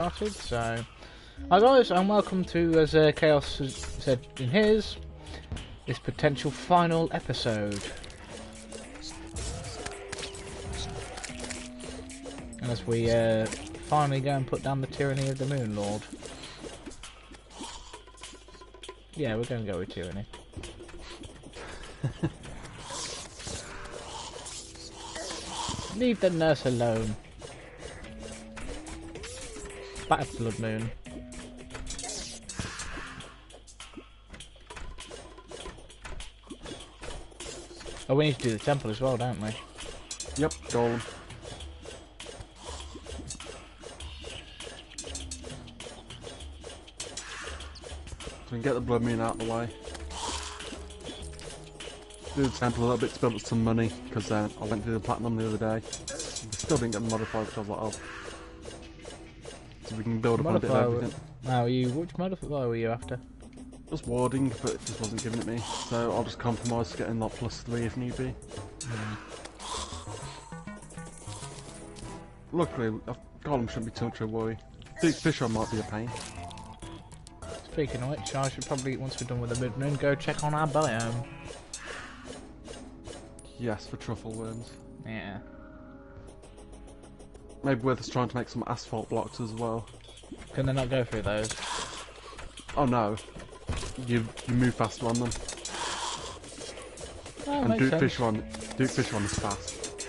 Started. So, hi guys, and welcome to, as Chaos has said in his, this potential final episode. As we finally go and put down the tyranny of the Moon Lord. Yeah, we're going to go with tyranny. Leave the nurse alone. Bad blood moon. Oh, we need to do the temple as well, don't we? Yep, golem. So we can get the blood moon out of the way. Do the temple a little bit to build up some money, because I went through the platinum the other day. Still didn't get the modifier, which I was like, oh. So we can build up on a bit of everything. Which modifier were you after? Just warding, but it just wasn't giving it me. So I'll just compromise getting that +3 if need be. Luckily, golem shouldn't be too much of a worry. Big Fisher might be a pain. Speaking of which, I should probably, once we're done with the mid-moon, go check on our biome. Yes, for truffle worms. Yeah. Maybe worth us trying to make some asphalt blocks as well. Can they not go through those? Oh no. You move faster on them. Oh, And Duke sense. Fisher on is fast.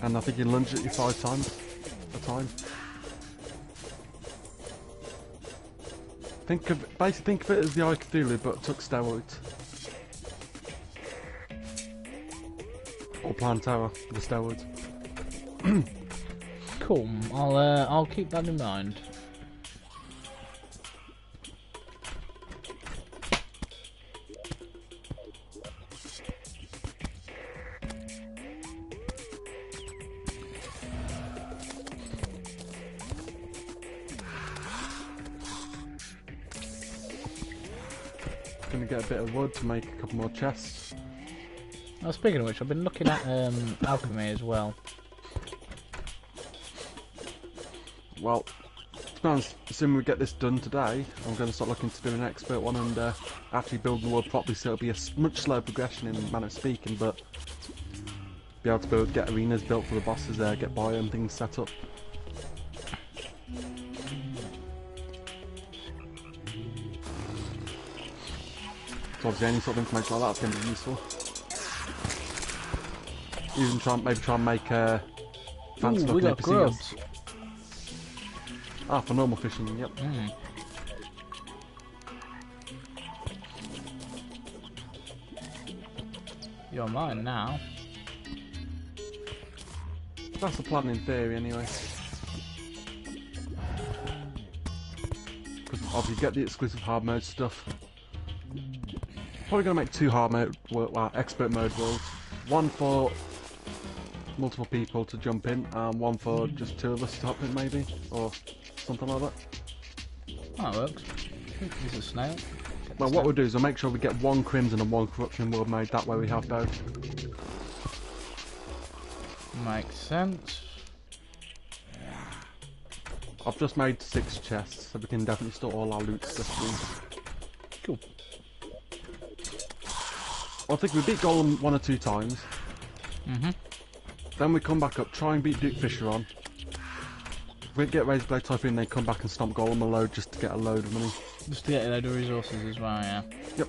And I think you lunge at you 5 times a time. Basically think of it as the Eye of Cthulhu, but took steroids. Or Plantera for the steroids. Cool. I'll keep that in mind. Gonna get a bit of wood to make a couple more chests. Oh, speaking of which, I've been looking at alchemy as well. Well, to be honest, assuming we get this done today, I'm going to start looking to do an expert one and actually build the world properly, so it'll be a much slower progression in manner of speaking, but be able to get arenas built for the bosses there, get biome things set up. So obviously any sort of information like that's going to be useful. Even maybe try and make fancy looking NPCs. Ah, for normal fishing, yep. You're mine now. That's the plan in theory anyway. Because obviously you get the exclusive hard mode stuff. Probably going to make 2 hard mode, expert mode worlds. One for multiple people to jump in, and one for just 2 of us to hop in maybe, or something like that. That works. There's a snail. Well, what we'll do is we'll make sure we get 1 Crimson and 1 Corruption world made, that way we have both. Makes sense. I've just made 6 chests, so we can definitely store all our loot stuff in. Cool. I think we beat Golem 1 or 2 times. Then we come back up, try and beat Duke Fisher on. We get Razorblade Typhoon, then come back and stomp Golem a load just to get a load of money. Just to get a load of resources as well, yeah. Yep.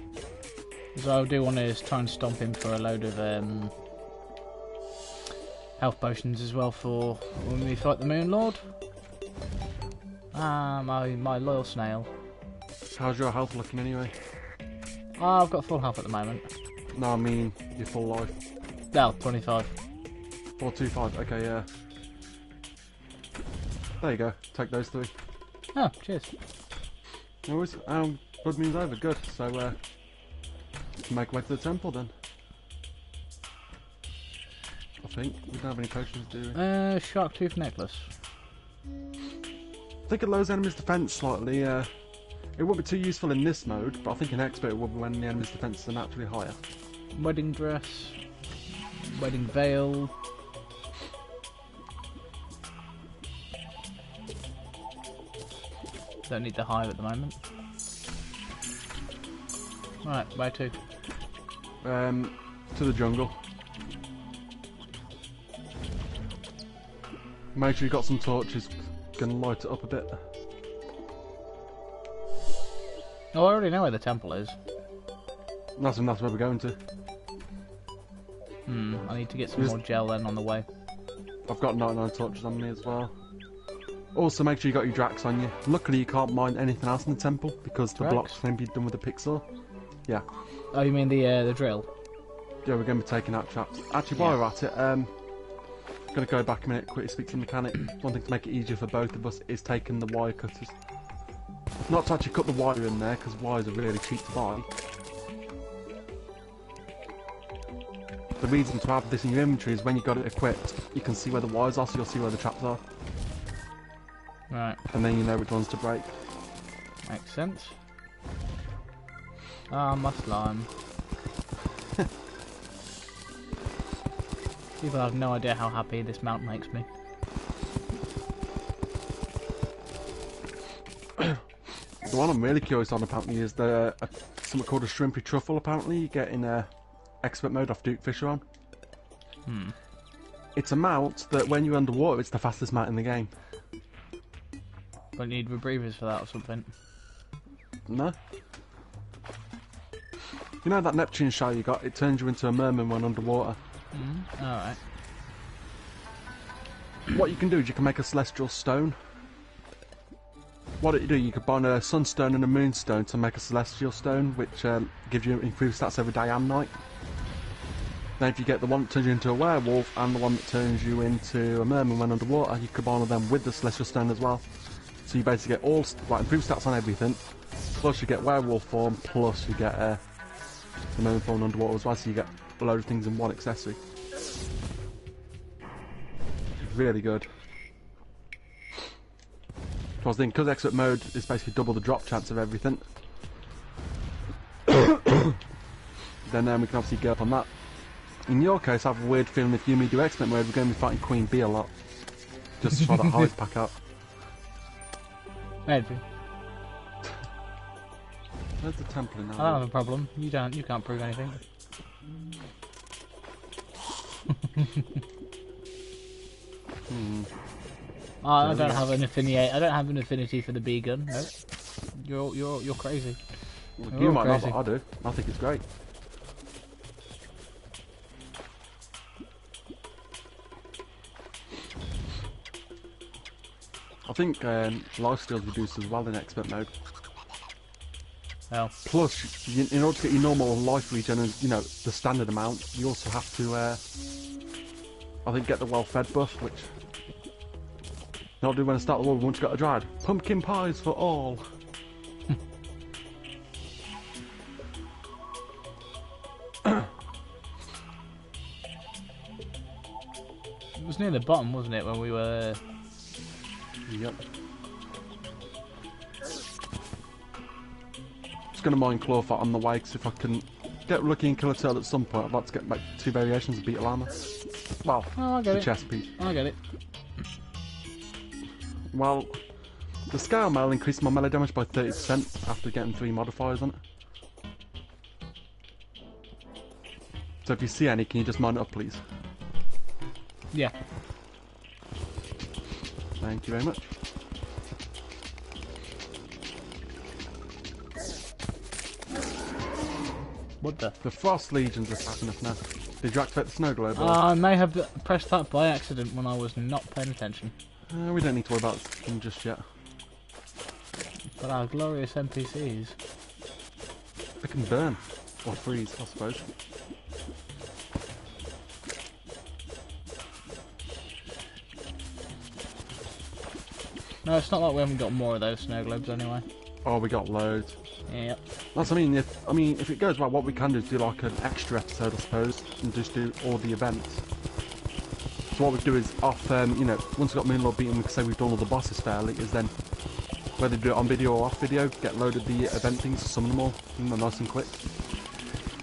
So I do want to try and stomp him for a load of health potions as well for when we fight the Moon Lord. Ah, my loyal snail. How's your health looking anyway? Oh, I've got full health at the moment. No, I mean your full life. Well, 25. 425, okay, yeah. There you go, take those 3. Oh, cheers. No worries, blood moon's over, good. So, we can make our way to the temple then. I think. We don't have any potions, do we? Shark tooth necklace. I think it lowers enemies' defense slightly, it won't be too useful in this mode, but I think in expert it will be when the enemy's defenses are naturally higher. Wedding dress. Wedding veil. Don't need the hive at the moment. Right, where to? To the jungle. Make sure you got some torches. Gonna light it up a bit. Oh, I already know where the temple is. That's where we're going to. I need to get some more gel then on the way. I've got 99 torches on me as well. Also, make sure you got your Drax on you. Luckily, you can't mine anything else in the temple because the blocks can be done with a pixel. Yeah. Oh, you mean the drill? Yeah, we're going to be taking out traps. Actually, while we're at it, I'm going to go back a minute, quickly speak to the mechanic. One thing to make it easier for both of us is taking the wire cutters. Not to actually cut the wire in there, because wires are really cheap to buy. The reason to have this in your inventory is when you got it equipped, you can see where the wires are, so you'll see where the traps are. Right. And then you know which ones to break. Makes sense. Ah, my slime. People have no idea how happy this mount makes me. The one I'm really curious on apparently is something called a shrimpy truffle. Apparently you get in expert mode off Duke Fisher on. It's a mount that when you're underwater it's the fastest mount in the game. Don't need rebreathers for that or something. No. You know that Neptune shell you got? It turns you into a merman when underwater. Alright. What you can do is you can make a celestial stone. What you do, you could bind a sunstone and a moonstone to make a celestial stone, which gives you improved stats every day and night. Then if you get the one that turns you into a werewolf and the one that turns you into a merman when underwater, you combine them with the celestial stone as well. So you basically get all improved stats on everything, plus you get werewolf form, plus you get the merman form underwater as well, so you get a load of things in one accessory. Really good. I was thinking, because expert mode is basically double the drop chance of everything, then we can obviously go up on that. In your case, I have a weird feeling if you and me do expert mode, we're going to be fighting Queen Bee a lot. Just to try that hive pack out. Maybe. Where's the temple in now? I don't have a problem. You can't prove anything. I don't have an affinity. I don't have an affinity for the bee gun. No, you're crazy. Well, you might not, but I do. I think it's great. I think life steal's reduced as well in expert mode. Oh. Plus, in order to get your normal life regen and the standard amount, you also have to, I think, get the well-fed buff, which not do when I start the world once you got a dried. Pumpkin pies for all. It was near the bottom, wasn't it, when we were... Yep. Just going to mine Clawfoot on the way, because if I can get lucky and kill a turtle at some point, I'd like to get back 2 variations of beetle armor. Well, I get the it. chest piece. I get it. Well, the scale mail increased my melee damage by 30% after getting 3 modifiers on it. So if you see any, can you just mine it up, please? Yeah. Thank you very much. What the? The Frost Legions are attacking us now. Did you activate the snow globe? I may have pressed that by accident when I was not paying attention. We don't need to worry about them just yet. But our glorious NPCs. They can burn. Or freeze, I suppose. No, it's not like we haven't got more of those snow globes anyway. Oh, we got loads. Yep. That's what I mean. If it goes well, what we can do is do like an extra episode, I suppose, and just do all the events. So what we do is off, once we've got Moonlord beaten, we can say we've done all the bosses fairly. Is then whether do it on video or off video, get loaded the event things, summon them all, and they're nice and quick.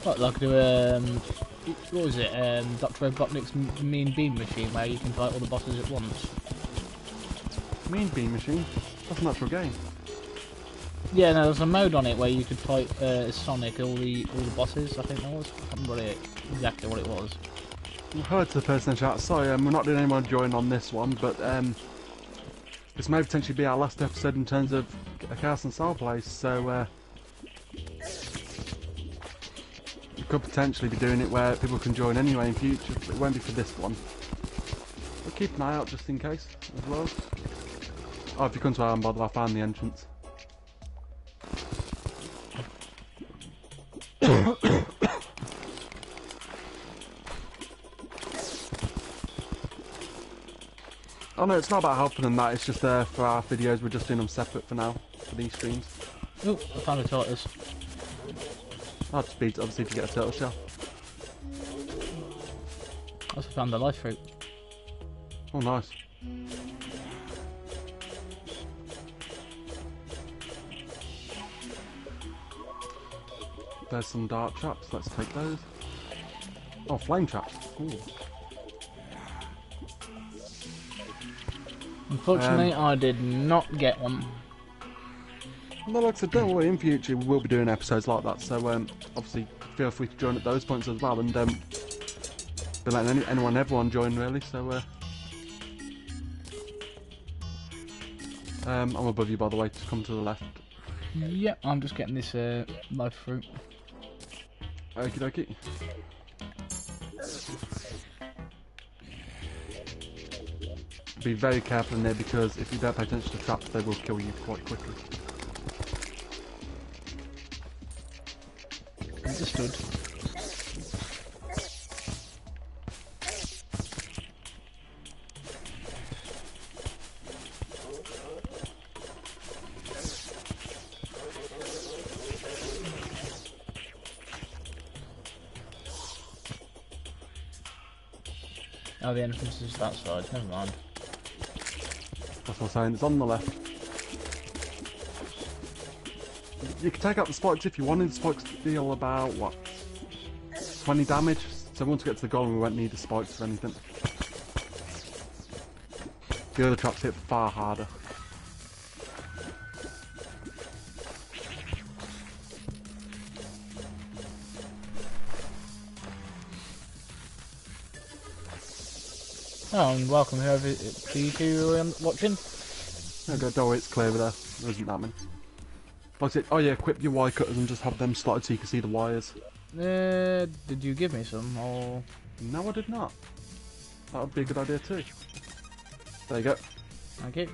What, like do what was it? Dr. Robotnik's Mean Beam Machine, where you can fight all the bosses at once. Mean Beam Machine? That's a natural game. Yeah, no, there's a mode on it where you could fight as Sonic all the bosses. I think that was. I can't remember exactly what it was. Hello to the person in chat. Sorry, we're not doing anyone join on this one, but this may potentially be our last episode in terms of a Chaos and Soul Place, so we could potentially be doing it where people can join anyway in future, but it won't be for this one. But keep an eye out just in case as well. Oh, if you come to our bother, I found the entrance. Oh no, it's not about helping them that, it's just for our videos, we're just doing them separate for now, for these streams. Oh, I found a tortoise. That speeds obviously if you get a turtle shell. I also found the life fruit. Oh nice. There's some dark traps, let's take those. Oh, flame traps, ooh. Unfortunately, I did not get one. Well, like I said, don't worry, in future we will be doing episodes like that, so obviously feel free to join at those points as well, and be letting everyone join really, so I'm above you by the way, to come to the left. Yep, I'm just getting this life fruit. Okie dokie. Be very careful in there because if you don't pay attention to traps, they will kill you quite quickly. Understood. Oh, the entrance is that side, never mind. That's what I'm saying, it's on the left. You can take out the spikes if you wanted. The spikes deal about, what, 20 damage? So once we get to the golem we won't need the spikes or anything. The other traps hit far harder. Oh, and welcome whoever to you two watching. Don't worry, it's clear over there. There isn't that many. Like I said, oh yeah, equip your wire cutters and just have them slotted so you can see the wires. Did you give me some, or...? No, I did not. That would be a good idea too. There you go. Thank you.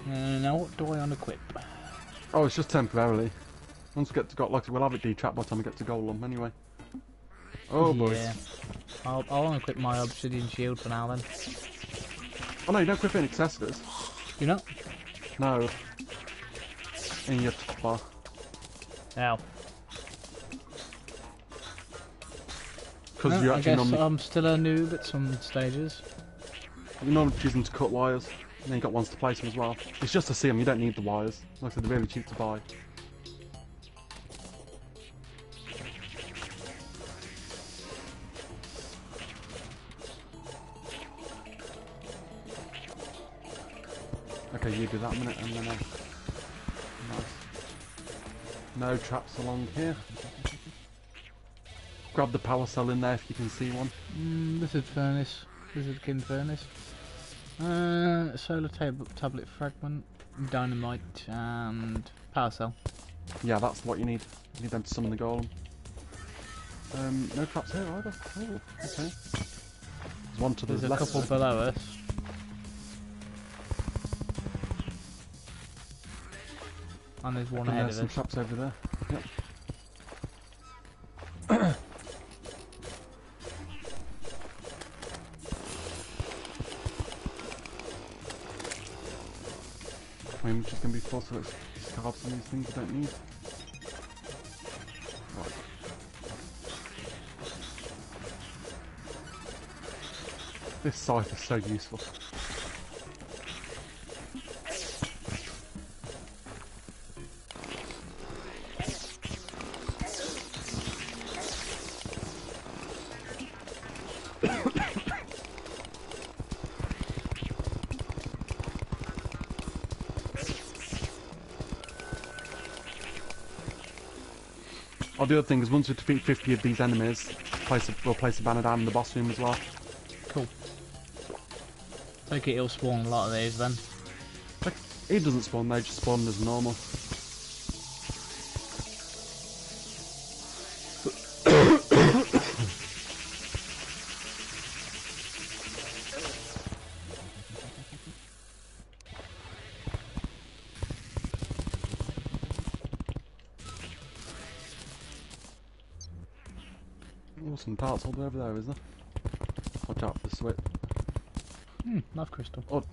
Now what do I unequip? Oh, it's just temporarily. Once we get to like we'll have it detrapped by the time we get to Golem anyway. Oh boy. Yeah. I'll unequip my obsidian shield for now then. Oh no, you don't equip any accessories. You know? No. In your bar. Ow. Because No, you I actually guess normally I'm still a noob at some stages. you normally choose them to cut wires, and then you got ones to place them as well. It's just to see them. You don't need the wires. Like I said, they're really cheap to buy. Okay, you do that a minute, and then nice. No traps along here. Grab the power cell in there if you can see one. Lizard furnace. Lizard kin furnace. Solar tablet fragment. Dynamite and power cell. Yeah, that's what you need. You need them to summon the golem. No traps here either. Oh, okay. There's one to the There's a left. couple below us. And there's one And ahead there's of some us. traps over there. Yep. I mean, which is going to be full, so let's discard some of these things we don't need. Right. This scythe is so useful. Oh, the other thing is once we defeat 50 of these enemies, we'll place a banner down in the boss room as well. Cool. Take it, it'll spawn a lot of these then. Like, it doesn't spawn, they just spawn as normal. Oh, some parts all over there, is there? Watch out for the switch. Love crystal. Oh.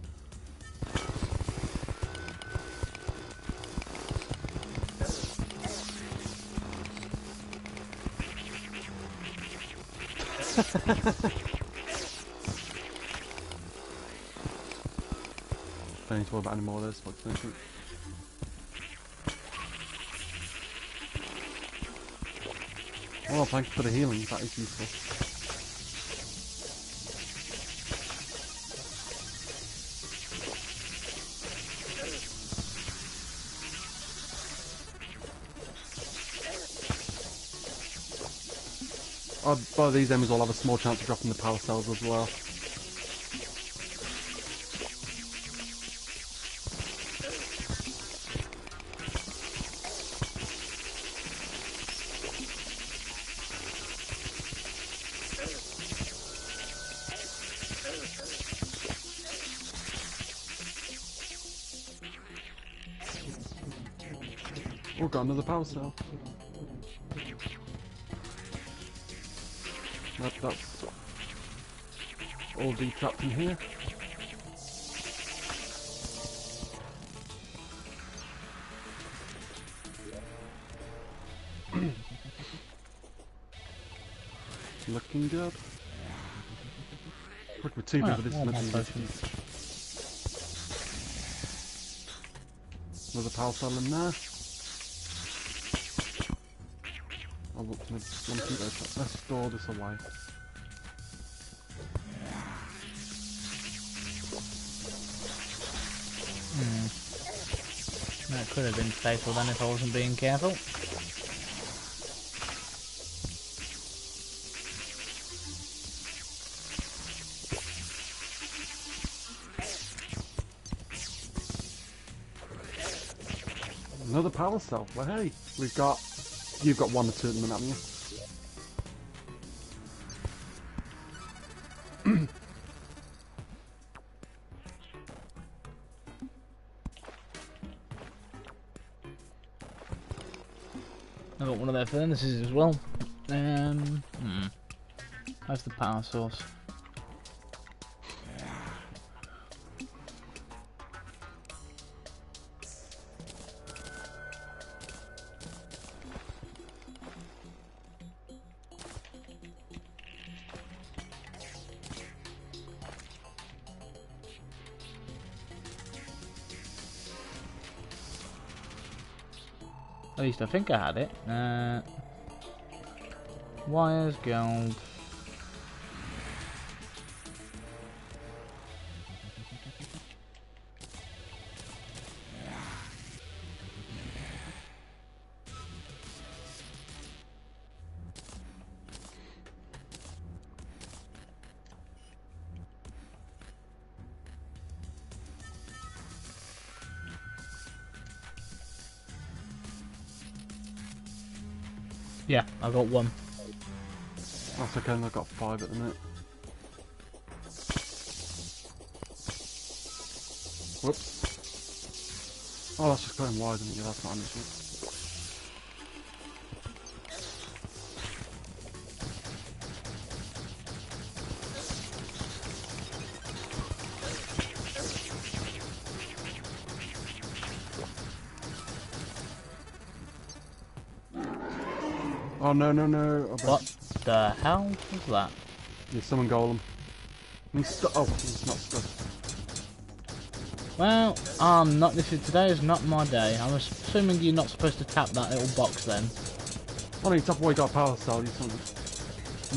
Don't need to worry about any more of this. What's this? Oh, thank you for the healing. That is useful. By these enemies will have a small chance of dropping the power cells as well. Oh, got another power cell. That's all trapped in here. Looking good. Quick retriever for this another power cell in there. Oh, look, let's store this away. That could have been fatal then if I wasn't being careful. Another power cell. Well, hey, you've got one or two at the minute, haven't you? I got one of their furnaces as well. How's the power source? At least I think I had it. Wires, gold. Yeah, I got one. That's okay, I've got 5 at the minute. Whoops. Oh, that's just going wide, isn't it? Yeah, that's not an issue. Oh no no no! What the hell was that? Yeah, summon golem. Oh, he's not stuck. Well, today is not my day. I'm assuming you're not supposed to tap that little box then. Oh no, you tap away, got a power cell, you son.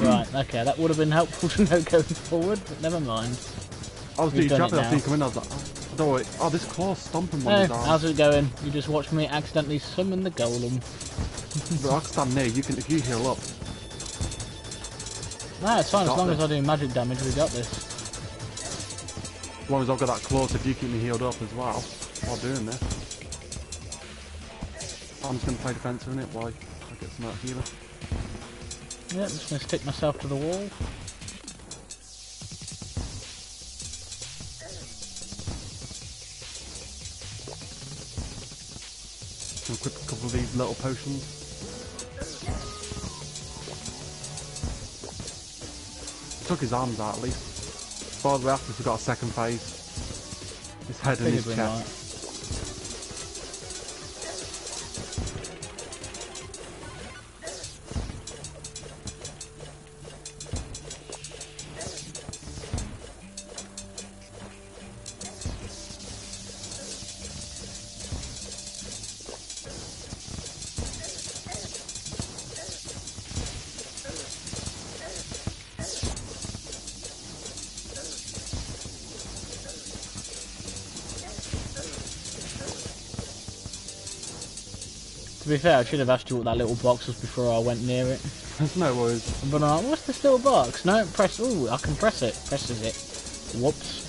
Right, okay, that would have been helpful to know going forward, but never mind. I was doing trap, I was come in, I was like, oh, I don't worry. Oh, this claw's stomping one Hey, of his arms. how's it going? You just watched me accidentally summon the golem. But I can stand near. You can, if you heal up. Nah, it's fine. As Got long this. as I do magic damage, we got this. As long as I've got that claw, so if you keep me healed up as well while doing this. I'm just going to play defensive in it while I get some out of healer. Yeah, I'm just going to stick myself to the wall. Equip a couple of these little potions. Took his arms out at least. By the way, after we've got a second phase. His head and his Figured we chest. might. To be fair, I should have asked you what that little box was before I went near it. There's no worries. But I'm like, what's this little box? No, press. Ooh, I can press it. Presses it. Whoops.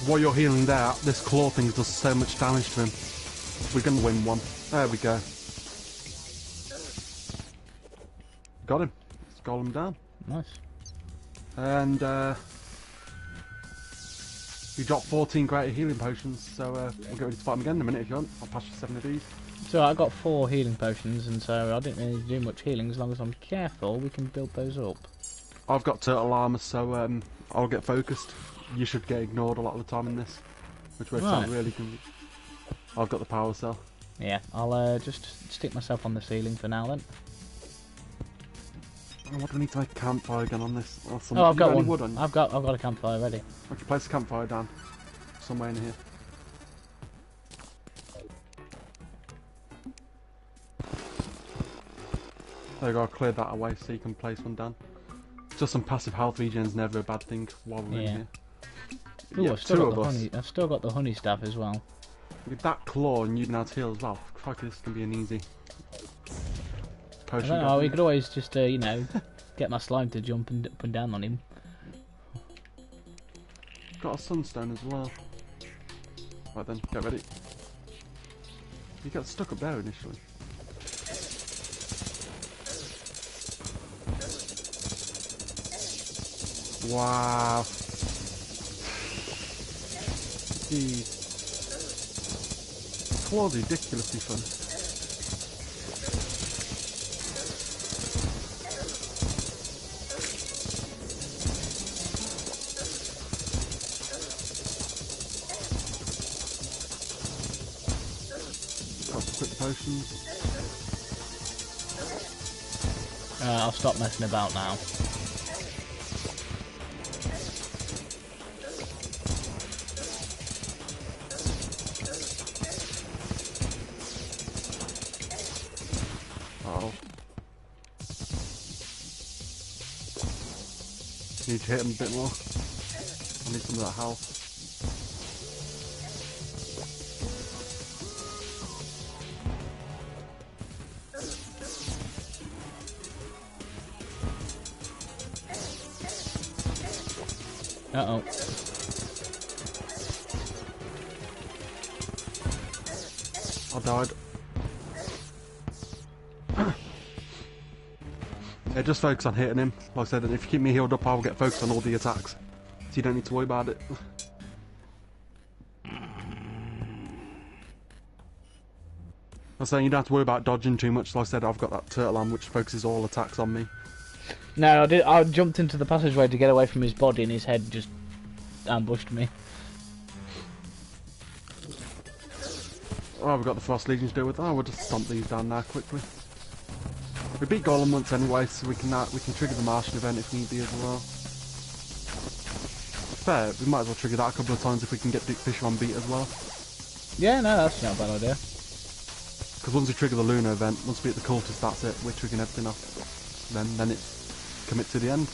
While you're healing there, this claw thing does so much damage to him. We're going to win one. There we go. Got him. Let's golem down. Nice. And you dropped 14 greater healing potions, so we'll get ready to fight him again in a minute if you want. I'll pass you 7 of these. So I got 4 healing potions, and so I didn't really do much healing. As long as I'm careful, we can build those up. I've got turtle armor, so I'll get focused. You should get ignored a lot of the time in this, which works out Right. really good. I've got the power cell. Yeah, I'll just stick myself on the ceiling for now then. Oh, what do we need to make a campfire again on this? Oh, Oh, I've you got any one. wood on you? I've got a campfire ready. Okay, place the campfire down somewhere in here. There you go, I cleared that away so you can place one down. Just some passive health regen's never a bad thing while we're in here. Ooh, Yeah, I've still two got of the us. honey. I've still got the honey staff as well. With that claw and you know how to heal as well. Crikey, this can be an easy I potion. don't know. We gathering. could always just, you know, get my slime to jump and up and down on him. Got a sunstone as well. Right then, get ready. You got stuck up there initially. Wow. Jeez. Claw's ridiculously fun. Got some quick potions. I'll stop messing about now. Uh-oh. Need to hit him a bit more. I need some of that health. Uh-oh. I died. Yeah, just focus on hitting him. Like I said, if you keep me healed up, I'll get focused on all the attacks. So you don't need to worry about it. I was saying you don't have to worry about dodging too much. Like I said, I've got that turtle arm which focuses all attacks on me. No, I jumped into the passageway to get away from his body, and his head just ambushed me. Oh, we've got the Frost Legion to deal with. Oh, we'll just stomp these down now quickly. We beat Golem once anyway, so we can trigger the Martian event if need be as well. Fair, we might as well trigger that a couple of times if we can get Dick Fisher on beat as well. Yeah, no, that's not a bad idea. Because once we trigger the Lunar event, once we hit the cultist, that's it. We're triggering everything off. Then it's commit to the end.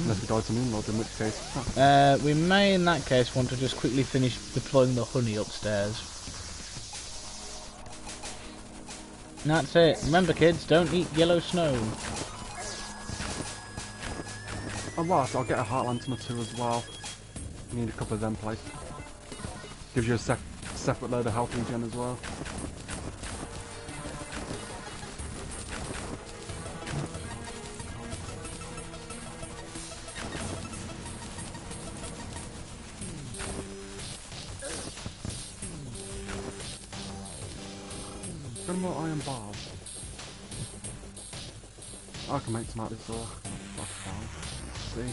Unless we die to Moonlord, in which case... we may, in that case, want to just quickly finish deploying the honey upstairs. And that's it. Remember, kids, don't eat yellow snow. Oh, right, I'll get a Heart Lantern or two as well. You need a couple of them placed. Gives you a separate load of health regen as well. Got more iron bars. I can make some out of this ore. That's fine. Let's see.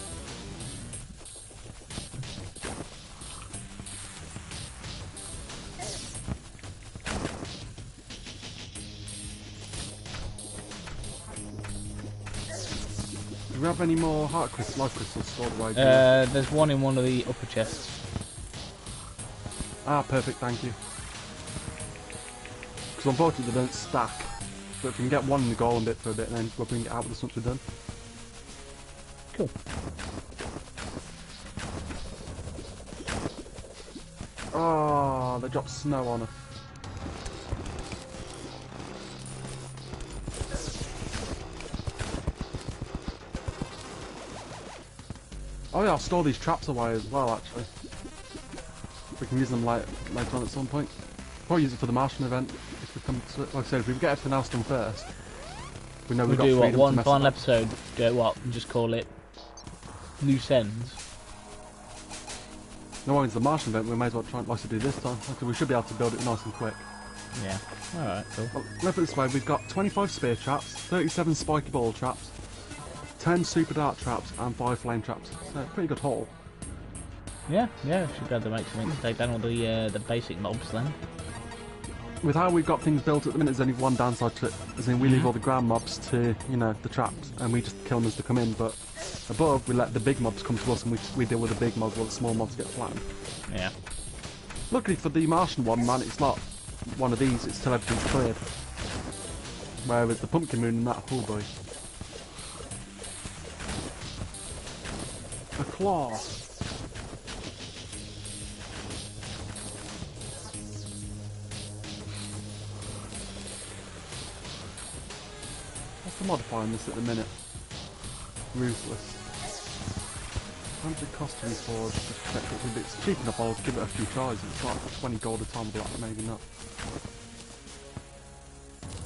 Do we have any more heart crystals, life crystals stored away? There's one in one of the upper chests. Ah, perfect, thank you. Because unfortunately they don't stack. But if we can get one in the golem bit for a bit, then we'll bring it out with us once we're done. Cool. Oh, they dropped snow on her. Oh yeah, I'll store these traps away as well, actually. We can use them later on at some point. Probably use it for the Martian event if we come to it. Like I said, if we get everything else done first, we know we've got do freedom what, to one mess final it up. episode? Do what? And just call it loose ends. No, it's the Martian event. We may as well try and like to do this time. Okay, we should be able to build it nice and quick. Yeah. All right. Cool. Well, let's put it this way: we've got 25 spear traps, 37 spiky ball traps, 10 super dart traps, and 5 flame traps. So pretty good haul. Yeah. Yeah. Should be able to make something to take down all the basic mobs then. With how we've got things built at the minute, there's only one downside to it. As in, we leave all the ground mobs to, you know, the traps, and we just kill them as they come in. But above, we let the big mobs come to us, and we deal with the big mobs while the small mobs get flattened. Yeah. Luckily for the Martian one, man, it's not one of these. It's till everything's cleared. Whereas the pumpkin moon and that, oh boy. A claw. What's the modifier on this at the minute? Ruthless. How much it cost to reforge? Just check it. If it's cheap enough, I'll give it a few tries. If it's like 20 gold a time, but maybe not.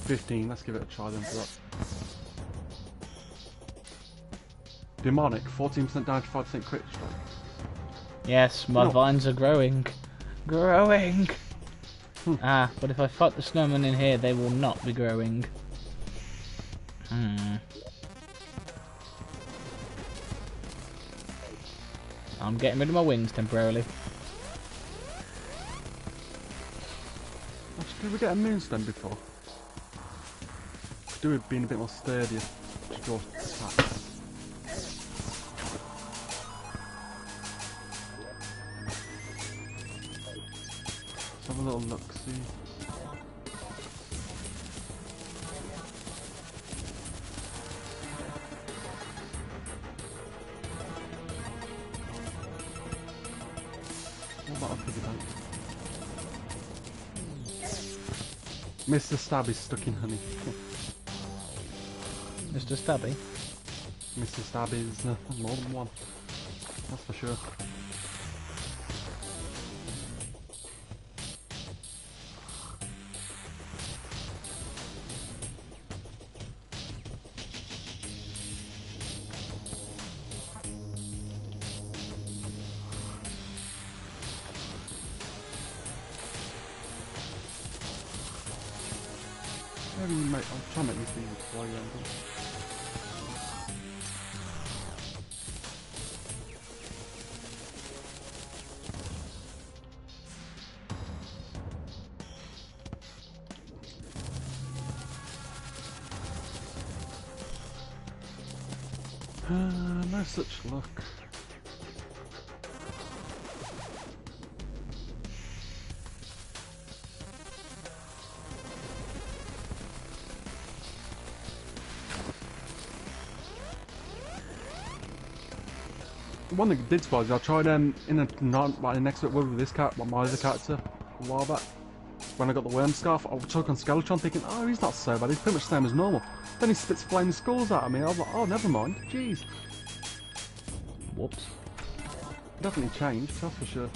15, let's give it a try then for that. Demonic, 14% damage, 5% crit strike. Yes, my vines are growing. Growing! Ah, but if I fight the snowmen in here, they will not be growing. I'm getting rid of my wings temporarily. Actually, did we get a moonstone before? Could do with being a bit more sturdier to draw attacks. Let's have a little look, see. What about a piggy bank? Mr. Stabby's stuck in honey. Mr. Stabby? Mr. Stabby's more than one. That's for sure. Maybe you might, I'll try and make this easy before you end up. No such luck. one that did surprise me, I tried in an expert world with this character, my other character, a while back. When I got the worm scarf, I would talk on Skeletron thinking, oh, he's not so bad, he's pretty much the same as normal. Then he spits flaming skulls out at me, I was like, oh, never mind, jeez. Whoops. Definitely changed, that's for sure.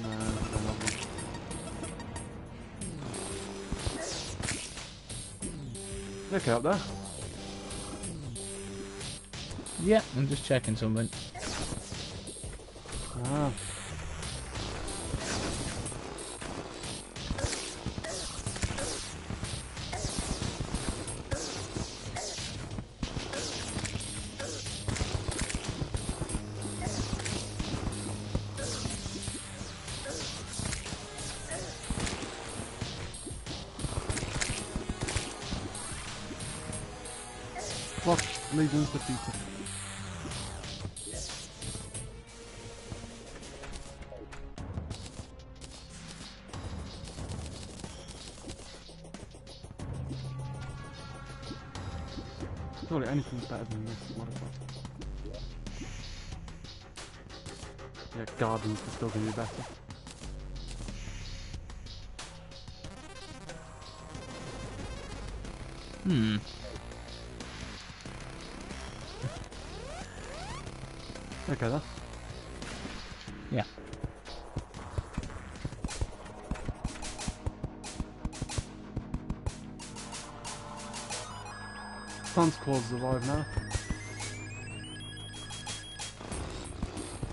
No, I don't have one. You okay up there? Yeah, I'm just checking something. Ah. Block Legion's defeated. Surely anything's better than this. What is that? Yeah, gardens are still going to be better. Hmm. Okay then. Yeah. Sun's claws alive now.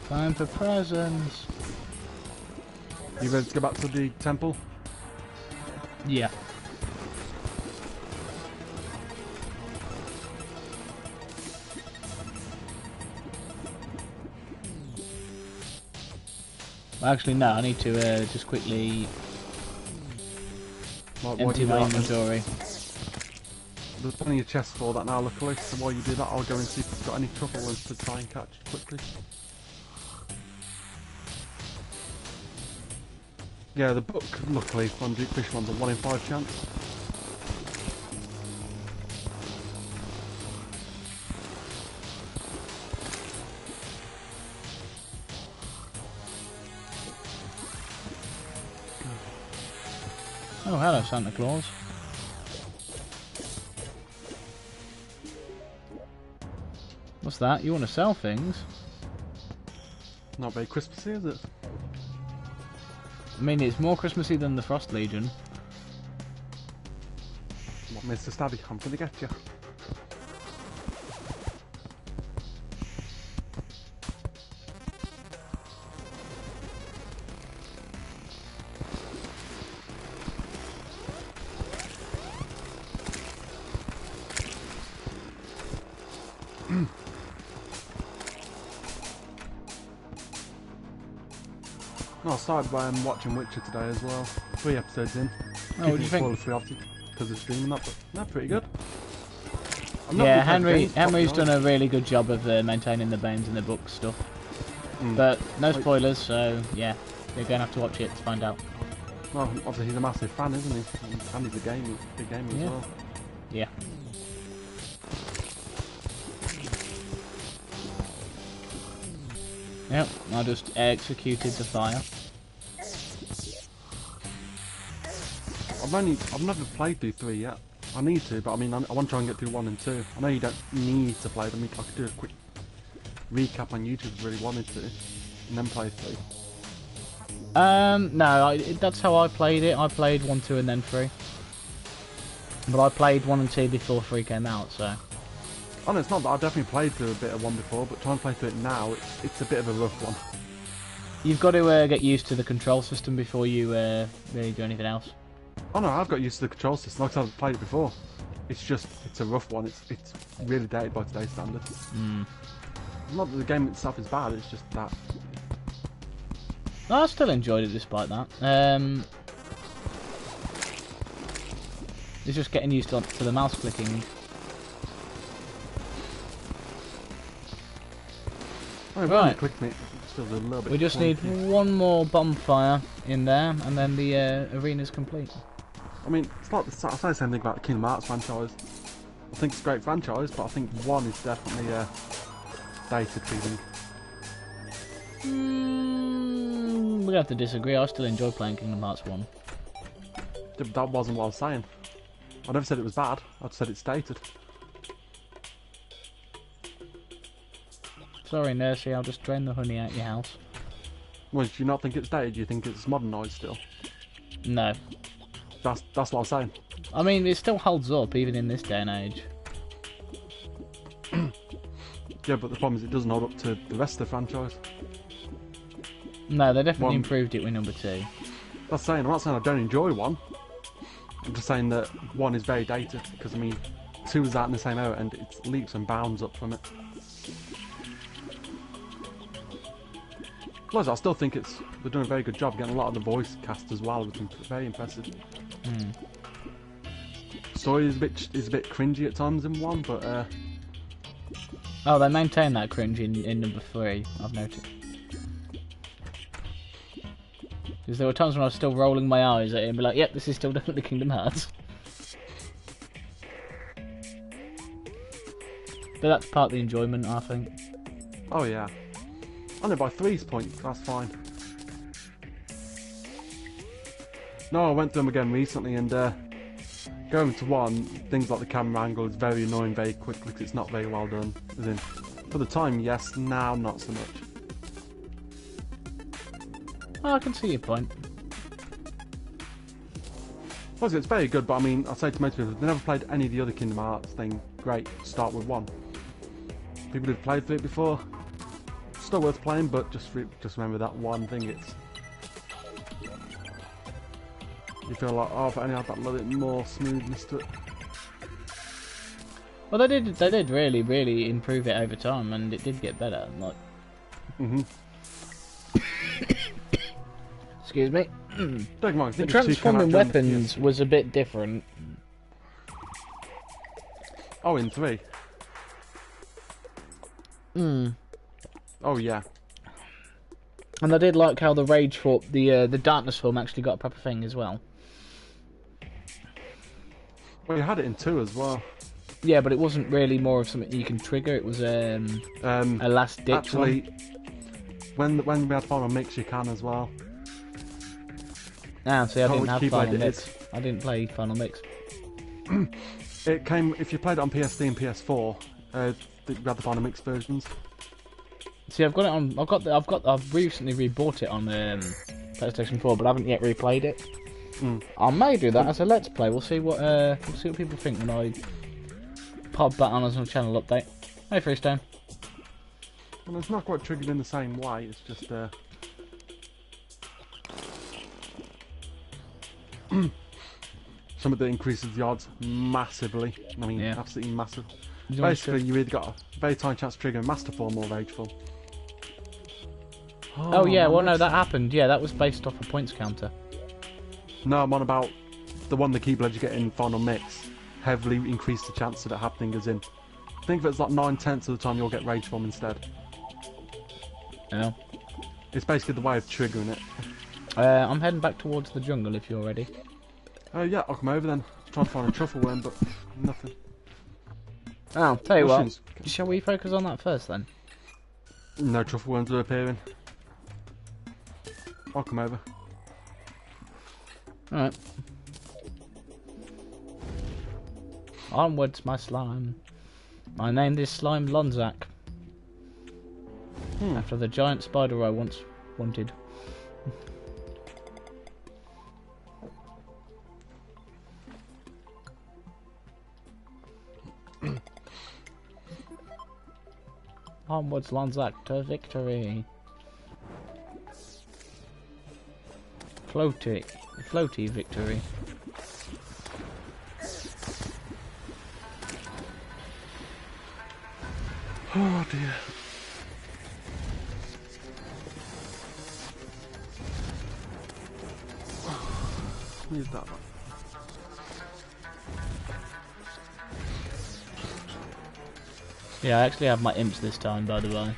Time for presents. You ready to go back to the temple? Yeah. Well, actually, no. I need to just quickly empty my inventory. There's plenty of chests for that now, luckily. So while you do that, I'll go and see if it's got any truffle ones to try and catch quickly. Yeah, the book, luckily, on Deep Fish one's a 1 in 5 chance. Oh, hello, Santa Claus. What's that? You want to sell things? Not very Christmassy, is it? I mean, it's more Christmassy than the Frost Legion. What, Mr. Stabby, I'm gonna get you. No, I started by watching Witcher today as well. 3 episodes in. Oh, what do you think? Spoiler-free, obviously, because of streaming that, but they're pretty good. Yeah, Henry's done a really good job of maintaining the bones in the book stuff. But no spoilers, so yeah, you're going to have to watch it to find out. Well, obviously he's a massive fan, isn't he? And he's a big gamer as well. Yeah. Yep, I just executed the fire. I've never played through 3 yet. I need to, but I mean, I want to try and get through 1 and 2. I know you don't need to play them. I could do a quick recap on YouTube if you really wanted to, and then play 3. No, that's how I played it. I played 1, 2, and then 3. But I played 1 and 2 before 3 came out, so. Oh no, it's not that. I definitely played through a bit of 1 before, but trying to play through it now, it's a bit of a rough one. You've got to get used to the control system before you really do anything else. Oh no, I've got used to the control system. Like I've played it before. It's just, it's a rough one. It's really dated by today's standards. Not that the game itself is bad. It's just that. I still enjoyed it despite that. It's just getting used to the mouse clicking. Oh, right. A little bit We just need one more bonfire in there, and then the arena's complete. I mean, it's like I say the same thing about the Kingdom Hearts franchise. I think it's a great franchise, but I think 1 is definitely dated feeling. We have to disagree. I still enjoy playing Kingdom Hearts 1. But that wasn't what I was saying. I never said it was bad. I said it's dated. Sorry, Nursery, I'll just drain the honey out your house. Well, do you not think it's dated? Do you think it's modernised still? No. That's what I'm saying. I mean, it still holds up, even in this day and age. Yeah, but the problem is it doesn't hold up to the rest of the franchise. No, they definitely improved it with number 2. That's saying, I'm not saying I don't enjoy 1. I'm just saying that 1 is very dated, because I mean, 2 was out in the same era and it's leaps and bounds up from it. Plus, I still think they're doing a very good job getting a lot of the voice cast as well, which is very impressive. Story is a bit cringy at times in 1, but oh, they maintain that cringe in number 3, I've noticed. Because there were times when I was still rolling my eyes at it and be like, yep, this is still definitely Kingdom Hearts. But that's part of the enjoyment, I think. oh yeah. I know by 3's point, that's fine. No, I went through them again recently and going to 1, things like the camera angle is very annoying very quickly because it's not very well done. As in, for the time, yes, now not so much. Oh, I can see your point. Plus, it's very good, but I mean, I say to most people, if they've never played any of the other Kingdom Hearts thing, great, start with 1. People who've played through it before, still worth playing, but just remember that one thing. You feel like, oh, if I only had that little bit more smoothness to it. Well, they did really improve it over time, and it did get better. Like, excuse me. Don't mind, The transforming weapons was a bit different. Oh, in 3. Oh yeah. And I did like how the rage form, the darkness form, actually got a proper thing as well. Well, you had it in 2 as well. Yeah, but it wasn't really more of something you can trigger. It was a last ditch. Actually, when we had Final Mix, you can as well. Ah, see, I didn't have Final Mix. I didn't play Final Mix. It came if you played it on PS3 and PS4. We had the Final Mix versions. See, I've got it on. I've recently rebought it on PlayStation 4, but I haven't yet replayed it. I may do that as a Let's Play. We'll see what people think when I pop that on as a channel update. Hey, Freestone. Well, it's not quite triggered in the same way. It's just something that increases the odds massively. I mean, absolutely massive. Basically, you either got a very tiny chance to trigger a Master Form or Rageful. Oh yeah, well no, that happened. Yeah, that was based off a points counter. No, I'm on about the one the Keyblade you get in Final Mix. Heavily increased the chance of it happening, as in, think of it as like 9/10 of the time you'll get Rage Form instead. Yeah. It's basically the way of triggering it. I'm heading back towards the jungle if you're ready. Oh yeah, I'll come over then. Trying to find a truffle worm, but nothing. Oh, tell you what, shall we focus on that first then? No truffle worms are appearing. I'll come over. Alright. Onwards, my slime. I named this slime Lonzak. After the giant spider I once wanted. Onwards, Lonzak, to victory. Floaty victory. Oh dear. Leave that one. Yeah, I actually have my imps this time, by the way.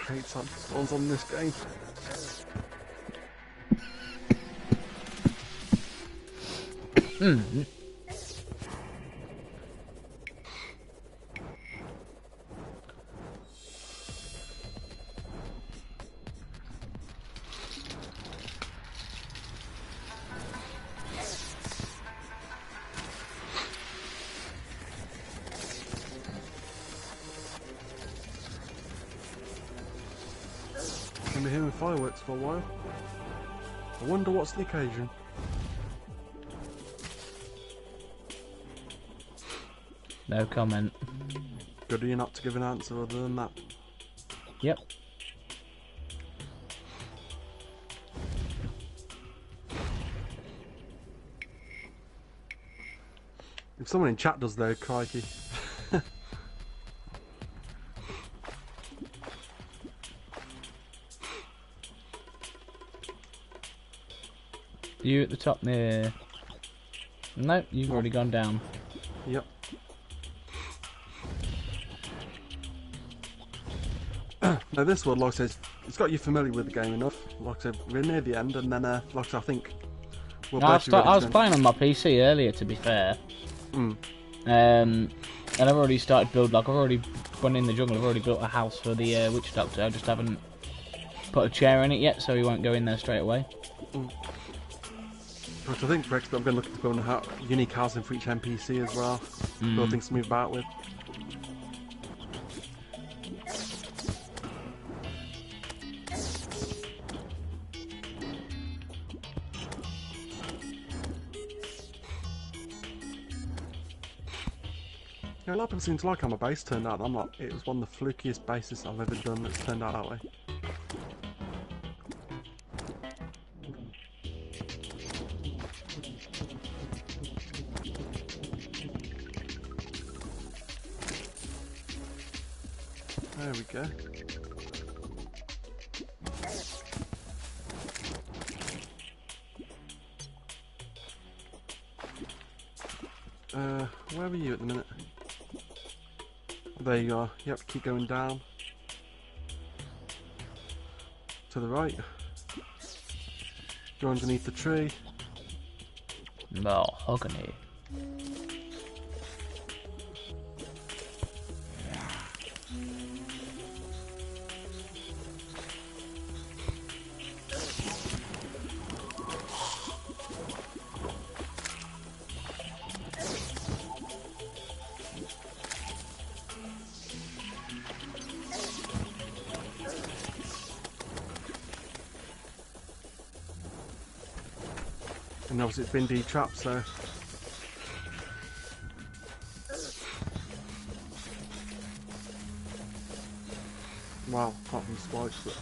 hate spawns on this game. Hmm. Gonna be hearing fireworks for a while. I wonder what's the occasion. No comment. Good of you not to give an answer other than that. Yep. If someone in chat does though, crikey. You at the top near... No, you've already gone down. Yep. Now this one, like I said, it's got you familiar with the game enough. Like I said, we're near the end, and then, like I said, I think we'll I both be ready was to playing on my PC earlier, to be fair. And I've already started build. Like I've already gone in the jungle. I've already built a house for the witch doctor. I just haven't put a chair in it yet, so he won't go in there straight away. Which I think for expert, I'm going to look at building a unique housing for each NPC as well. Build things to move about with. Yeah, a lot of people seem to like how my base turned out. I'm like, it was one of the flukiest bases I've ever done that's turned out that way. There we go. Where are you at the minute? There you are. Yep, keep going down. To the right. Go underneath the tree. Mahogany. And obviously it's been de-trapped, so... Wow, apart from spikes, but...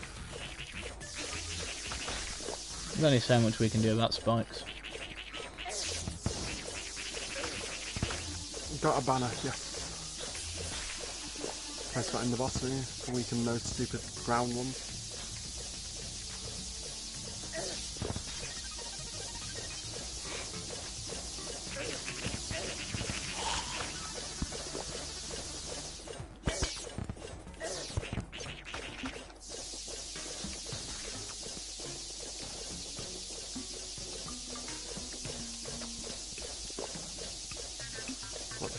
There's only so much we can do about spikes. Got a banner, yes. Place that in the bottom here, to weaken those stupid ground ones.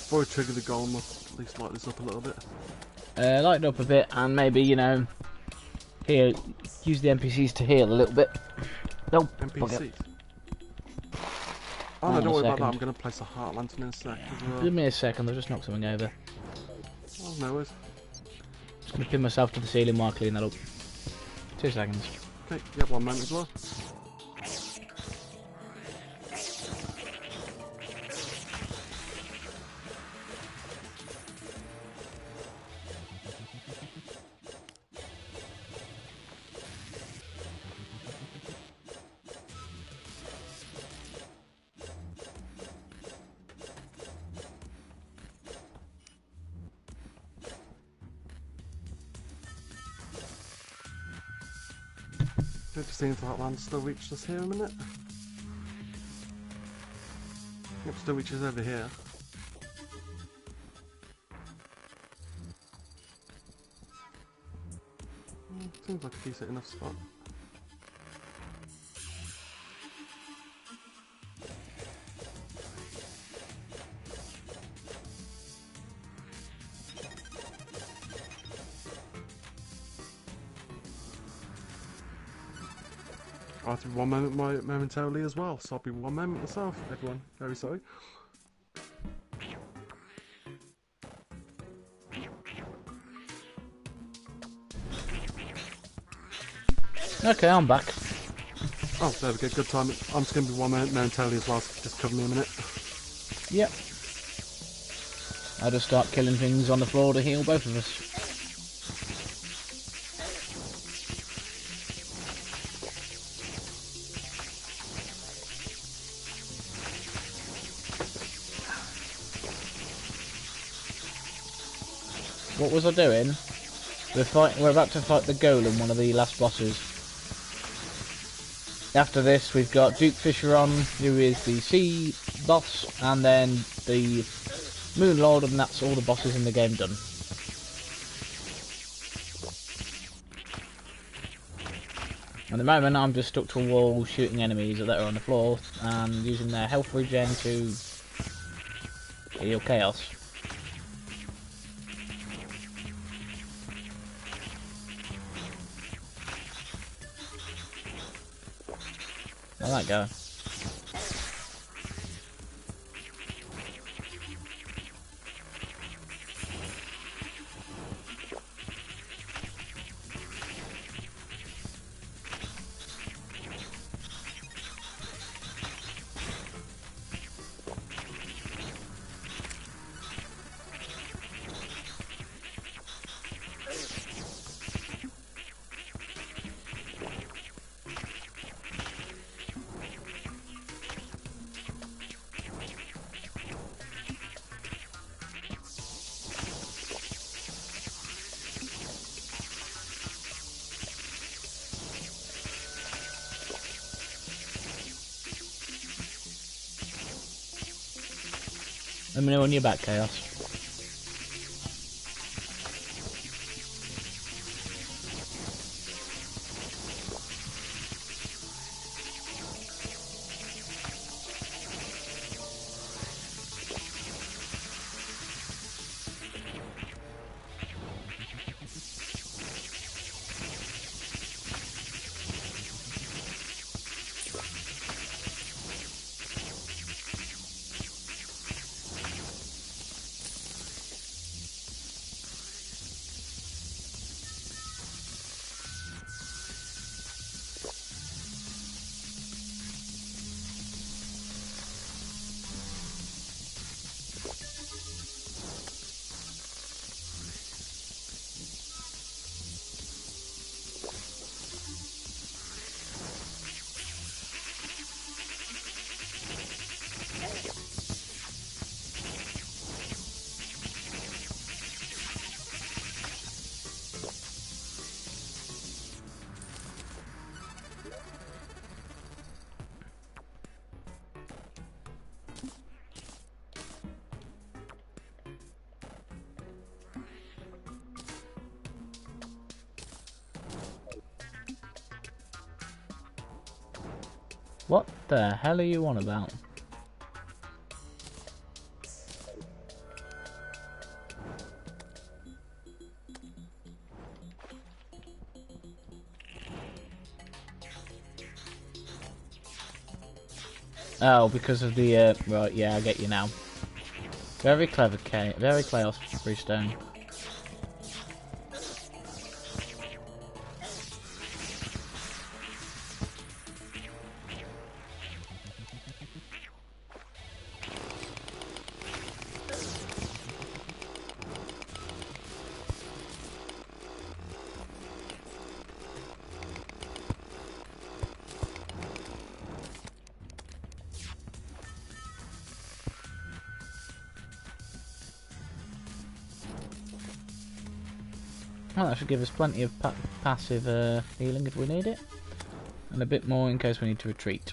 Before I trigger the golem, I'll at least light this up a little bit. Light it up a bit, and maybe, you know, here, use the NPCs to heal a little bit. Nope. NPCs? Oh no, don't worry about that, I'm going to place a heart lantern in a sec as well. Give me a second, I'll just knock something over. Oh, no worries. Just going to pin myself to the ceiling while cleaning that up. 2 seconds. Okay, yep, 1 moment as well. Just seeing if that land still reaches us here a minute. Yep, still reaches over here. decent enough spot. I have to be one moment momentarily as well, so I'll be one moment myself, everyone. Very sorry. Okay, I'm back. Oh, there we go, good time. I'm just going to be one moment momentarily as well, so just cover me a minute. Yep. I'll just start killing things on the floor to heal both of us. What was I doing? We're about to fight the golem, one of the last bosses. After this, we've got Duke Fisher on, who is the sea boss, and then the Moon Lord, and that's all the bosses in the game done. At the moment, I'm just stuck to a wall, shooting enemies that are on the floor, and using their health regen to heal chaos. I like that guy. Let me know when you're back, Chaos. What the hell are you on about? Oh, because of the, right, yeah, I get you now. Very clever, Kate. Very Chaos Freestone. Well, that should give us plenty of passive healing if we need it. And a bit more in case we need to retreat.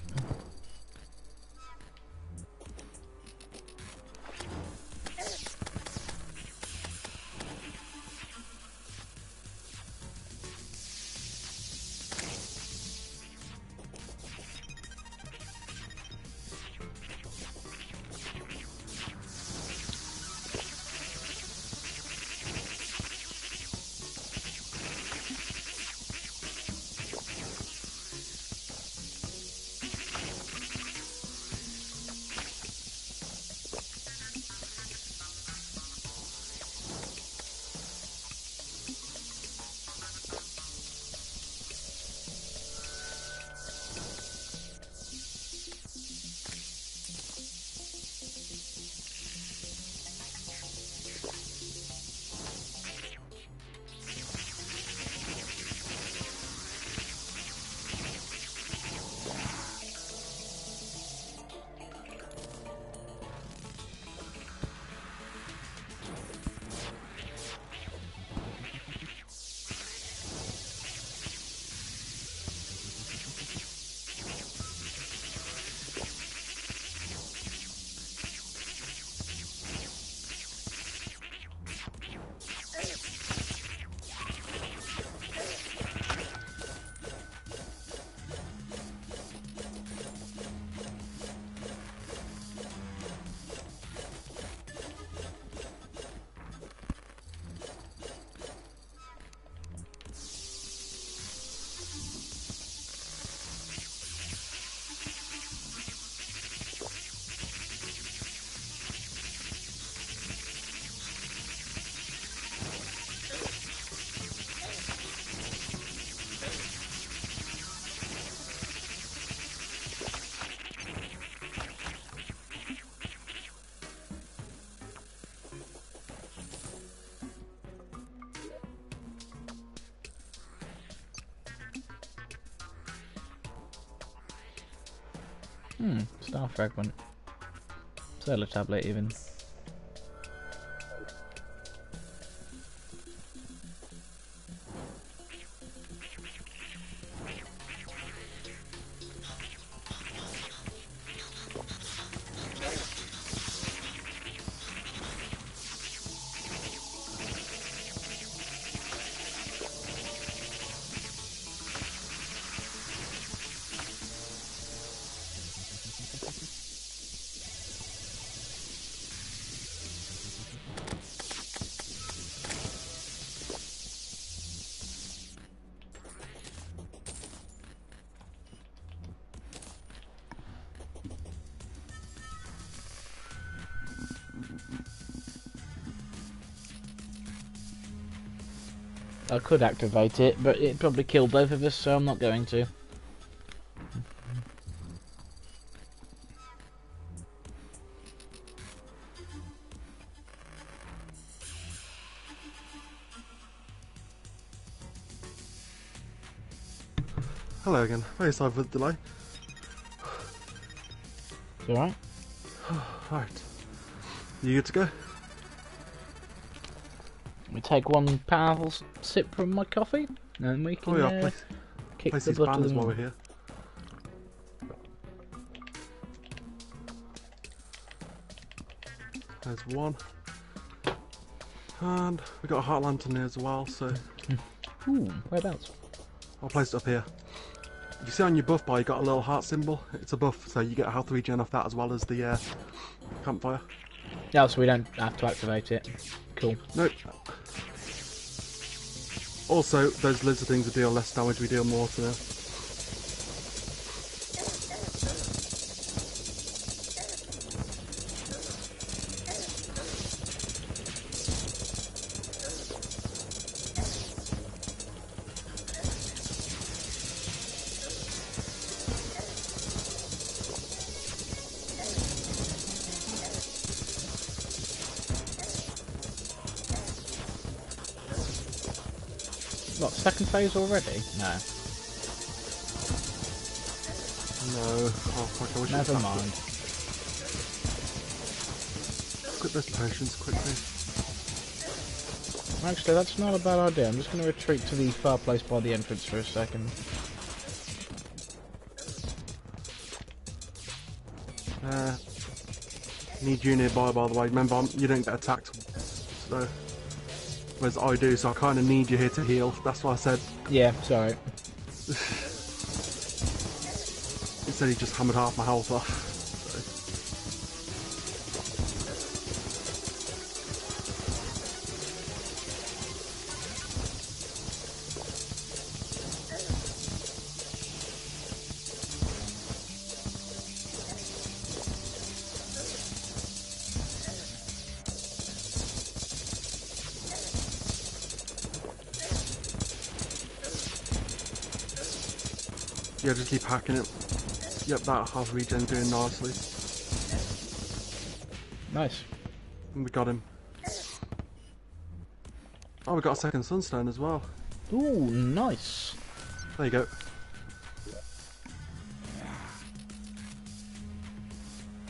Star fragment. Solar tablet even. I could activate it, but it'd probably kill both of us, so I'm not going to. Hello again. Very sorry for the delay. It's alright. Right. You good to go? We take one powerful sip from my coffee, and we can kick place the these butt banners of them. while we're here. There's one. And we got a heart lantern here as well, so Ooh, whereabouts? I'll place it up here. You see on your buff bar you got a little heart symbol? It's a buff, so you get a health regen off that as well as the campfire. Yeah, so we don't have to activate it. Cool. Nope. Also, those lizard things will deal less damage, we deal more to them. What, second phase already? No. No. Oh fuck, I wish Never it was mind. Quick those potions quickly. Actually, that's not a bad idea. I'm just going to retreat to the far place by the entrance for a second. Need you nearby, by the way. Remember, you don't get attacked, so whereas I do, so I kind of need you here to heal. That's why I said. Yeah, sorry. Instead, he just hammered half my health off. Yeah, just keep hacking it. Yep, that half regen doing nicely. Nice. And we got him. Oh, we got a second sunstone as well. Ooh, nice. There you go.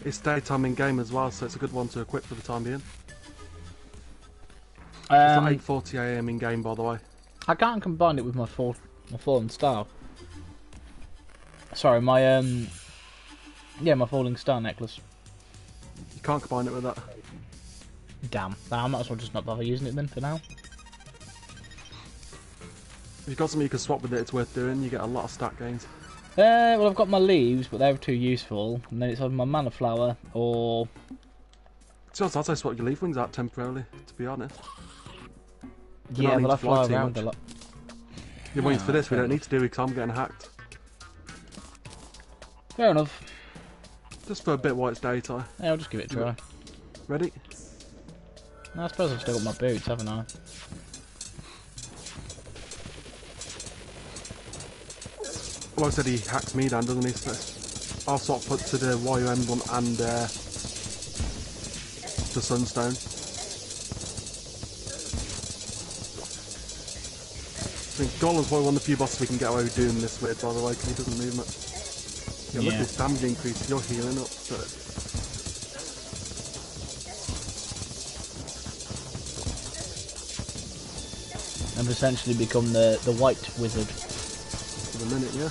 It's daytime in game as well, so it's a good one to equip for the time being. It's like 8:40 AM in game, by the way. I can't combine it with my fallen star. Sorry, my my falling star necklace. You can't combine it with that. Damn. I might as well just not bother using it then for now. If you've got something you can swap with it, it's worth doing. You get a lot of stat gains. Well, I've got my leaves, but they're too useful. And then it's either my mana flower or... So I'd say swap your leaf wings out temporarily, to be honest. Yeah, but I fly around a lot. Your wings for this we don't need to do because I'm getting hacked. Fair enough. Just for a bit while it's daytime. Yeah, I'll just give it a try. Ready? No, I suppose I've still got my boots, haven't I? Well, I said he hacks me down, doesn't he? So I'll swap put to the YU emblem and the sunstone. I think Golem's probably one of the few bosses we can get away with doing this with, by the way, because he doesn't move much. Yeah, look at this damage increase. You're healing up, so... I've essentially become the white wizard. For the minute, yeah.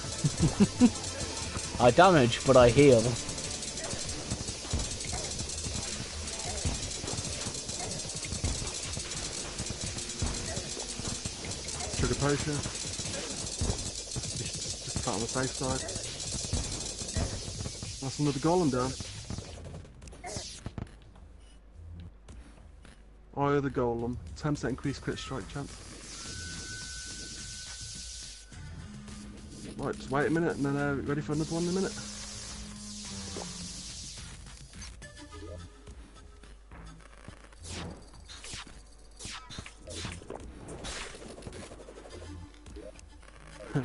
I damage, but I heal. Sugar potion. Just start on the safe side. That's another golem down. Eye of the golem. 10% increased crit strike chance. Right, just wait a minute and then ready for another one in a minute.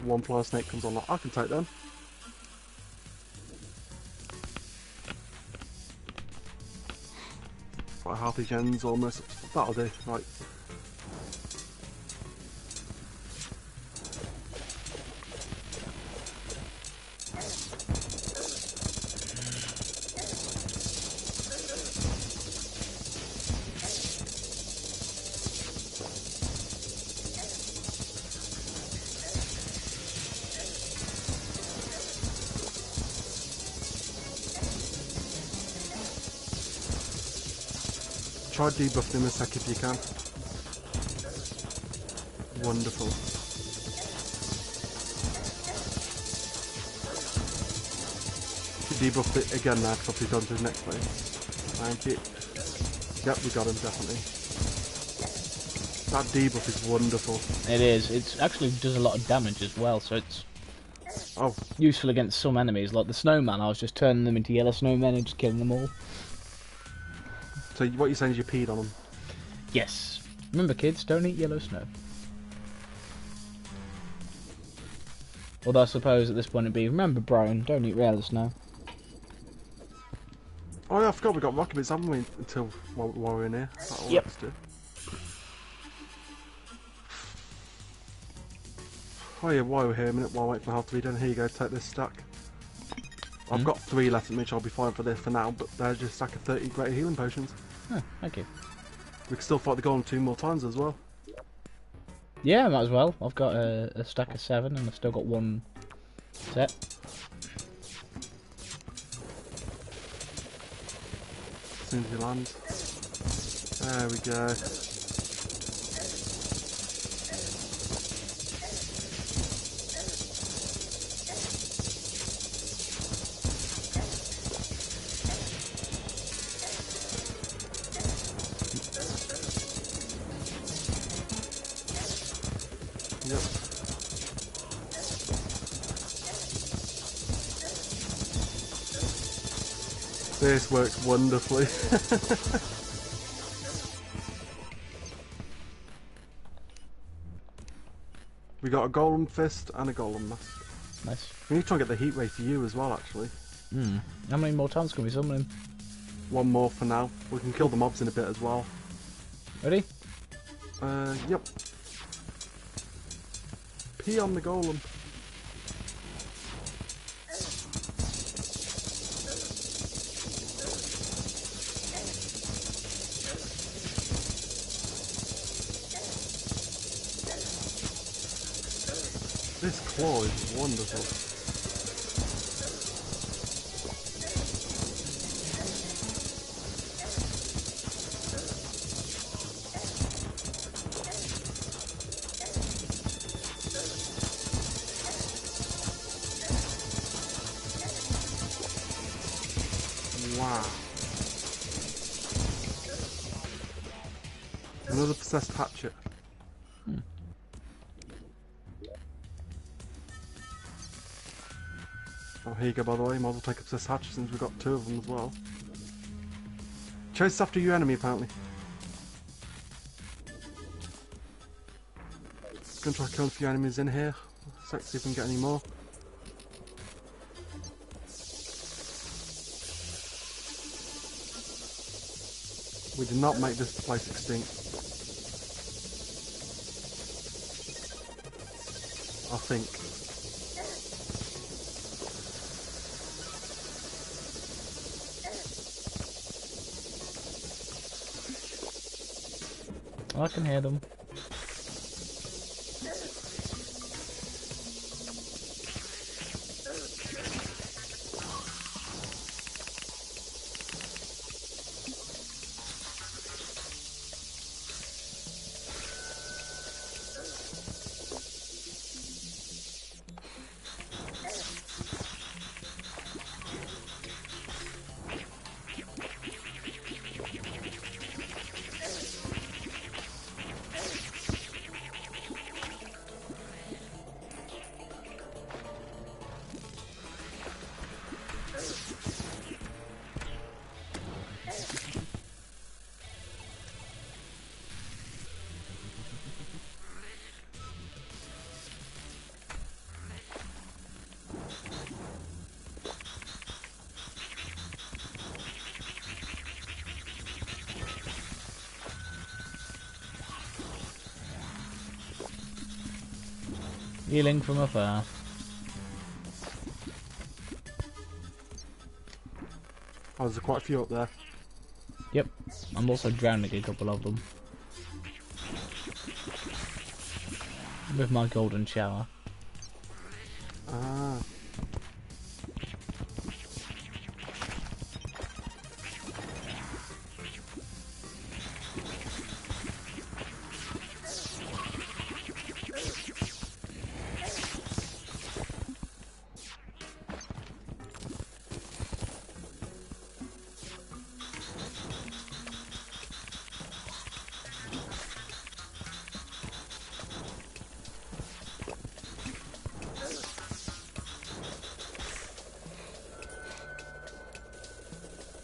One fly snake comes on. I can take them. Right, half the gens almost. That'll do. Right. Try debuffing him a sec if you can. Wonderful. Debuffed it again now because he's gone to his next phase. Thank you. Yep, we got him definitely. That debuff is wonderful. It is. It actually does a lot of damage as well, so it's Oh, useful against some enemies. Like the snowman, I was just turning them into yellow snowmen and just killing them all. so what you're saying is you peed on him? Yes. Remember, kids, don't eat yellow snow. Although I suppose at this point it'd be, remember, Brian, don't eat yellow snow. Oh yeah, I forgot we got rocket bits, haven't we? Until while we're in here. That'll Yep. let us do. Oh yeah, while we're here a minute, while I wait for health to be done, here you go, take this stack. I've got 3 left, which I'll be fine for this for now, but there's just a stack of 30 greater healing potions. Oh, thank you. We can still fight the golem 2 more times as well. Yeah, might as well. I've got a stack of 7 and I've still got 1 set. As soon as he lands. There we go. Yep. This works wonderfully. We got a golem fist and a golem mask. Nice. We need to try and get the heat ray for you as well, actually. Hmm. How many more times can we summon him? 1 more for now. We can kill the mobs in a bit as well. Ready? Yep. Pee on the golem. This claw is wonderful. Wow. Another possessed hatchet. Oh, here you go, by the way. Might as well take a possessed hatchet since we've got 2 of them as well. Chase after your enemy, apparently. Gonna try killing a few enemies in here. Let's see if we can get any more. We did not make this place extinct. I think. I can hear them. Healing from afar. Oh, there's quite a few up there. Yep. I'm also drowning a couple of them. With my golden shower. Ah.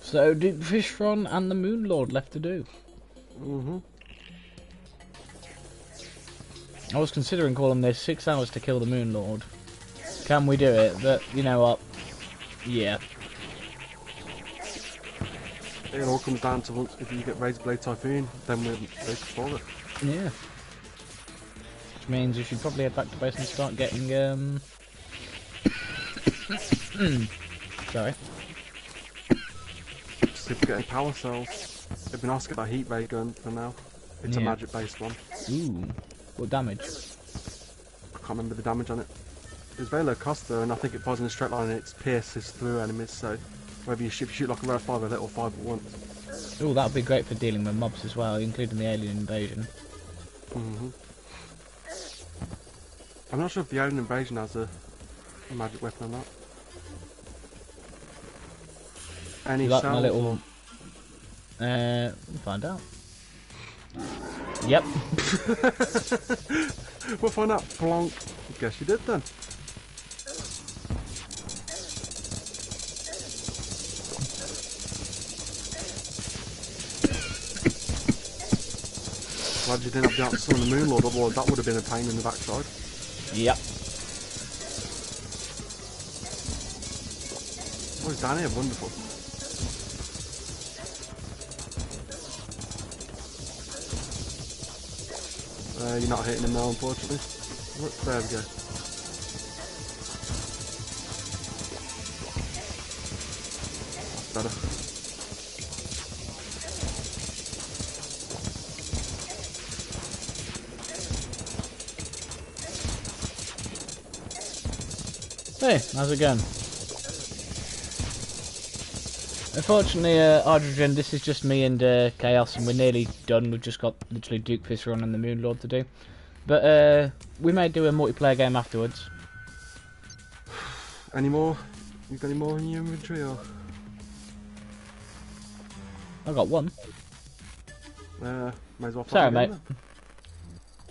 So, Dysfunctional and the Moon Lord left to do. I was considering calling this 6 hours to kill the Moon Lord. Can we do it? But, you know what? Yeah. It all comes down to once if you get Razor Blade Typhoon, then we'll go for it. Yeah. Which means we should probably head back to base and start getting, Sorry. See if we're getting power cells. It'd be nice to get that heat ray gun for now. It's a magic based one. Ooh. What damage? I can't remember the damage on it. It's very low cost though, and I think it fires in a straight line and it pierces through enemies, so whether you shoot like a row of 5 or a little 5 at once. Ooh, that would be great for dealing with mobs as well, including the alien invasion. I'm not sure if the alien invasion has a magic weapon or not. Any Like cells? my little... we'll find out. Yep. We'll find out. Plonk. Guess you did then. Glad you didn't have the answer on the Moon Lord, otherwise that would have been a pain in the backside. Yep. Oh, it's down here, wonderful. You're not hitting him now, unfortunately. Look, there we go. That's better. Hey, how's it going? Unfortunately, Hydrogen, this is just me and Chaos, and we're nearly done. We've just got literally Duke Fisher and the Moon Lord to do. But we may do a multiplayer game afterwards. Any more? You got any more in your inventory, or? I got one. May as well. Sorry, mate.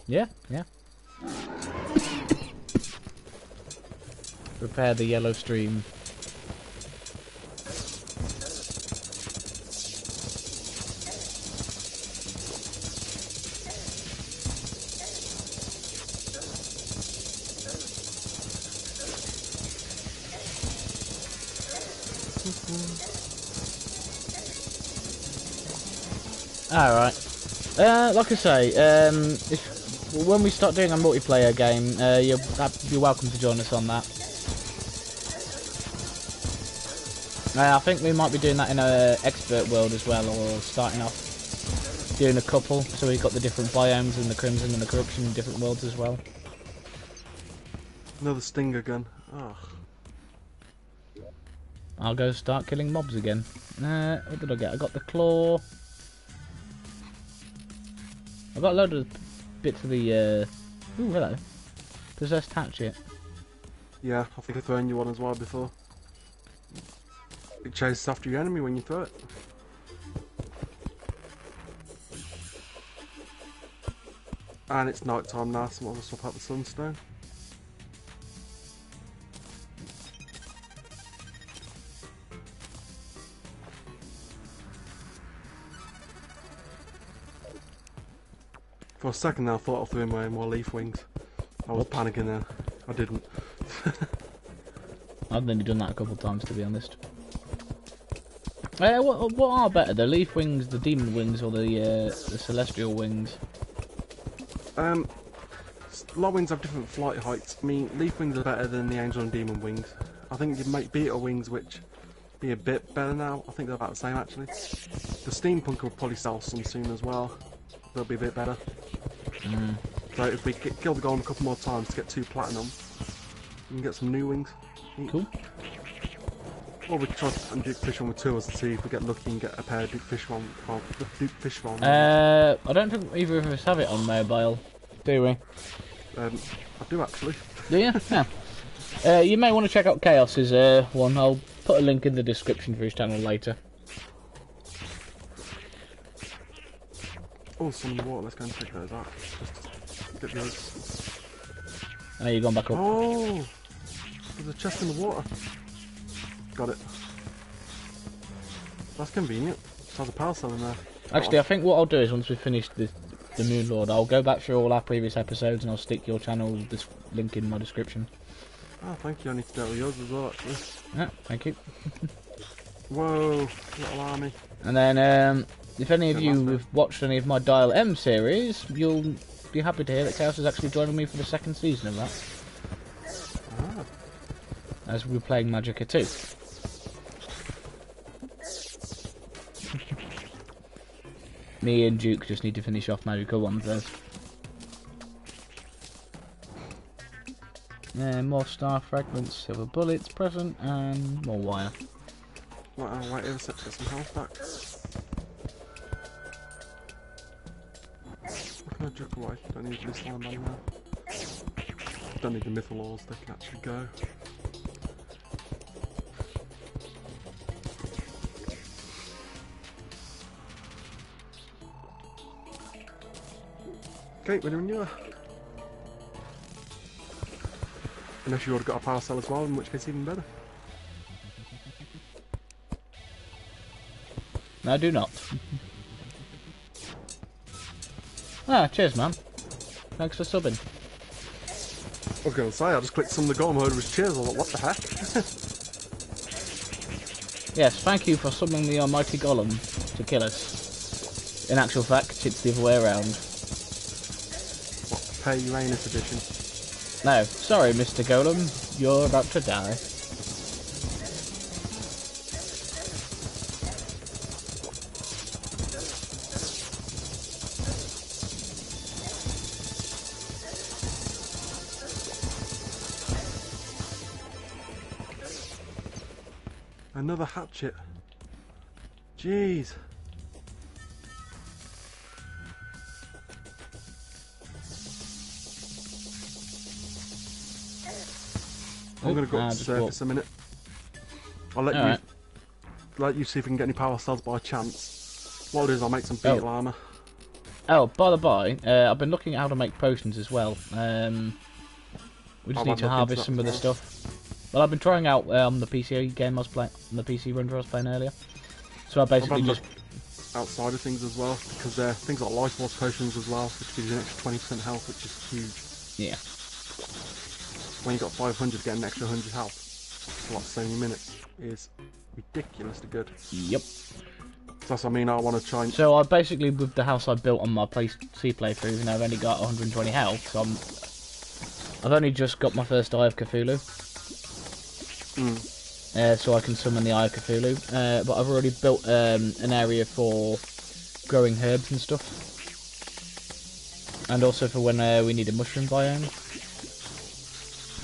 Yeah, yeah. Repair the yellow stream. Alright. Like I say, when we start doing a multiplayer game, you're welcome to join us on that. I think we might be doing that in a expert world as well, or starting off. doing a couple, so we got the different biomes and the Crimson and the Corruption in different worlds as well. Another stinger gun. Oh. I'll go start killing mobs again. What did I get? I got the claw. I got a load of bits of the. Ooh, hello. Possessed hatchet. Yeah, I think I've thrown you one as well before. It chases after your enemy when you throw it. And it's night time now, so I'll swap out the sunstone. For a second there, I thought I threw away more leaf wings. I was panicking there. I didn't. I've only done that a couple of times, to be honest. What are better, the leaf wings, the demon wings, or the celestial wings? A lot of wings have different flight heights. I mean, leaf wings are better than the angel and demon wings. I think you make beetle wings, which be a bit better now. I think they're about the same actually. The steampunk will probably sell some soon as well. They'll be a bit better. So if we kill the golem a couple more times to get 2 platinum, we can get some new wings. Cool. Or we can try and do fish one with 2 us to see if we get lucky and get a pair of Duke Fish one. I don't think either of us have it on mobile, do we? I do actually. Do you? Yeah. You may want to check out Chaos's one. I'll put a link in the description for his channel later. Oh, some in the water. Let's go and check those out. Just get those. Oh, you've gone back up. Oh, there's a chest in the water. Got it. That's convenient. There's a power cell in there. Actually, I think what I'll do is once we've finished the Moon Lord, I'll go back through all our previous episodes and I'll stick your channel this link in my description. Oh, thank you. I need to do it with yours as well, actually. Yeah, thank you. Whoa, little army. And then, if any of you have watched any of my Dial M series, you'll be happy to hear that Chaos is actually joining me for the 2nd season of that. Ah. As we're playing Magicka 2. Me and Duke just need to finish off Magicka 1 first. More star fragments, silver bullets present, and more wire. Well, I'll wait here a sec to get some health back. What can I jerk away? Don't need this slime man now. Don't need the mythologs, they can actually go. Okay, when you're unless you already got a power cell as well, in which case even better. No, I do not. Cheers, man. Thanks for subbing. I was going to say, I just clicked some of the golem, heard it was cheers, I was like, what the heck? Yes, thank you for summoning the almighty golem to kill us. In actual fact, it's the other way around. What, pay Uranus edition? No, sorry, Mr. Golem, you're about to die. Another hatchet. Jeez. I'm going to go up to the surface a minute. I'll let you see if we can get any power cells by chance. What I'll do is I'll make some beetle armor. Oh, by the by, I've been looking at how to make potions as well. We just need to harvest some of the stuff. Well, I've been trying out the PC game I was playing, the PC run I was playing earlier. So I basically just outside of things as well, because there are things like life force potions as well, which gives you an extra 20% health, which is huge. Yeah. When you got 500, get an extra 100 health. For like so many minutes is ridiculously good. Yep. So that's what I mean. I want to try and. So I basically, with the house I built on my PC playthrough, even though I've only got 120 health, so I've only just got my first Eye of Cthulhu. So I can summon the Eye of Cthulhu. But I've already built an area for growing herbs and stuff. And also for when we need a mushroom biome.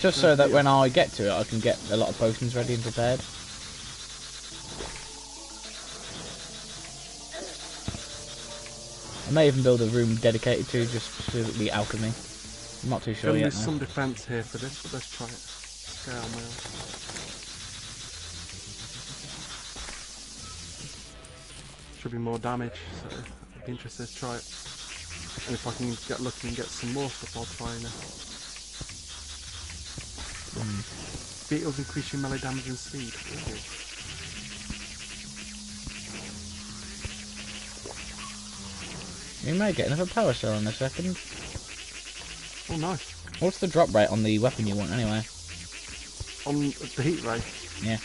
Just so that when I get to it, I can get a lot of potions ready and prepared. I may even build a room dedicated to just specifically alchemy. I'm not too sure yet. There's some defense here for this, but let's try it. Scale mail. Should be more damage, so I'd be interested to try it. And if I can get lucky and get some more stuff, I'll try and... Beetles increase your melee damage and speed. You may get another power cell in a second. Oh, nice. What's the drop rate on the weapon you want anyway? On the heat ray? Yeah.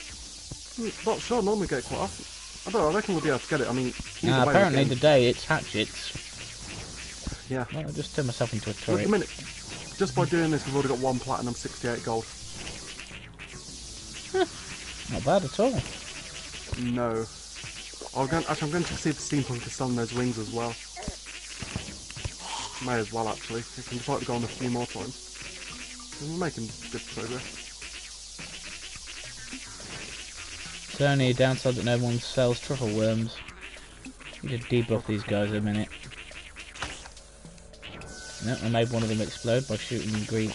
Not sure, normally get it quite often. I don't know, I reckon we'll be able to get it. I mean, apparently today it's hatchets. Yeah. Well, I just turned myself into a turret. Look, a minute. Just by doing this, we've already got 1 platinum, 68 gold. Not bad at all. No. I'm going to see if the steampunk is selling those wings as well. May as well, actually. We can try to go on a few more times. We're making good progress. It's only a downside that no one sells truffle worms. Need to debuff these guys a minute. No, I made one of them explode by shooting green,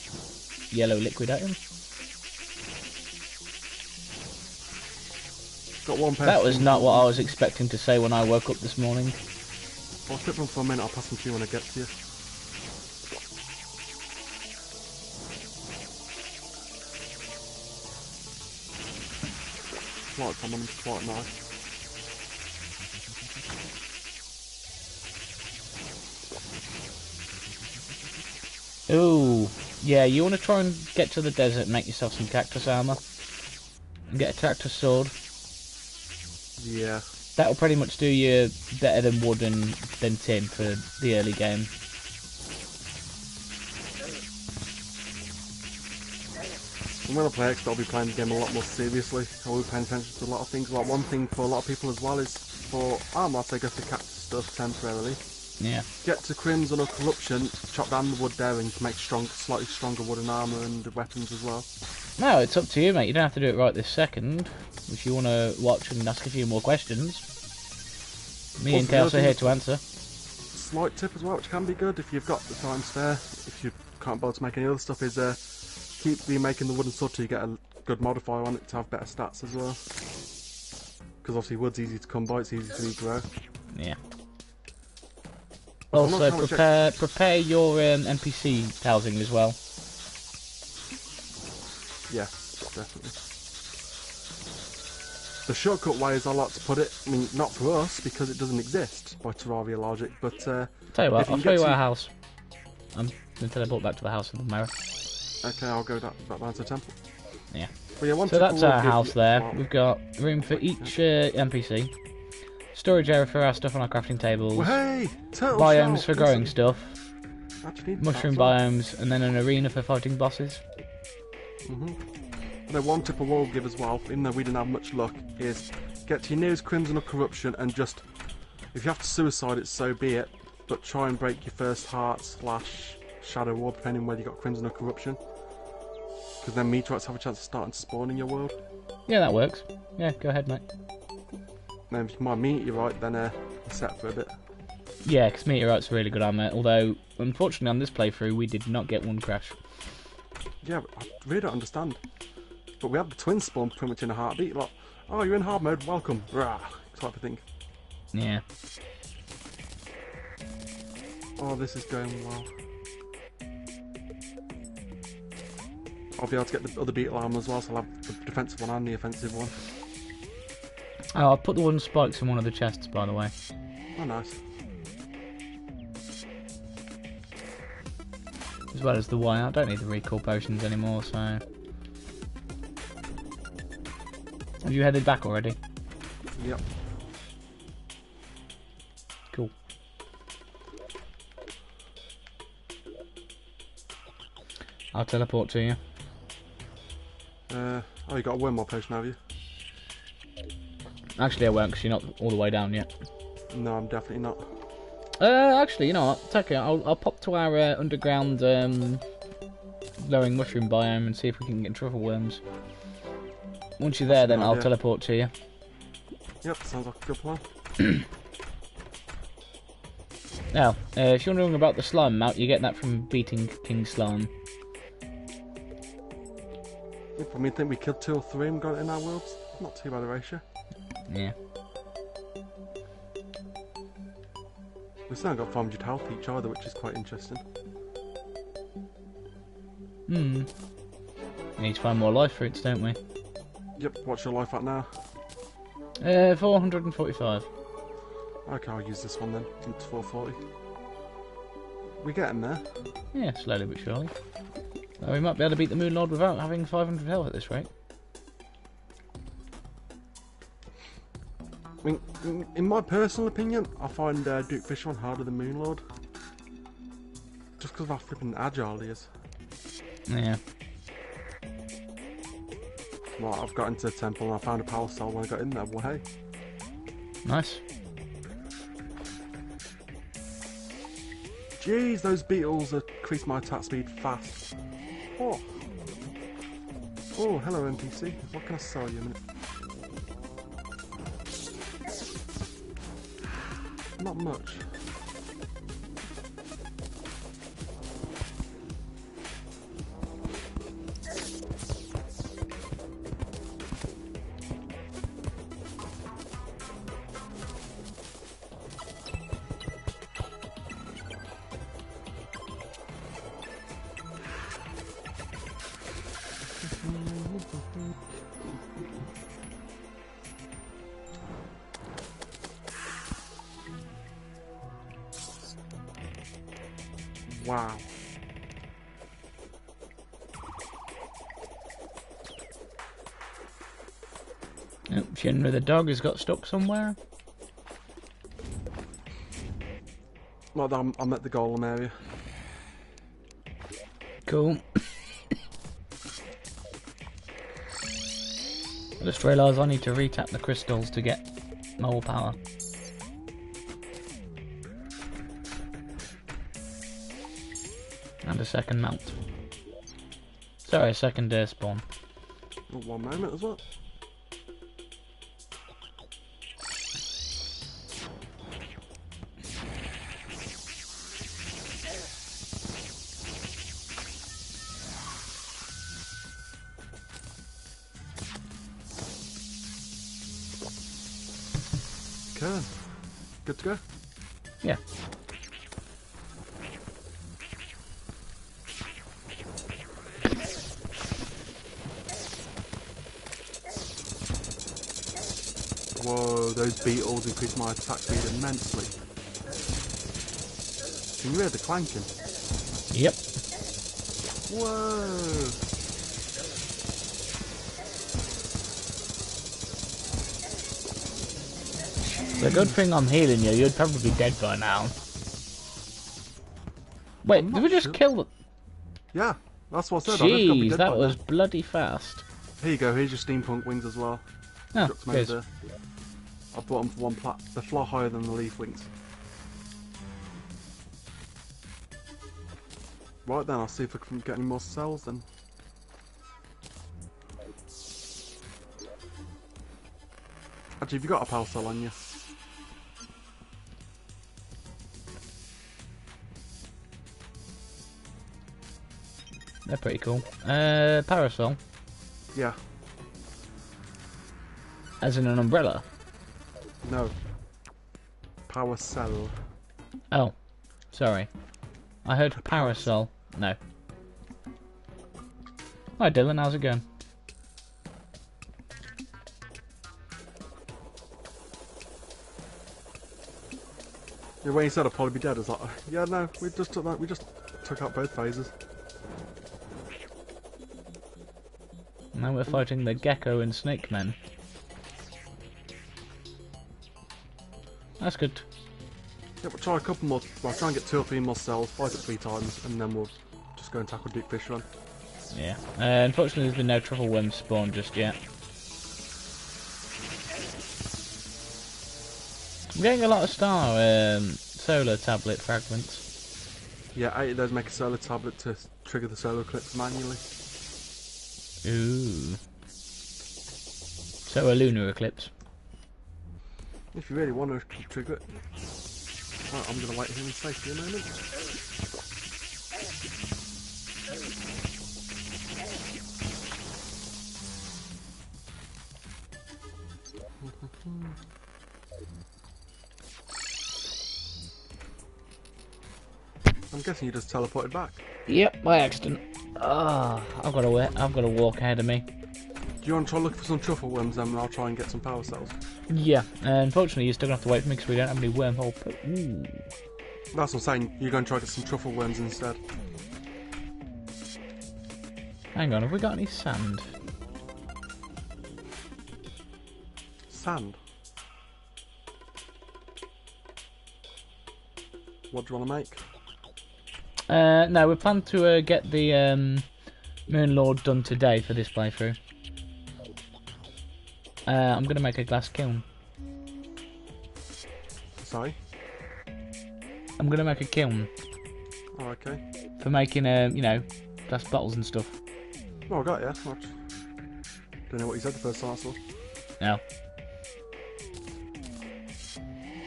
yellow liquid at him. Got one pair. That was not what I was expecting to say when I woke up this morning. I'll sit them for a minute, I'll pass them to you when I get to you. Light on them, it's quite nice. Ooh, yeah, you want to try and get to the desert and make yourself some cactus armor. And get a cactus sword. Yeah. That'll pretty much do you better than wood and than tin for the early game. And when I play X, I'll be playing the game a lot more seriously. I will be paying attention to a lot of things. Like one thing for a lot of people as well is for armor, they go for cactus stuff temporarily. Yeah. Get to Crimson or Corruption, chop down the wood there and you can make slightly stronger wooden armour and weapons as well. No, it's up to you, mate. You don't have to do it right this second. If you want to watch and ask a few more questions, me and Chaos are here to answer. Slight tip as well, which can be good if you've got the time spare. If you can't bother to make any other stuff, is keep remaking the wooden sword till you get a good modifier on it to have better stats as well. Because obviously wood's easy to come by, it's easy to regrow. Yeah. Also, prepare your NPC housing as well. Yeah, definitely. The shortcut way, as I like to put it, I mean, not for us, because it doesn't exist by Terraria logic, but... Tell you what, I'll show you our house. I'm going to teleport back to the house with the mirror. Okay, I'll go back down to the temple. Yeah. But yeah, so that's our house there. We've got room for each NPC. Storage area for our stuff on our crafting tables. Well, hey, biomes for growing stuff. Mushroom biomes, and then an arena for fighting bosses. And then one tip I will give as well, even though we didn't have much luck, is get to your nearest Crimson or Corruption and just, if you have to suicide it, so be it, but try and break your first heart / shadow wall, depending on whether you got Crimson or Corruption. Because then meteorites have a chance of starting to spawn in your world. Yeah, that works. Yeah, go ahead, mate. And if my meteorite, then you're set for a bit. Yeah, because meteorite's really good armor, although, unfortunately on this playthrough, we did not get one crash. Yeah, I really don't understand. But we had the twin spawn pretty much in a heartbeat, like, oh, you're in hard mode, welcome, rah, type of thing. Yeah. Oh, this is going well. I'll be able to get the other beetle armor as well, so I'll have the defensive one and the offensive one. Oh, I'll put the wooden spikes in one of the chests, by the way. Oh, nice. As well as the wire. I don't need the recall potions anymore, so... Have you headed back already? Yep. Cool. I'll teleport to you. Oh, you got a wormhole potion, have you? Actually, I won't, because you're not all the way down yet. No, I'm definitely not. Actually, you know what? It's okay. I'll pop to our underground glowing mushroom biome and see if we can get truffle worms. Once you're there, then I'll teleport to you. Yep, sounds like a good plan. Now, if you're wondering about the slime mount, you get that from beating King Slime. If I think we killed 2 or 3 and got it in our worlds, not too bad a ratio. Yeah. We've still got 500 health each either, which is quite interesting. We need to find more life fruits, don't we? Yep, what's your life at now? 445. Okay, I'll use this one then. It's 440. We're getting there. Yeah, slowly but surely. We might be able to beat the Moon Lord without having 500 health at this rate. I mean, in my personal opinion, I find Duke Fisher one harder than Moon Lord. Just because of how flipping agile he is. Yeah. Well, I've got into the temple and I found a power cell when I got in there. Well, hey. Nice. Jeez, those beetles increase my attack speed fast. Oh. Oh, hello NPC. What can I sell you a minute? Not much. Wow. Oh, Shinra the dog has got stuck somewhere. Well, I'm at the golem area. Cool. I just realised I need to retap the crystals to get more power. And a second mount. Sorry, a second spawn. Oh, 1 moment as well. Okay. Good to go? Yeah. Whoa, those beetles increase my attack speed immensely. Can you hear the clanking? Yep. Whoa! The good thing I'm healing you, you'd probably be dead by now. Wait, did we just kill them? Yeah, that's what I said. I just got Jeez, dead that by was now. bloody fast. Here you go, here's your steampunk wings as well. Oh, Chucked them cheers. over there. I bought them for 1 plat. They fly higher than the leaf wings. Right then, I'll see if I can get any more cells then. Actually, have you got a power cell on you? They're pretty cool. Parasol, Yeah. as in an umbrella. No. Power cell. Oh, sorry. I heard parasol. No. Hi Dylan, how's it going? Yeah, when you said I'd probably be dead, I was like, yeah, no, we just took that. We just took out both phases. Now we're fighting the gecko and snake men. That's good. Yeah, we'll try a couple more. Well, try and get 2 or 3 more cells, fight it 3 times, and then we'll just go and tackle Duke Fish Run. Yeah. Unfortunately, there's been no truffle worms spawned just yet. I'm getting a lot of solar tablet fragments. Yeah, 8 of those make a solar tablet to trigger the solar eclipse manually. Ooh. So a lunar eclipse. If you really want to trigger it. Right, I'm going to wait here in safety a moment. I'm guessing you just teleported back. Yep, by accident. Ah, I've got to walk ahead of me. Do you want to try look for some truffle worms then, and I'll try and get some power cells? Yeah, unfortunately you're still going to have to wait for me because we don't have any wormhole. Ooh. That's what I'm saying. You're going to try to get some truffle worms instead. Hang on, have we got any sand? Sand? What do you want to make? No, we plan to get the Moon Lord done today for this playthrough. I'm going to make a glass kiln. Sorry? I'm going to make a kiln. Oh, okay. For making, you know, glass bottles and stuff. Oh, I got it, yeah. Don't know what you said the first time I saw. No.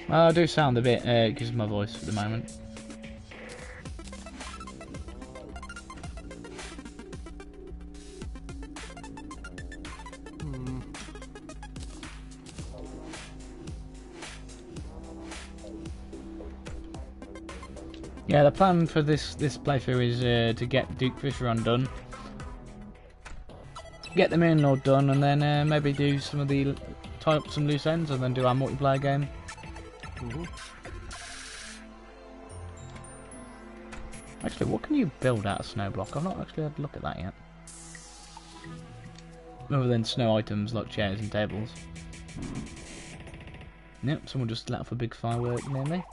Well, I do sound a bit, because of my voice at the moment. Yeah, the plan for this playthrough is to get Duke Fisher undone, get the Moon Lord done, and then maybe do some of the tie up some loose ends, and then do our multiplayer game. Actually, what can you build out of snow block? I've not actually had a look at that yet. Other than snow items like chairs and tables. Yep, someone just let off a big firework near me.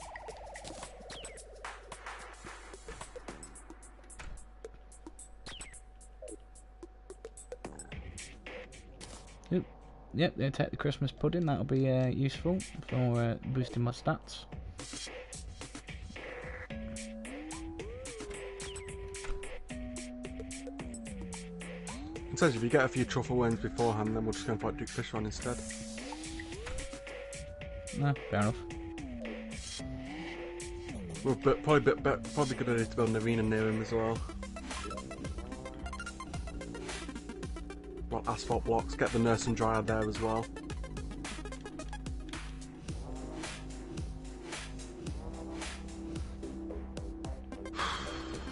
Yep, they'll take the Christmas pudding, that'll be useful for boosting my stats. It says if you get a few truffle worms beforehand, then we'll just go and fight Duke Fisher on instead. No, fair enough. Well, but probably good idea to build an arena near him as well. Well, asphalt blocks, get the nurse and dryad there as well.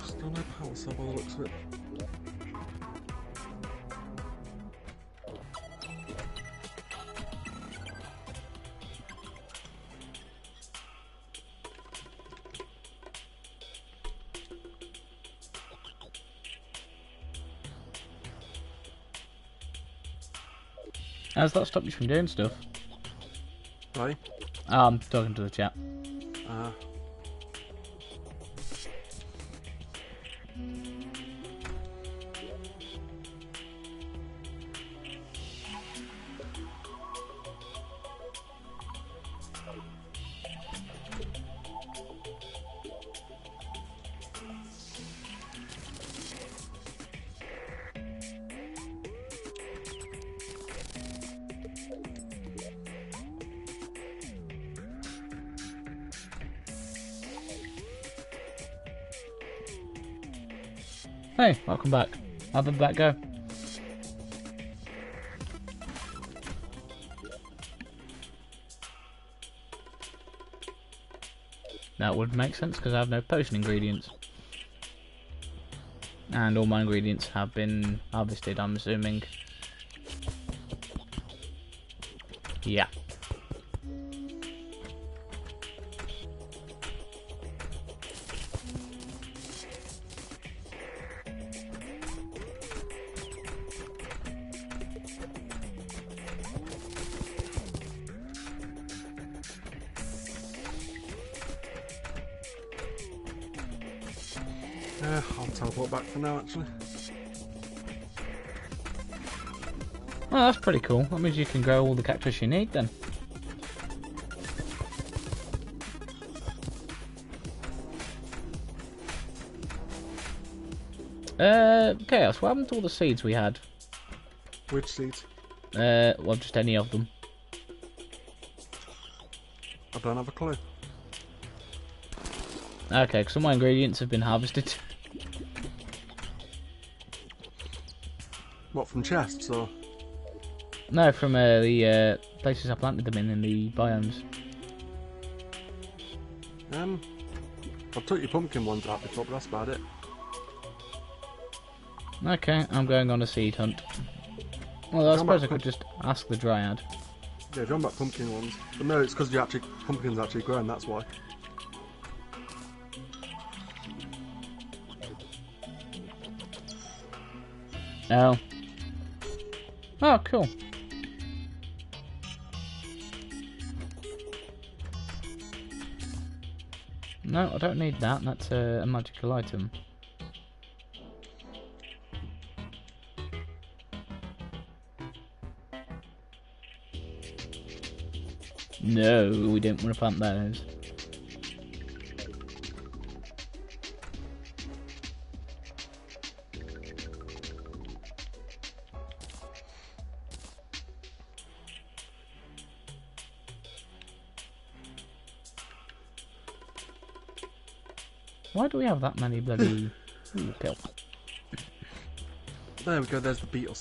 Still no power cell by the looks of it. How's that stopped you from doing stuff? Right? I'm talking to the chat. Hey, welcome back. How did that go? That would make sense because I have no potion ingredients. And all my ingredients have been harvested, I'm assuming. Yeah. I'll teleport back for now, actually. Well, that's pretty cool. That means you can grow all the cactus you need then. Chaos, what happened to all the seeds we had? Which seeds? Well, just any of them. I don't have a clue. Okay, because some of my ingredients have been harvested. What, from chests or? No, from the places I planted them in the biomes. I took your pumpkin ones out before, but that's about it. Okay, I'm going on a seed hunt. Well, I suppose I could just ask the dryad. Yeah, if you're on about pumpkin ones. But no, it's because pumpkins actually grown, that's why. Oh. Oh, cool. No, I don't need that. That's a magical item. No, we didn't want to plant those. Why do we have that many bloody pill? There we go, there's the beetle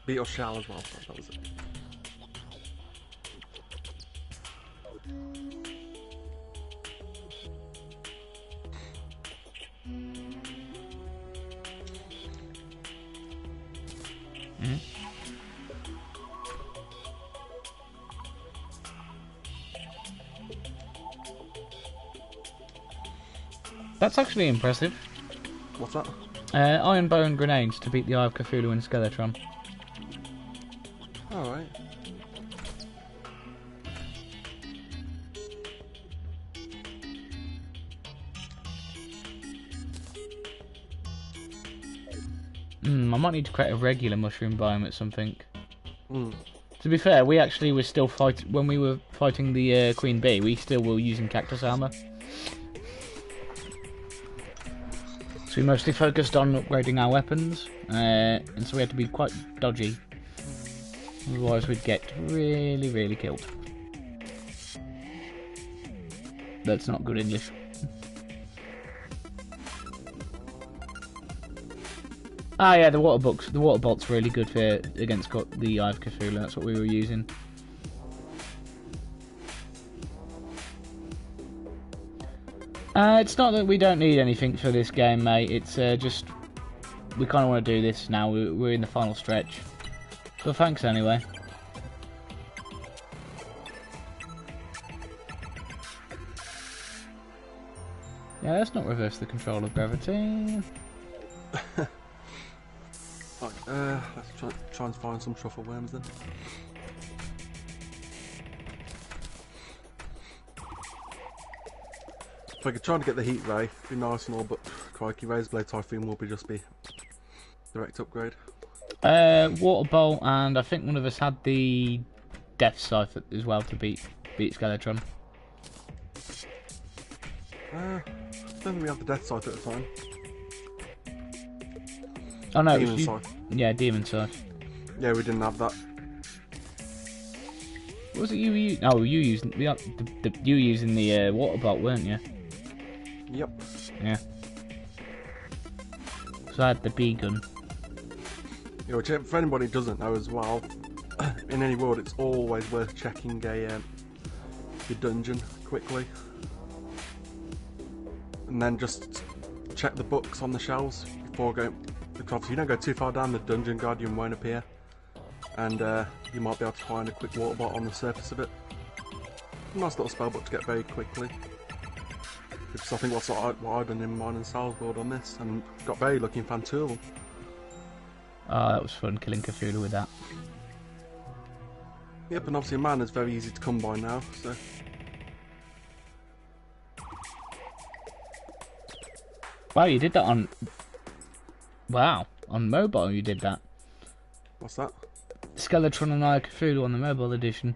beetle shell as well, so that was it. That's actually impressive. What's that? Iron Bone grenades to beat the Eye of Cthulhu and Skeletron. Alright. I might need to create a regular mushroom biome at something. Mm. To be fair, we actually were still when we were fighting the Queen Bee, we still were using cactus armor. So we mostly focused on upgrading our weapons, and so we had to be quite dodgy. Otherwise we'd get really, really killed. That's not good English. Ah yeah, the water bolt's really good for against the Eye of Cthulhu. That's what we were using. It's not that we don't need anything for this game, mate. It's just we kind of want to do this now. We're in the final stretch. But thanks anyway. Yeah, let's not reverse the control of gravity. Right, let's try and find some truffle worms then. If I could try to get the heat ray, it'd be nice and all, but crikey, Razor Blade Typhoon will just be direct upgrade. Water Bolt, and I think one of us had the Death Scythe as well to beat Skeletron. I don't think we had the Death Scythe at the time. Oh no, Demon Scythe. Yeah, Demon Scythe. Yeah, we didn't have that. What was it you used? Oh, you using you using the Water Bolt, weren't you? Yep. Yeah. So I had the bee gun. Yeah, which, for anybody who doesn't know as well, in any world it's always worth checking your dungeon quickly. And then just check the books on the shelves before going, because obviously you don't go too far down, the dungeon guardian won't appear. And you might be able to find a quick water bot on the surface of it. Nice little spell book to get very quickly. Because I think that's what I've done in mine and Sal's world on this, and got very lucky and found two of them. Oh, that was fun killing Cthulhu with that. Yep, and obviously mana is very easy to come by now, so... Wow, you did that on... Wow, on mobile you did that. What's that? Skeletron and Eye of Cthulhu on the mobile edition.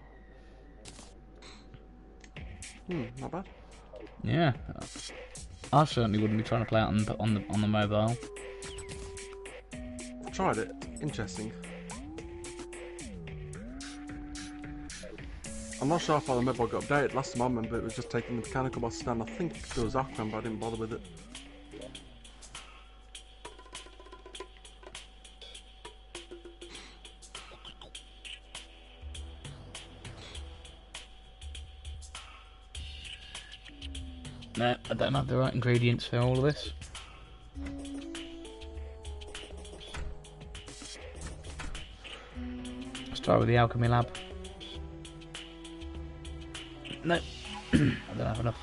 Not bad. Yeah. I certainly wouldn't be trying to play it on the mobile. I've tried it. Interesting. I'm not sure if the mobile got updated. Last time I remember it was just taking the mechanical boss down. I think there was Aquam, but I didn't bother with it. No, I don't have the right ingredients for all of this. Let's try with the alchemy lab. No, I don't have enough.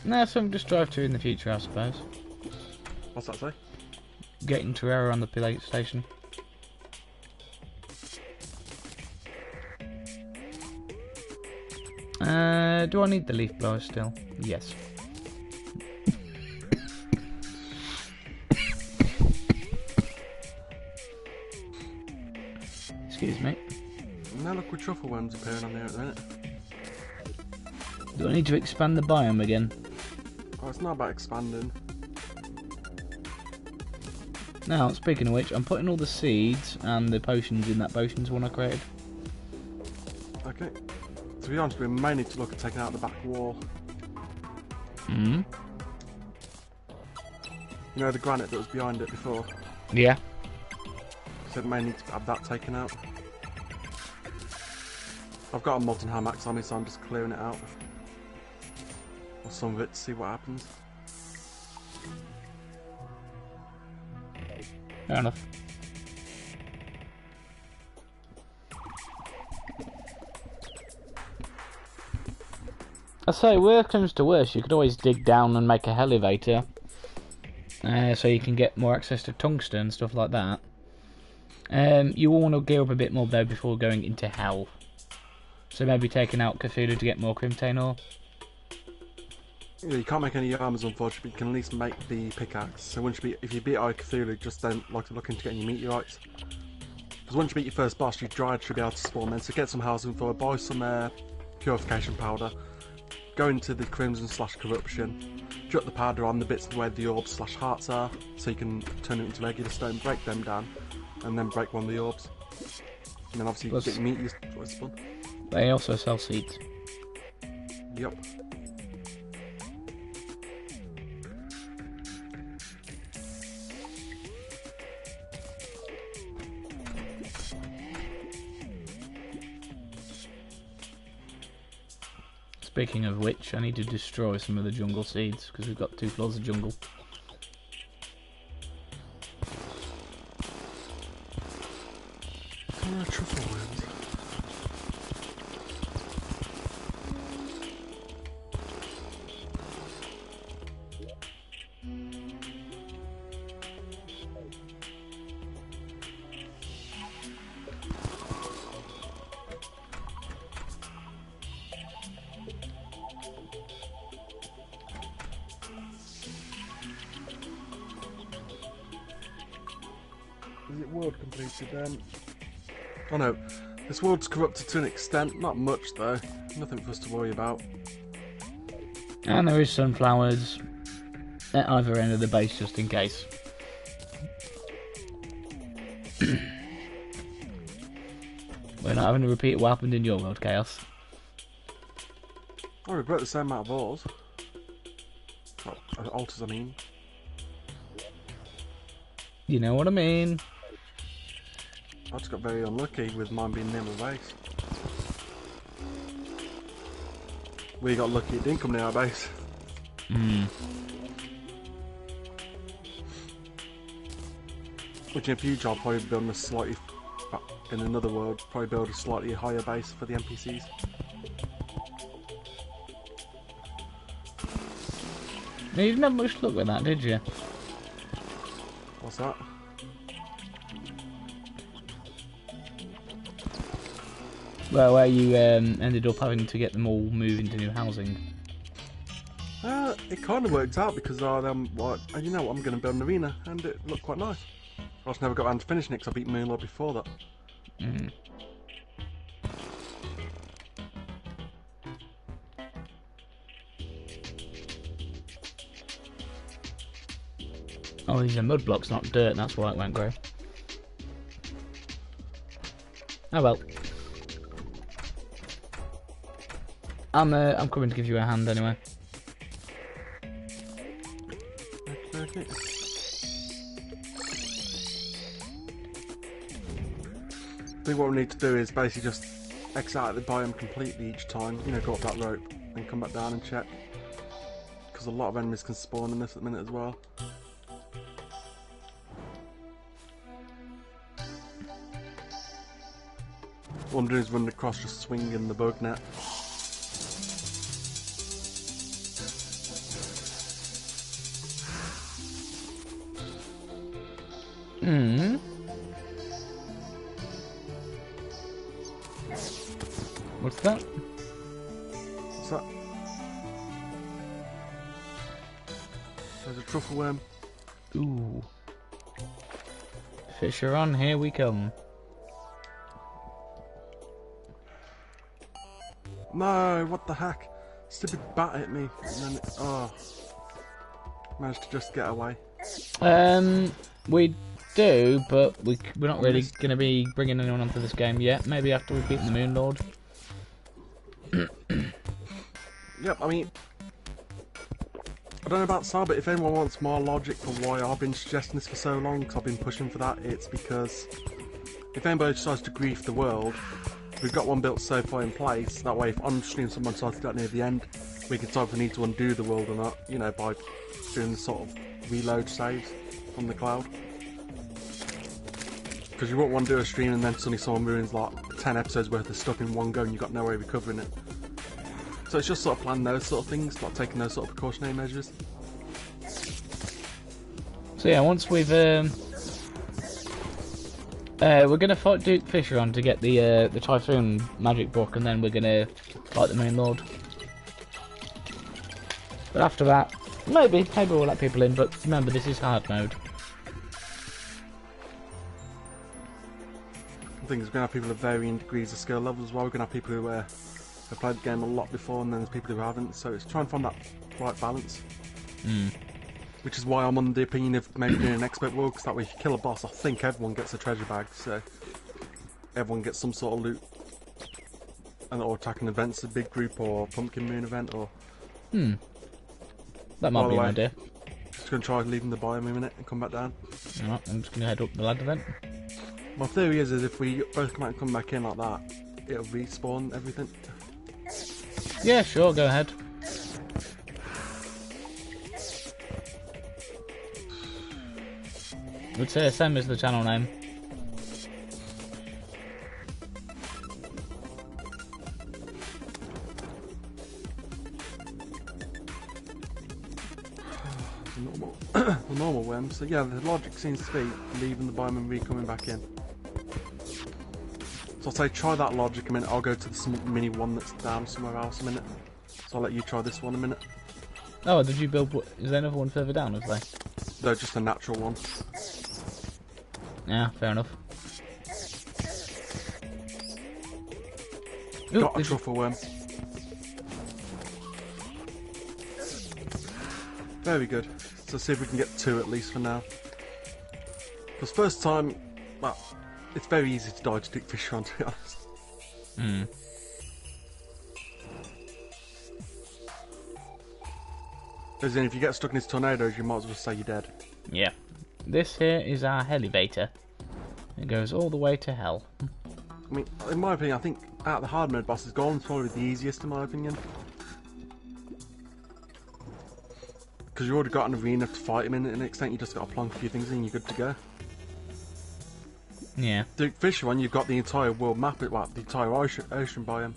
No, something to strive to in the future, I suppose. What's that say? Getting Terraria on the PlayStation. Do I need the leaf blower still? Yes. Excuse me. Now look with truffle worms appearing on there at the minute. Do I need to expand the biome again? Oh, it's not about expanding. Now, speaking of which, I'm putting all the seeds and the potions in that potions one I created. Okay. To be honest, we may need to look at taking out the back wall. Hmm? You know the granite that was behind it before? Yeah. So it may need to have that taken out. I've got a molten ham axe on me, so I'm just clearing it out. Or some of it to see what happens. Fair enough. I say, worst comes to worst, you could always dig down and make a elevator. So you can get more access to tungsten and stuff like that. You will want to gear up a bit more though before going into hell. So maybe taking out Cthulhu to get more Crimtane ore. Yeah, you can't make any armors unfortunately, but you can at least make the pickaxe. So once you if you beat Cthulhu, just don't like to look into getting your meteorites. Because once you beat your first boss, your Dryad should be able to spawn then. So get some housing for, buy some purification powder, go into the Crimson/Corruption, drop the powder on the bits where the orbs/hearts are, so you can turn it into regular stone, break them down, and then break one of the orbs. And then obviously Plus, get your meteors to spawn. They also sell seeds. Yep. Speaking of which, I need to destroy some of the jungle seeds because we've got 2 floors of jungle. Truffle worms. Is it world completed? Oh no, this world's corrupted to an extent, not much though, nothing for us to worry about. And there is sunflowers at either end of the base just in case. We're not having to repeat what happened in your world, Chaos. Oh, we broke the same amount of walls. Oh, altars, I mean. You know what I mean? I just got very unlucky with mine being near my base. We got lucky it didn't come near our base. Hmm. Which in future I'll probably build a slightly, in another world, probably build a slightly higher base for the NPCs. You didn't have much luck with that, did you? What's that? Well, where you ended up having to get them all moved into new housing. It kind of worked out because you know what, I'm going to build an arena, and it looked quite nice. I just never got around to finishing it because I beat Moonlord before that. Mm. Oh, these are mud blocks, not dirt, and that's why it won't grow. Oh well. I'm coming to give you a hand anyway. Okay. I think what we need to do is basically just exit out of the biome completely each time, you know, go up that rope and come back down and check. Because a lot of enemies can spawn in this at the minute as well. What I'm doing is run across, just swinging the bug net. Hmm. What's that? What's that? There's a truffle worm. Ooh. Fish are on, here we come. No, what the heck? Stupid bat hit me, and then managed to just get away. We do, but we're not really going to be bringing anyone onto this game yet. Maybe after we've beaten the Moon Lord. Yep, I mean, I don't know about Sal, but if anyone wants more logic for why I've been suggesting this for so long, because I've been pushing for that, it's because if anybody decides to grief the world, we've got one built so far in place, that way if on stream someone decides to get near the end, we can decide if we need to undo the world or not, you know, by doing the sort of reload saves from the cloud. Because you won't want to do a stream and then suddenly someone ruins like 10 episodes worth of stuff in one go and you've got no way of recovering it. So it's just sort of planning those sort of things, like taking those sort of precautionary measures. So yeah, once we've we're gonna fight Duke Fisher on to get the Typhoon magic book, and then we're gonna fight the Moon Lord. But after that, maybe we'll let people in. But remember, this is hard mode. I think we're going to have people of varying degrees of skill levels as well. We're going to have people who have played the game a lot before, and then there's people who haven't. So it's trying to find that right balance. Which is why I'm on the opinion of maybe doing an expert world, because that way if you kill a boss, I think everyone gets a treasure bag. So everyone gets some sort of loot. And or attacking events, a big group, or Pumpkin Moon event, or... That might be an idea. Just going to try leaving the biome a minute and come back down. Alright, I'm just going to head up the ladder then. My theory is if we both come out and come back in like that, it'll respawn everything. Yeah, sure, go ahead. Would say same as the channel name. The normal worm. So yeah, the logic seems to be leaving the biome and re-coming back in. So I'll say try that logic a minute. I'll go to the mini one that's down somewhere else a minute. So I'll let you try this one a minute. Oh, did you build? Is there another one further down? Is there? No, just a natural one. Yeah, fair enough. Got a truffle worm. Very good. So see if we can get 2 at least for now. Because first time, well, it's very easy to die to Duke Fisher on, to be honest. As in, if you get stuck in his tornadoes, you might as well say you're dead. Yeah. This here is our elevator. It goes all the way to hell. I mean, in my opinion, I think out of the hard mode bosses, Golem's probably the easiest in my opinion. Because you already got an arena to fight him in, and to an extent you just got to plonk a few things in and you're good to go. Yeah. Duke Fisher one, you've got the entire world map, well, the entire ocean biome.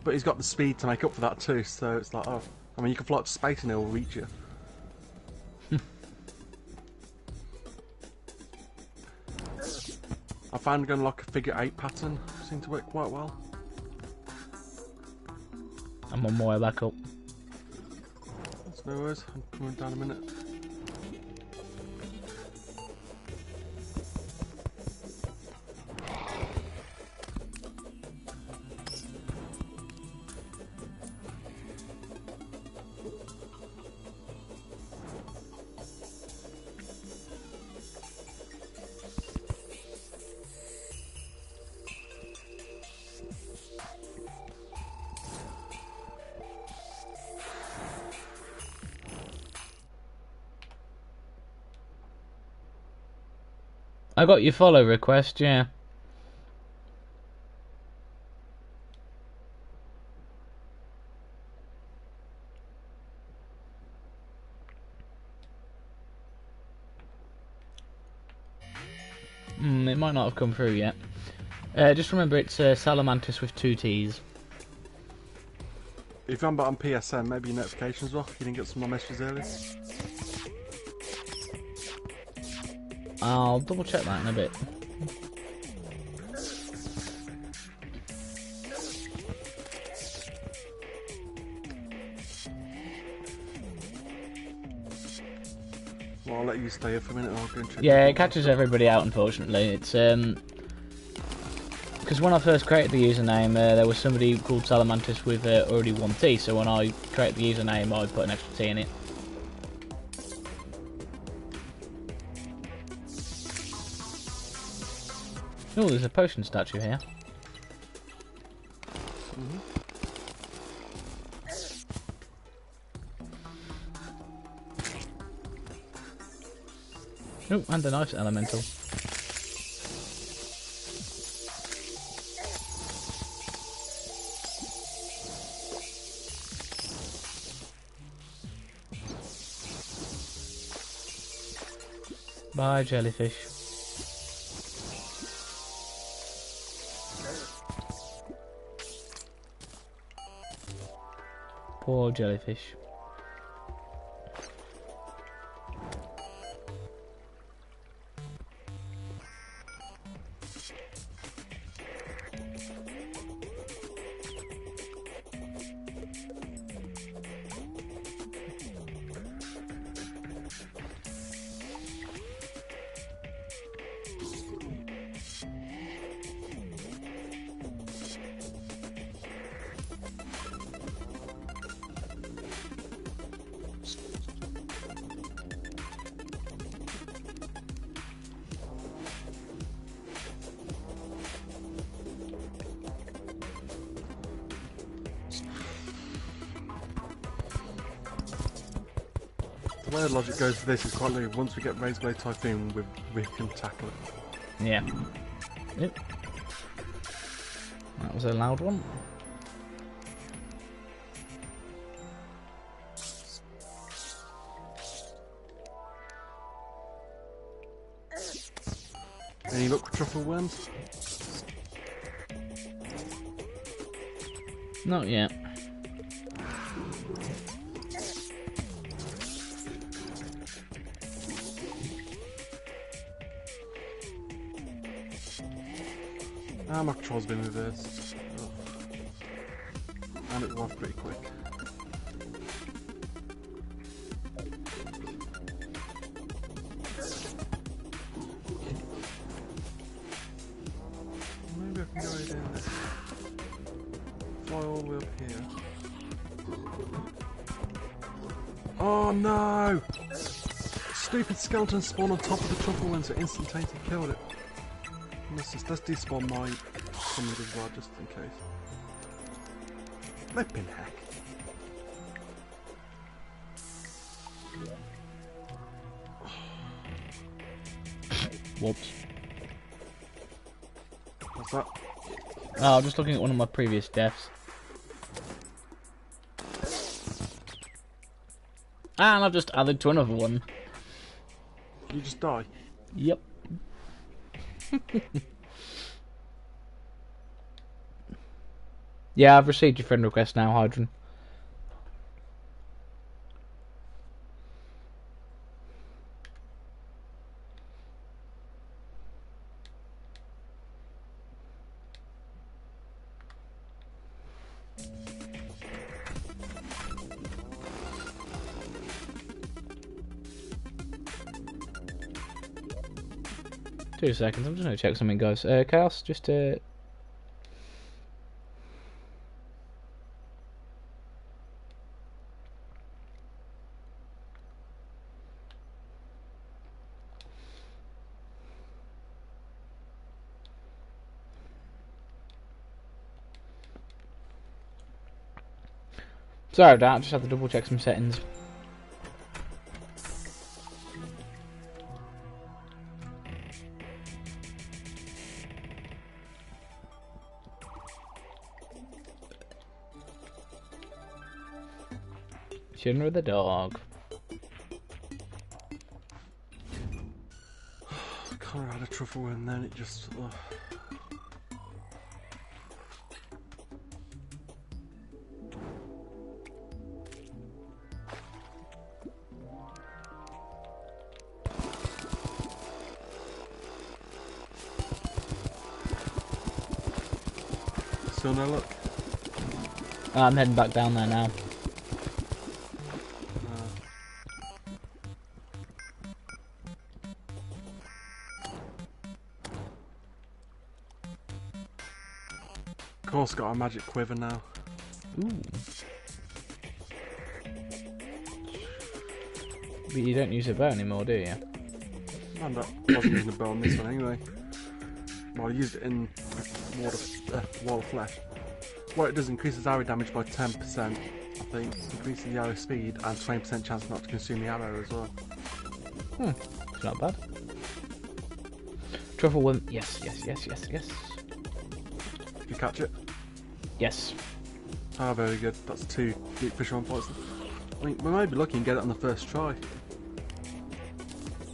But he's got the speed to make up for that too, so it's like, oh. I mean, you can fly to space and it will reach you. I found going like a figure 8 pattern seemed to work quite well. I'm on my way back up. That's no worries, I'm coming down a minute. I got your follow request, yeah. It might not have come through yet. Just remember it's Salamantis with 2 T's. If you're on PSN, maybe your notifications off. You didn't get some more messages earlier. I'll double check that in a bit. Well, I'll let you stay here for a minute and I'll go and check. Yeah, it catches everybody out, unfortunately. It's because when I first created the username, there was somebody called Salamantis with already 1 T, so when I created the username, I put an extra T in it. Oh, there's a potion statue here. Oh, and a nice elemental. Bye, jellyfish. Poor jellyfish. The way the logic goes for this is quite literally, once we get Razor Blade Typhoon, we can tackle it. Yeah. Yep. That was a loud one. Any luck with truffle worms? Not yet. Ah, my control's been reversed. Oh. And it went off pretty quick. Maybe I can go right in. Fly all the way up here. Oh no! Stupid skeleton spawned on top of the truffle worm, so instantaneously killed it. Let's despawn my summons as well, just in case. Flippin' heck. Whoops. What's that? Oh, I'm just looking at one of my previous deaths. And I've just added to another one. You just die? Yep. Yeah, I've received your friend request now, Hydron. Two seconds, I'm just going to check something, guys. Chaos, just sorry about that, I just had to double check some settings. Shinra the dog. I kind of had a truffle and then it just... Still no luck? I'm heading back down there now. Of course, got a magic quiver now. Ooh. But you don't use a bow anymore, do you? I wasn't using a bow on this one anyway. Well, I used it in Wall of Flesh. What it does increases arrow damage by 10%, I think, increasing the arrow speed and 20% chance not to consume the arrow as well. It's not bad. Truffle one. Yes. You catch it? Yes. Ah, very good. That's 2 deep fish on points. I mean, we might be lucky and get it on the first try.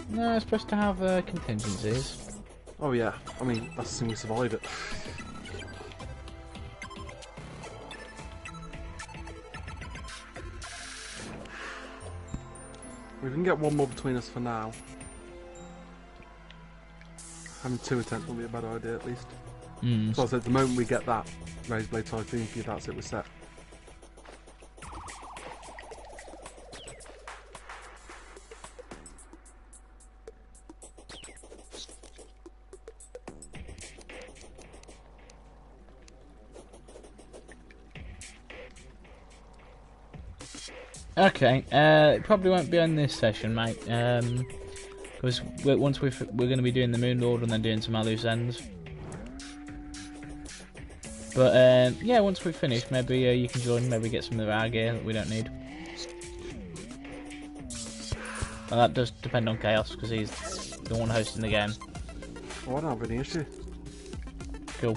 No, it's supposed to have contingencies. Oh yeah, I mean, that's assuming we survive it. We can get one more between us for now. Having 2 attempts won't be a bad idea at least. So I said, the moment we get that Razor Blade Typhoon for you, that's it, we're set. Okay, it probably won't be on this session, mate. Because once we're going to be doing the Moon Lord and then doing some other loose ends. But yeah, once we've finished, maybe you can join. Maybe get some of our gear that we don't need. Well, that does depend on Chaos because he's the one hosting the game. Oh, I don't have any issue. Cool.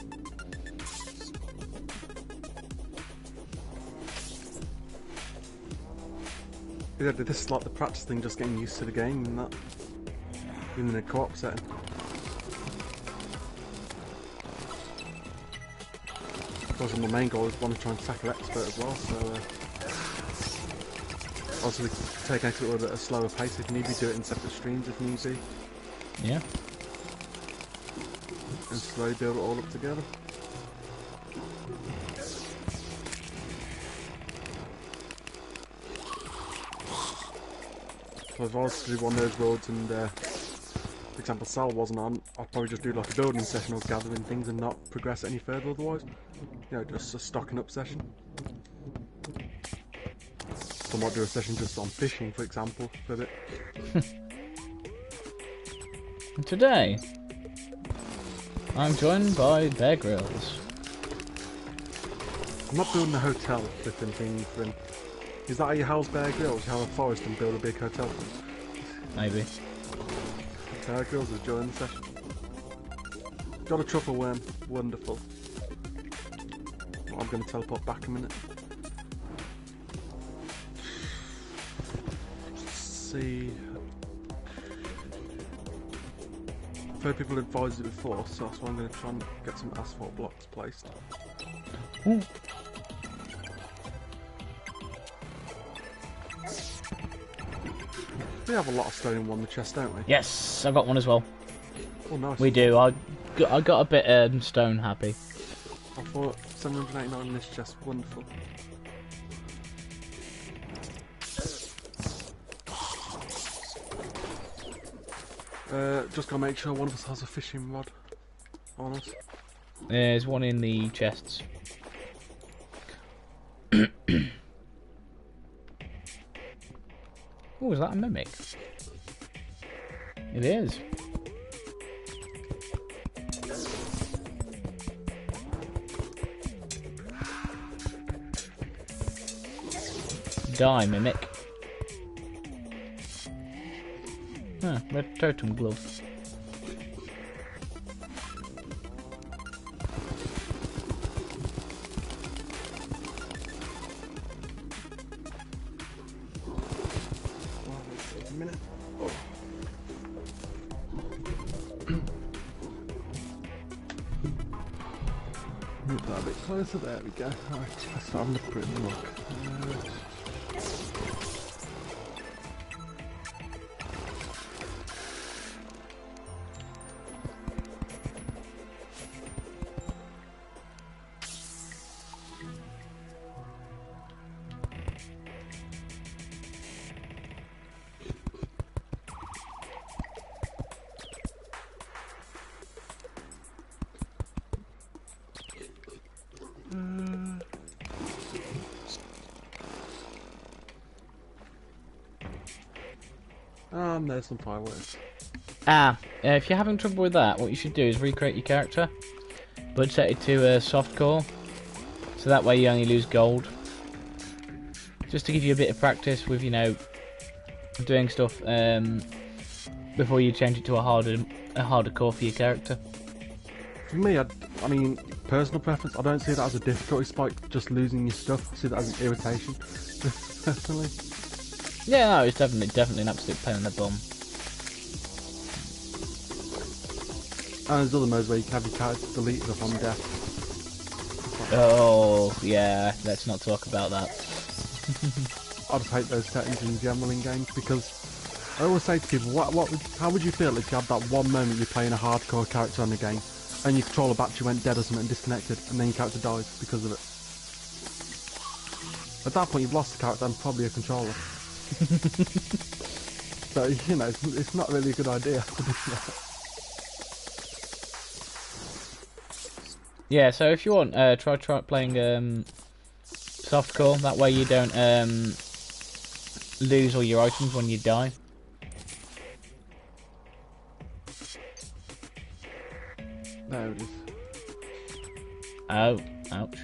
Yeah, this is like the practice thing, just getting used to the game and that. Even in a co-op setting. Of course, my main goal is want to try and tackle expert as well, so obviously take it a little bit at a slower pace if need be, do it in separate streams if need be. Yeah. And slowly build it all up together. So if I was to do one of those worlds and, for example, Sal wasn't on, I'd probably just do like a building session or gathering things and not progress any further otherwise. You know, just a stocking up session. So I might do a session just on fishing, for example, for a bit. Today, I'm joined by Bear Grylls. I'm not building a hotel flipping thing for him. Is that how you house Bear Grylls? You have a forest and build a big hotel for him? Maybe. Bear Grylls has joined the session. Got a truffle worm. Wonderful. Well, I'm going to teleport back a minute. Let's see. I've heard people advise it before, so that's why I'm going to try and get some asphalt blocks placed. Ooh. We have a lot of stone in one the chest, don't we? Yes, I got one as well. Oh, nice. We do. I got a bit stone happy. I thought 789 in this chest. Wonderful. Just gotta make sure one of us has a fishing rod on us. There's one in the chests. Oh, is that a mimic? It is. Die, mimic. Ah, red totem glove. A minute. Oh. Move that a bit closer. There we go. Right, let's have a quick look. There's some fireworks. If you're having trouble with that, what you should do is recreate your character, but set it to softcore, so that way you only lose gold. Just to give you a bit of practice with, you know, doing stuff before you change it to a harder core for your character. For me, I mean, personal preference, I don't see that as a difficulty spike, just losing your stuff. I see that as an irritation, personally. Yeah, no, it's definitely an absolute pain in the bum. And there's other modes where you can have your character deleted upon death. Oh, yeah, let's not talk about that. I just hate those settings in general in games, because I always say to people, how would you feel if you had that one moment you're playing a hardcore character on the game, and your controller battery went dead or something and disconnected, and then your character dies because of it? At that point you've lost the character and probably a controller. So, you know, it's not really a good idea to do that. Yeah, so if you want, try playing softcore. That way you don't lose all your items when you die. There it is. Oh, ouch.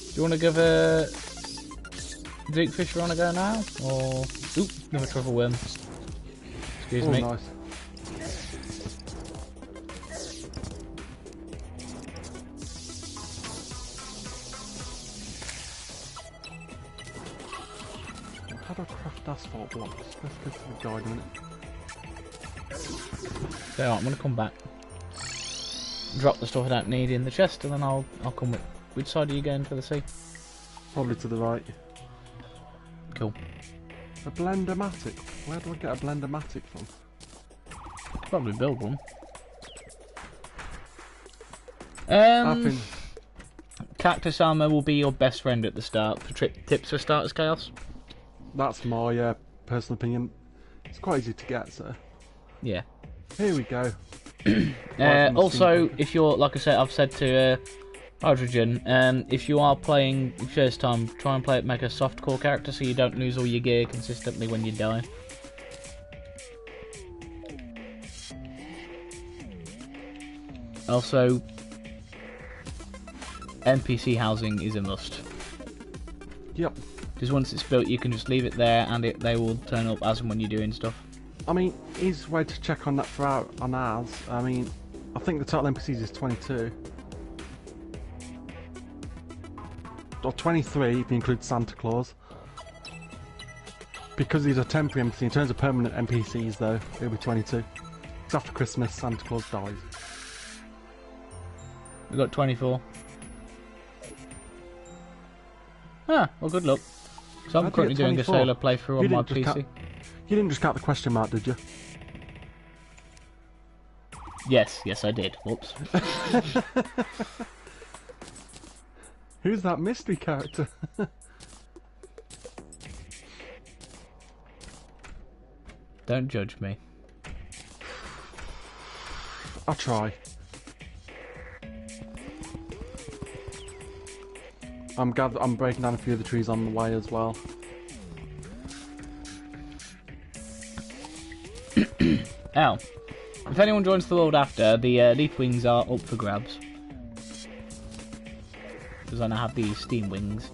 Do you want to give a Duke Fisher on a go now? Or... Oop, another truffle worm. Excuse me. Nice. How do I craft asphalt blocks? Let's go to the guide a minute. So I'm going to come back. Drop the stuff I don't need in the chest, and then I'll come with... Which side are you going for the sea? Probably to the right. Cool. A Blendermatic? Where do I get a Blendermatic from? Probably build one. Cactus armor will be your best friend at the start for tips for starters chaos. That's my personal opinion. It's quite easy to get, so... Yeah. Here we go. Also, if you're, like I said, I've said to Hydrogen, if you are playing first time, try and make a softcore character so you don't lose all your gear consistently when you die. Also, NPC housing is a must. Yep. Because once it's built, you can just leave it there, and they will turn up as and when you're doing stuff. I mean, easiest way to check on that on ours. I mean, I think the total NPCs is 22. or 23 if you include Santa Claus. Because he's a temporary NPC, in terms of permanent NPCs though, it'll be 22. Because after Christmas, Santa Claus dies. We got 24. Ah, well, good luck. So I'm currently doing a solo playthrough on my PC. You didn't just count the question mark, did you? Yes, I did. Whoops. Who's that mystery character? Don't judge me. I'll try. I'm breaking down a few of the trees on the way as well. Ow. If anyone joins the world after, the leaf wings are up for grabs. Because I now have these steam wings.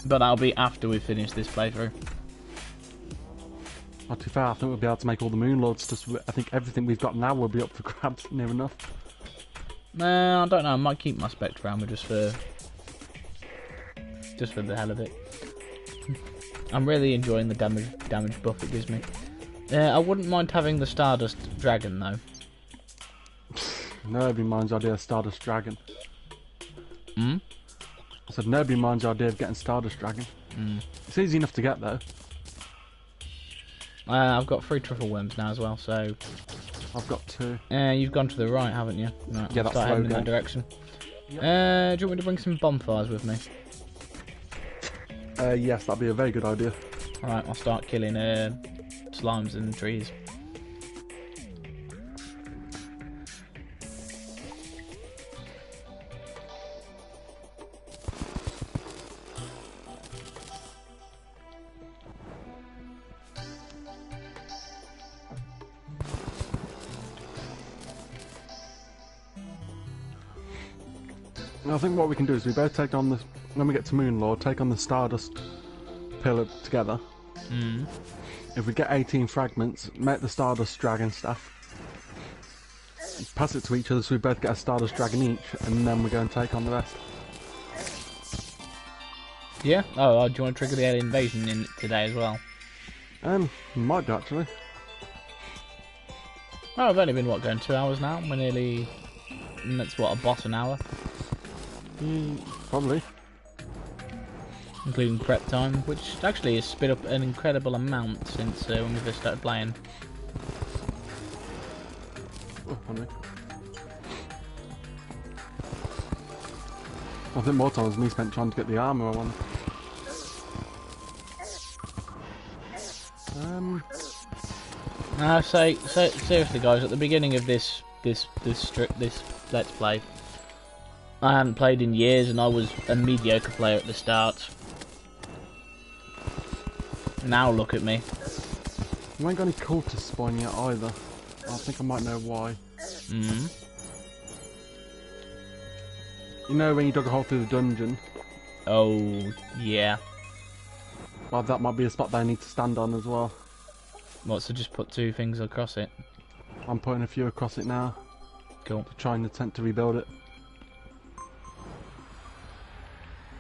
But that'll be after we finish this playthrough. Not too far, I think we'll be able to make all the Moonlords. I think everything we've got now will be up for grabs near enough. I don't know, I might keep my Spectre armor just for the hell of it. I'm really enjoying the damage buff it gives me. I wouldn't mind having the Stardust Dragon though. Nobody minds the idea of Stardust Dragon. Hmm? I said nobody minds the idea of getting Stardust Dragon. It's easy enough to get though. I've got 3 truffle worms now as well, so... I've got 2. You've gone to the right, haven't you? Right, yeah, that's start heading in that direction. Yep. Do you want me to bring some bonfires with me? Yes, that'd be a very good idea. Alright, I'll start killing slimes and trees. I think what we can do is we both take on the, when we get to Moonlord, take on the Stardust pillar together. If we get 18 fragments, make the Stardust Dragon stuff. Pass it to each other so we both get a Stardust Dragon each, and then we go and take on the rest. Yeah? Oh, do you want to trigger the alien invasion in today as well? Might do actually. Oh, I've only been, what, going 2 hours now? We're nearly... That's what, a boss an hour? Probably. Including prep time, which actually has sped up an incredible amount since when we first started playing. Oh, funny. I think more time was me spent trying to get the armour I want. Seriously, guys, at the beginning of this Let's Play, I hadn't played in years, and I was a mediocre player at the start. Now look at me. You ain't got any cultists spawn yet either. I think I might know why. You know when you dug a hole through the dungeon? Oh, yeah. Well, that might be a spot they need to stand on as well. What, so just put 2 things across it? I'm putting a few across it now. Cool. To try and attempt to rebuild it.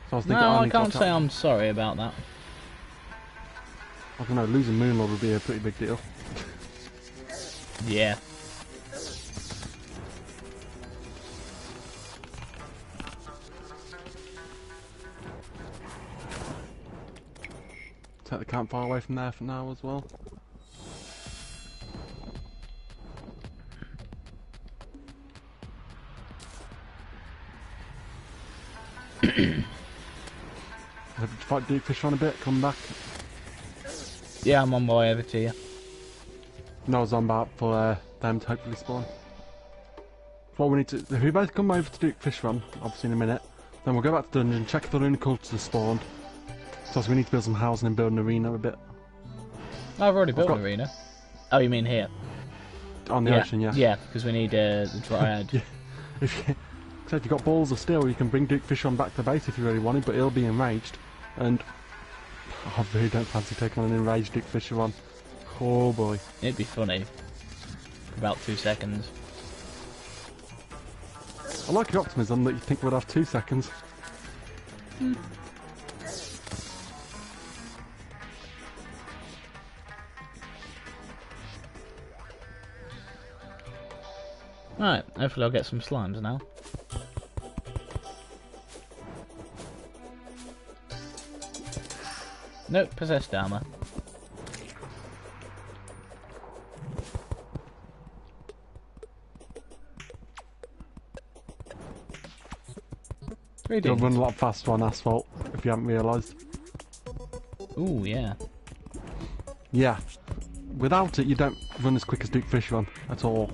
So I was thinking, no, I can't say I'm sorry about that. I don't know, losing Moonlord would be a pretty big deal. Yeah. Take the campfire away from there for now as well. Have you fight Dukefish on a bit, come back? Yeah, I'm on my way over to you. No, I was on about for them to hopefully spawn. What we need to, if we both come over to Dukefish Run, obviously in a minute, then we'll go back to the dungeon, check if the lunar cultures are spawned. So we need to build some housing and build an arena a bit. I've already built an arena. Oh, you mean here? On the ocean, yeah. Yeah, because we need the Dryad. Yeah. So if you've got balls of steel, you can bring Dukefish on back to base if you really wanted, but he'll be enraged. And I really don't fancy taking on an enraged Dukefish on. Oh boy. It'd be funny. For about 2 seconds. I like your optimism that you think we'd have 2 seconds. Right, hopefully I'll get some slimes now. Nope, possessed armor. You'll run a lot faster on asphalt, if you haven't realised. Ooh, yeah. Yeah. Without it, you don't run as quick as Duke Fish run at all.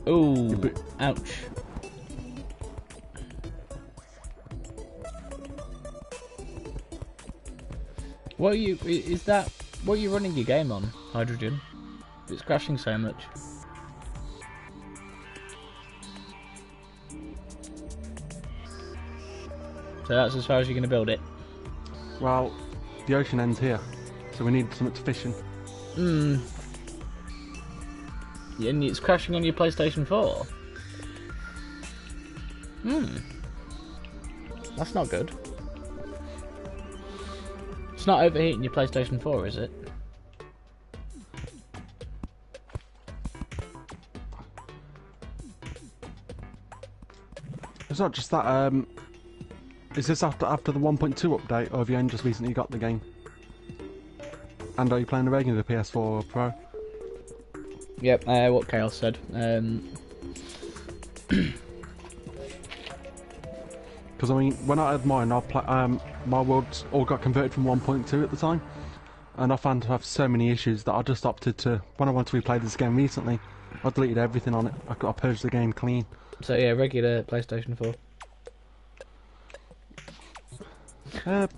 Ooh, ouch. What are you, is that, what are you running your game on, Hydrogen? It's crashing so much. So that's as far as you're going to build it? Well, the ocean ends here, so we need something to fish in. And it's crashing on your PlayStation 4? That's not good. It's not overheating your PlayStation 4, is it? It's not just that, is this after the 1.2 update, or have you only just recently got the game? And are you playing the regular PS4 or Pro? Yep, what Chaos said. Because I mean, when I had mine, my worlds all got converted from 1.2 at the time, and I found to have so many issues that I just opted to, when I wanted to replay this game recently, I deleted everything on it. I purged the game clean. So yeah, regular PlayStation 4.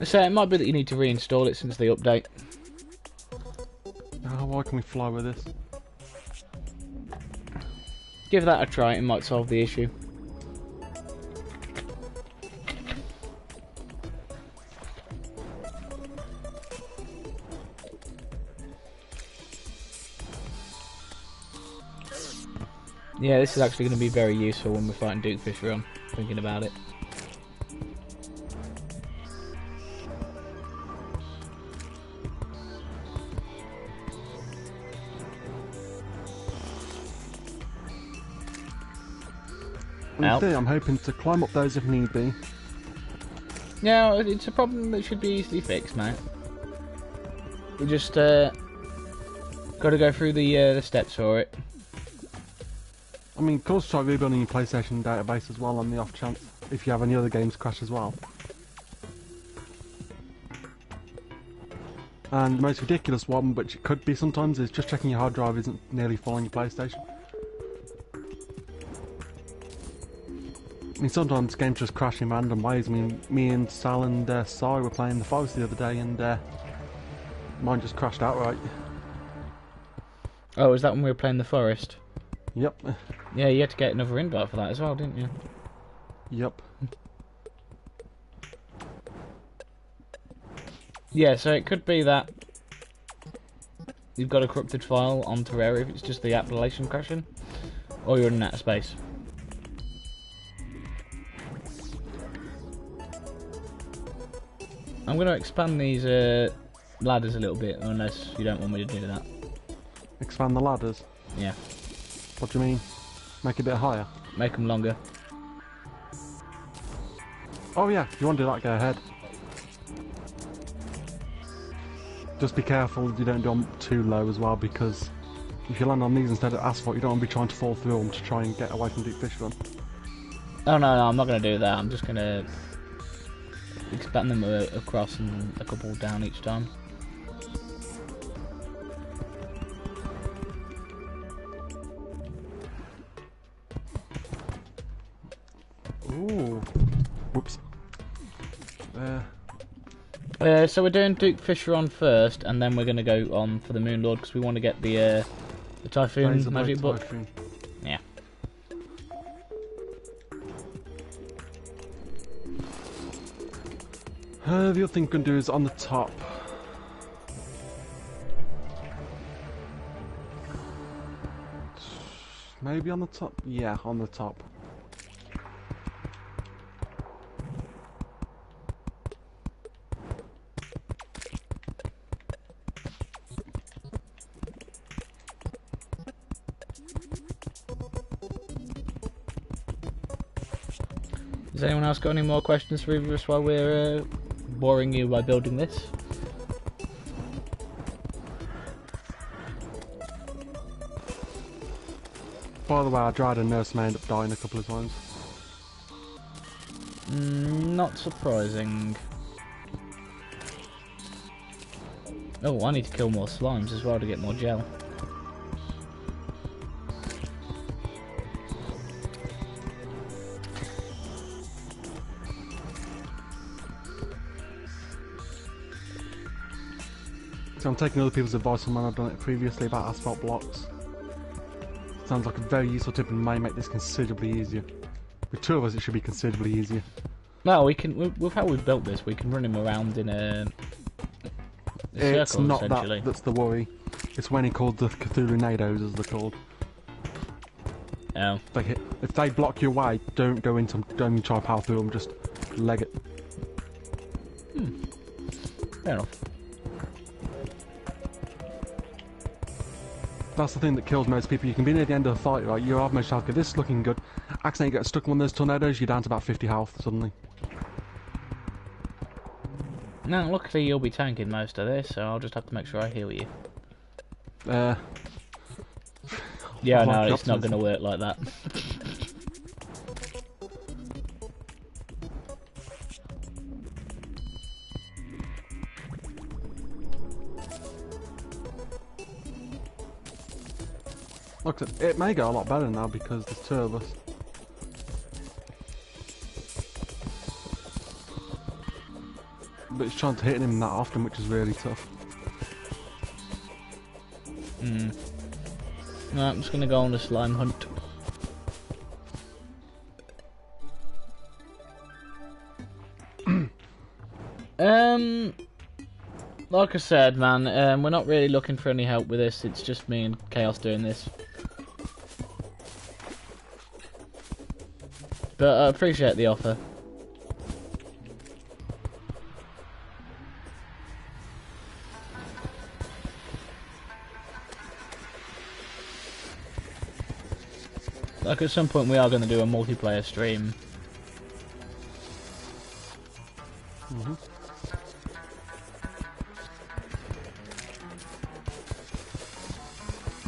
So it might be that you need to reinstall it since the update. Why can we fly with this? Give that a try, it might solve the issue. Yeah, this is actually going to be very useful when we're fighting Duke Fish Run, thinking about it. I'm hoping to climb up those if need be. No, it's a problem that should be easily fixed, mate. We just got to go through the steps for it. I mean, of course, try rebuilding your PlayStation database as well on the off chance, if you have any other games crash as well. And the most ridiculous one, which it could be sometimes, is just checking your hard drive isn't nearly full on your PlayStation. I mean, sometimes games just crash in random ways. I mean, me and Sal and Sci were playing the Forest the other day, and mine just crashed outright. Oh, is that when we were playing the Forest? Yep. Yeah, you had to get another invite for that as well, didn't you? Yep. Yeah, so it could be that you've got a corrupted file on Terraria if it's just the appellation crashing, or you're running out of space. I'm going to expand these ladders a little bit, unless you don't want me to do that. Expand the ladders? Yeah. What do you mean? Make it a bit higher? Make them longer. Oh yeah, if you want to do that, go ahead. Just be careful you don't do them too low as well, because if you land on these instead of asphalt, you don't want to be trying to fall through them to try and get away from Deep Fish Run. Oh no, I'm not going to do that. I'm just going to expand them across and a couple down each time. Ooh. Whoops. So we're doing Duke Fisher on first, and then we're going to go on for the Moon Lord because we want to get the Typhoon magic book. Typhoon. Yeah. The other thing we can do is on the top. Maybe on the top? Yeah, on the top. Has anyone else got any more questions for either of us while we're boring you by building this? By the way, I tried a nurse and I ended up dying a couple of times. Not surprising. Oh, I need to kill more slimes as well to get more gel. So I'm taking other people's advice from when I've done it previously about asphalt blocks. Sounds like a very useful tip and may make this considerably easier. With two of us it should be considerably easier. No, we can, with how we've built this, we can run him around in a It's circle, not essentially. that's the worry. It's when he called the Cthulhu-nados, as they're called. Oh. If they block your way, don't go into them, don't even try to power through them, just leg it. Fair enough. That's the thing that kills most people. You can be near the end of the fight, right? You're most health. This is looking good. Accidentally get stuck in one of those tornadoes, you're down to about 50 health suddenly. No, luckily you'll be tanking most of this, so I'll just have to make sure I heal you. Yeah, no, it's not going to work like that. Look, it may go a lot better now because there's two of us. But it's trying to hit him that often, which is really tough. Right, I'm just going to go on the slime hunt. Like I said, man, we're not really looking for any help with this. It's just me and Chaos doing this. But I appreciate the offer. Like at some point we are going to do a multiplayer stream.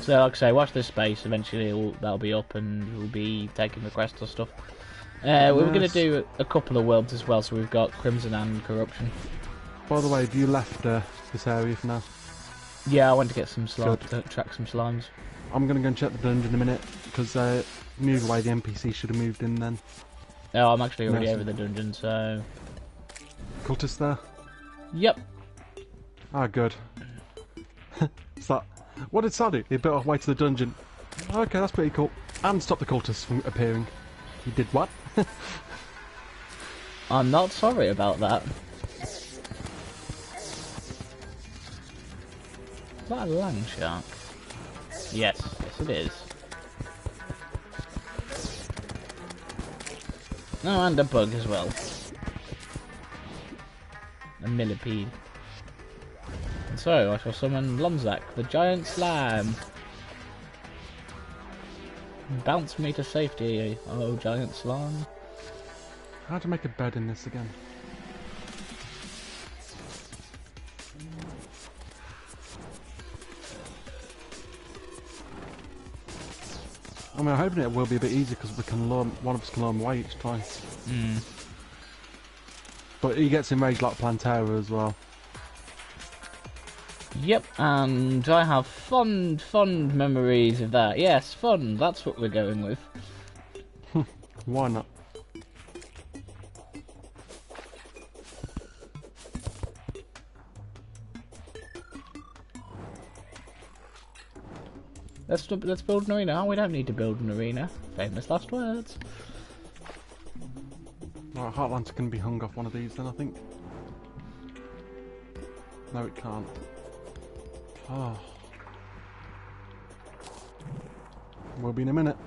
So like I say, watch this space, eventually that'll be up and we'll be taking requests or stuff. We were going to do a couple of worlds as well, so we've got Crimson and Corruption. By the way, have you left this area for now? Yeah, I went to get some slimes, to track some slimes. I'm going to go and check the dungeon in a minute, because move away, the NPC should have moved in then. Oh, I'm actually already over the dungeon, so... Cultist there? Yep. Ah, good. So, what did Sal do? He built our way to the dungeon. Okay, that's pretty cool. And stop the cultists from appearing. He did what? I'm not sorry about that. Is that a land shark? Yes, yes it is. Oh, and a bug as well. A millipede. And so, I shall summon Lomzak, the giant slime. Bounce me to safety, oh giant slime. How to make a bed in this again? I mean, I'm hoping it will be a bit easier because we can learn, one of us can learn way each time. But he gets enraged like Plantera as well. Yep, and I have fond memories of that. Yes, fun, that's what we're going with. Why not? Let's build an arena. Oh, we don't need to build an arena. Famous last words. Right, Heartlands can be hung off one of these then, I think. No, it can't. Oh. We'll be in a minute.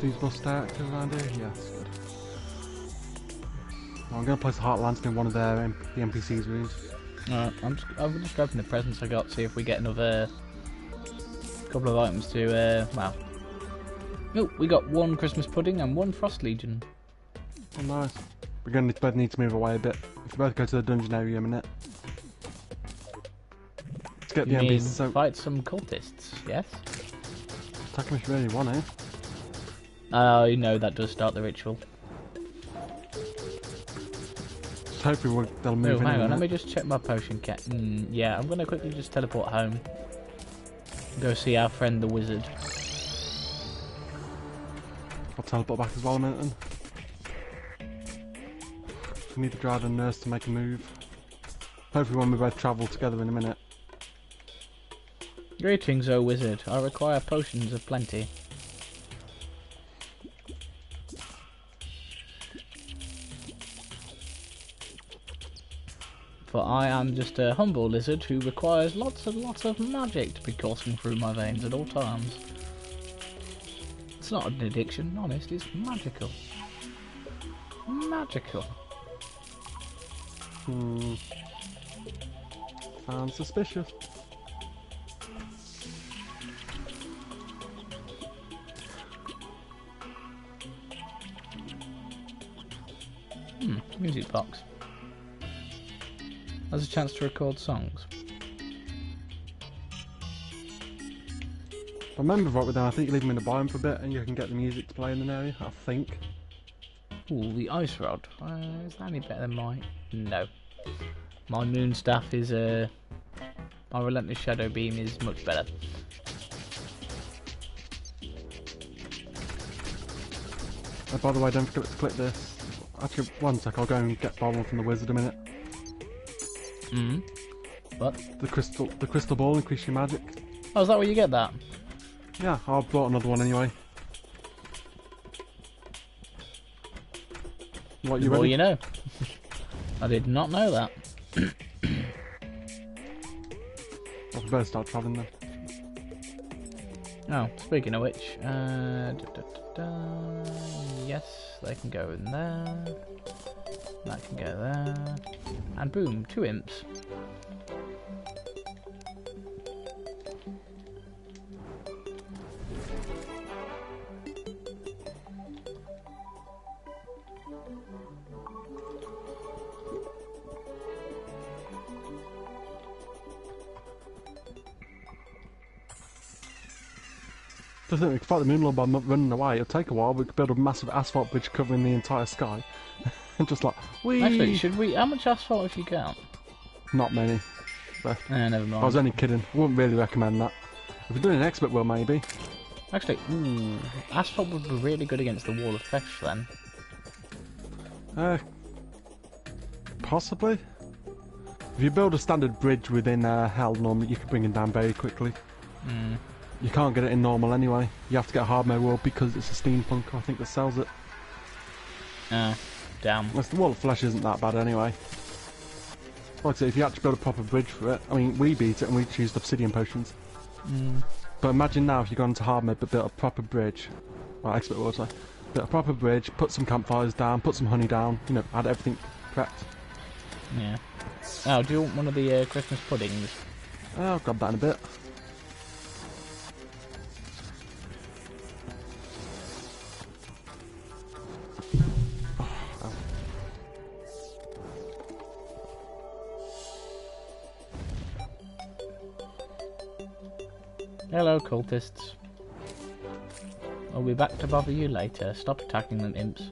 These must stay active around here? Yes, good. Well, I'm going to place a heart lantern in one of their the NPC's rooms. Alright, I'm just open the presents I got, see if we get another couple of items to, well. Oh, we got one Christmas pudding and one Frost Legion. Oh, nice. We're going to both need to move away a bit. If we both go to the dungeon area in a minute. Let's get the NPCs. So fight some cultists, yes? attack them if you really want to. You know that does start the ritual. Just hopefully they'll move in. Hang on, let me just check my potion kit. Yeah, I'm going to quickly just teleport home. Go see our friend the wizard. I'll teleport back as well in a minute then. We need the driver and nurse to make a move. Hopefully when we both travel together in a minute. Greetings, O wizard. I require potions of plenty. For I am just a humble lizard who requires lots and lots of magic to be coursing through my veins at all times. It's not an addiction, honest, it's magical. Magical. Sounds suspicious. Music box. Has a chance to record songs. If I remember right with them, I think you leave them in the biome for a bit and you can get the music to play in an area, I think. Ooh, the ice rod. Is that any better than mine? No. My moon staff is my relentless shadow beam is much better. Oh, by the way, don't forget to click this. Actually, one sec, I'll go and get one from the wizard a minute. What? The crystal ball, increase your magic. Oh, is that where you get that? Yeah, I brought another one anyway. What, you ready? Well, you know. I did not know that. I better start travelling then. Oh, speaking of which, yes, they can go in there. That can go there. And boom, 2 imps. I think we could fight the moon lord by not running away. It'll take a while. We could build a massive asphalt bridge covering the entire sky. And just like, whee! Actually, should we... How much asphalt have you got? Not many. But Never mind. I was only kidding. I wouldn't really recommend that. If we're doing an expert world, maybe. Actually, asphalt would be really good against the wall of flesh then. Possibly. If you build a standard bridge within hell, normally you can bring it down very quickly. You can't get it in normal anyway. You have to get a hard mode world because it's a steampunk, I think, that sells it. Damn. Well, the wall of flesh isn't that bad anyway. Like I say, if you actually build a proper bridge for it, I mean, we beat it and we used obsidian potions. But imagine now if you go into hard mode but built a proper bridge. Well, expert world, sorry. Built a proper bridge, put some campfires down, put some honey down, you know, add everything correct. Yeah. Oh, do you want one of the Christmas puddings? I'll grab that in a bit. Hello, cultists. I'll be back to bother you later. Stop attacking them, imps.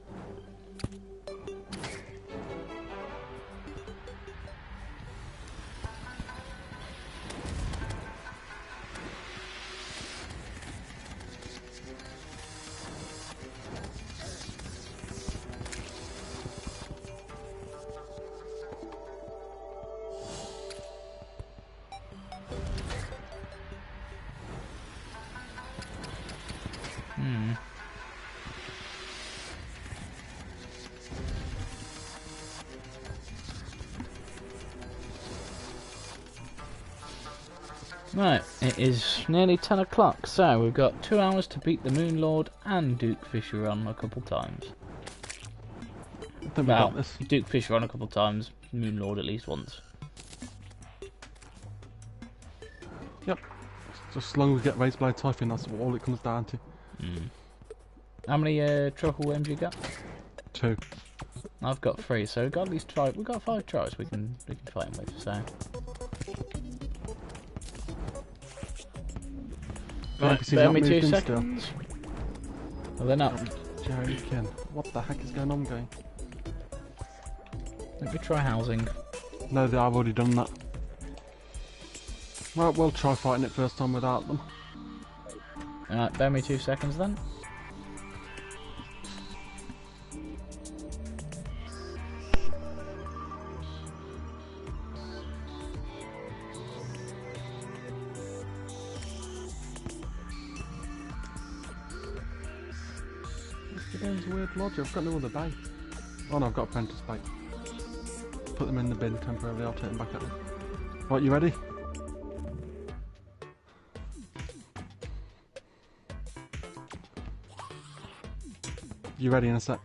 Right, it is nearly 10 o'clock, so we've got 2 hours to beat the Moon Lord and Duke Fisher on a couple times. I think we got this. Duke Fisher on a couple times, Moon Lord at least once. Yep. Just as long as we get Razor Blade Typhoon, that's all it comes down to. How many tropical worms you got? 2. I've got 3, so we've got at least 5. We've got 5 tries we can fight him with. So. Right, bear me 2 seconds. Well, they're not. Joking. What the heck is going on, game? Let me try housing. No, I've already done that. Right, we'll try fighting it first time without them. Alright, bear me 2 seconds then. The game's a weird logic. I've got no other bait. Oh no, I've got apprentice bait. Put them in the bin temporarily, I'll take them back out. Right, you ready? You ready in a sec?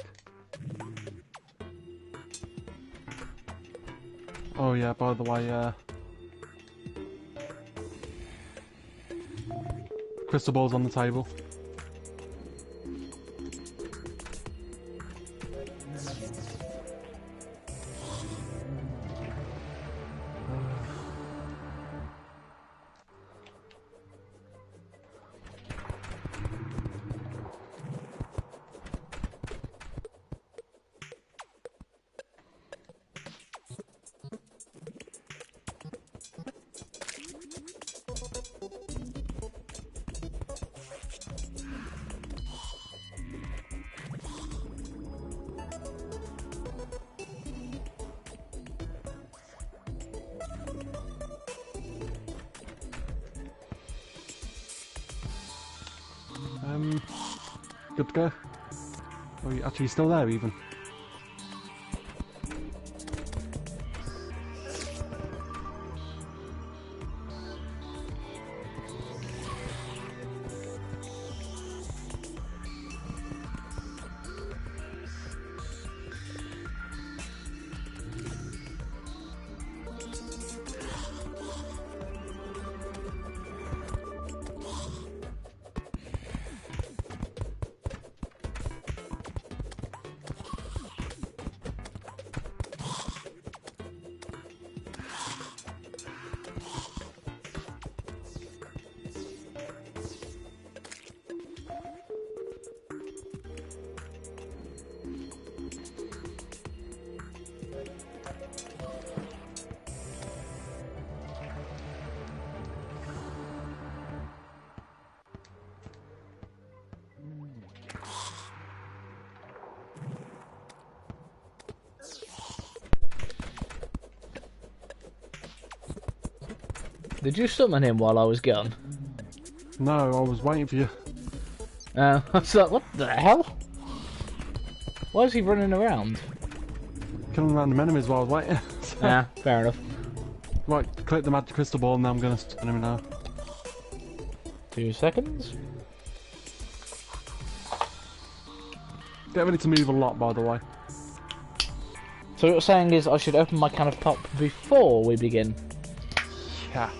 Oh yeah, by the way, crystal balls on the table. Good to go. Oh, you actually still there even? Did you summon him while I was gone? No, I was waiting for you. I was like, what the hell? Why is he running around? Killing random enemies while I was waiting. Yeah, fair enough. Right, click the magic crystal ball and now I'm going to stun him now. 2 seconds. Get ready to move a lot, by the way. So what you're saying is I should open my can of pop before we begin Yeah.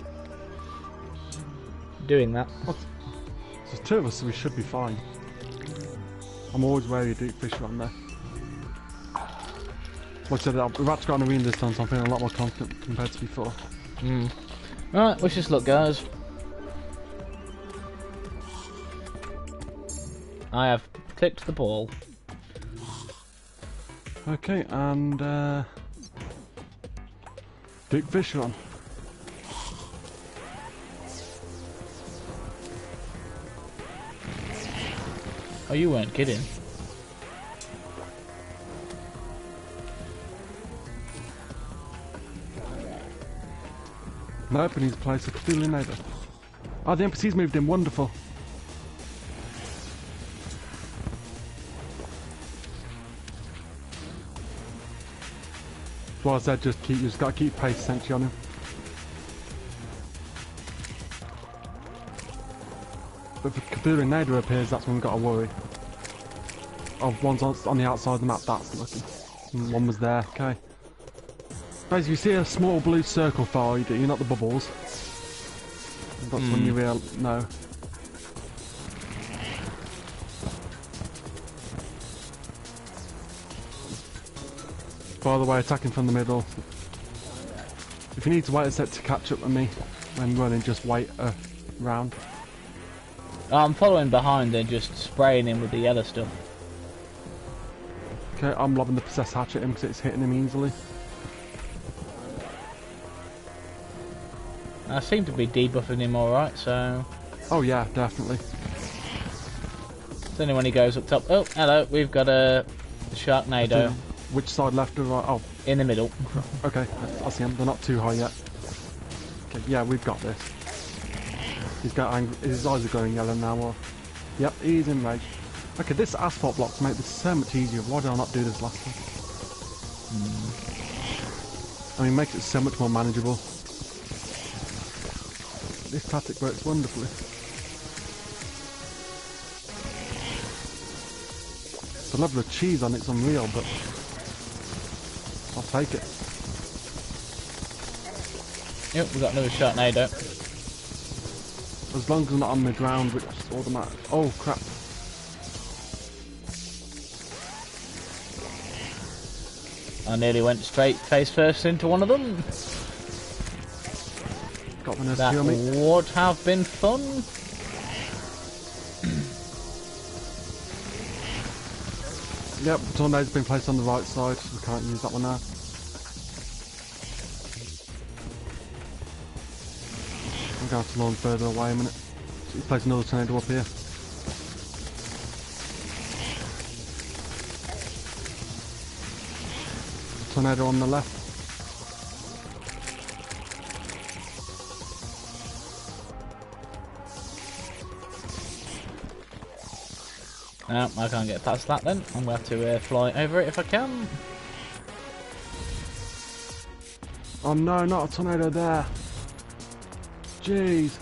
doing that. What? There's 2 of us, so we should be fine. I'm always wary of Duke Fisher on there. Like I said, we've actually got an arena this time, so I'm feeling a lot more confident compared to before. Right, wish us luck, guys. I have tipped the ball. Okay, and Duke Fisher on. Oh, you weren't kidding. Nope, and he's placed a Cthulhu neighbour. Oh, the NPC's moved in, wonderful. Well, I said, you just gotta keep pace essentially on him. But if a Cthulhu Nader appears, that's when we've got to worry. Oh, one's on the outside of the map, that's lucky. And one was there, okay. Basically, you see a small blue circle far, you're not the bubbles. That's when you know. By the way, attacking from the middle. If you need to wait a sec to catch up with me when running, just wait a round. I'm following behind and just spraying him with the yellow stuff. Okay, I'm lobbing the possessed hatchet at him because it's hitting him easily. I seem to be debuffing him alright, so... Oh yeah, definitely. It's only when he goes up top. Oh, hello, we've got a Sharknado. Which side, left or right? Oh. In the middle. Okay, I see them. They're not too high yet. Okay, yeah, we've got this. He's got angry. His eyes are going yellow now. Or... Yep, he's enraged. Okay, this asphalt blocks make this so much easier. Why did I not do this last time? I mean, it makes it so much more manageable. This tactic works wonderfully. The level of cheese on it's unreal, but I'll take it. Yep, we've got another Sharknado. As long as I'm not on the ground, which is automatic. Oh crap. I nearly went straight face first into one of them. Got one That on me. would have been fun. Yep, the tornado's been placed on the right side. We can't use that one now. I'm going to have to launch further away a minute. So let's place another tornado up here. Tornado on the left. No, I can't get past that then. I'm going to have to fly over it if I can. Oh no, not a tornado there. Jeez.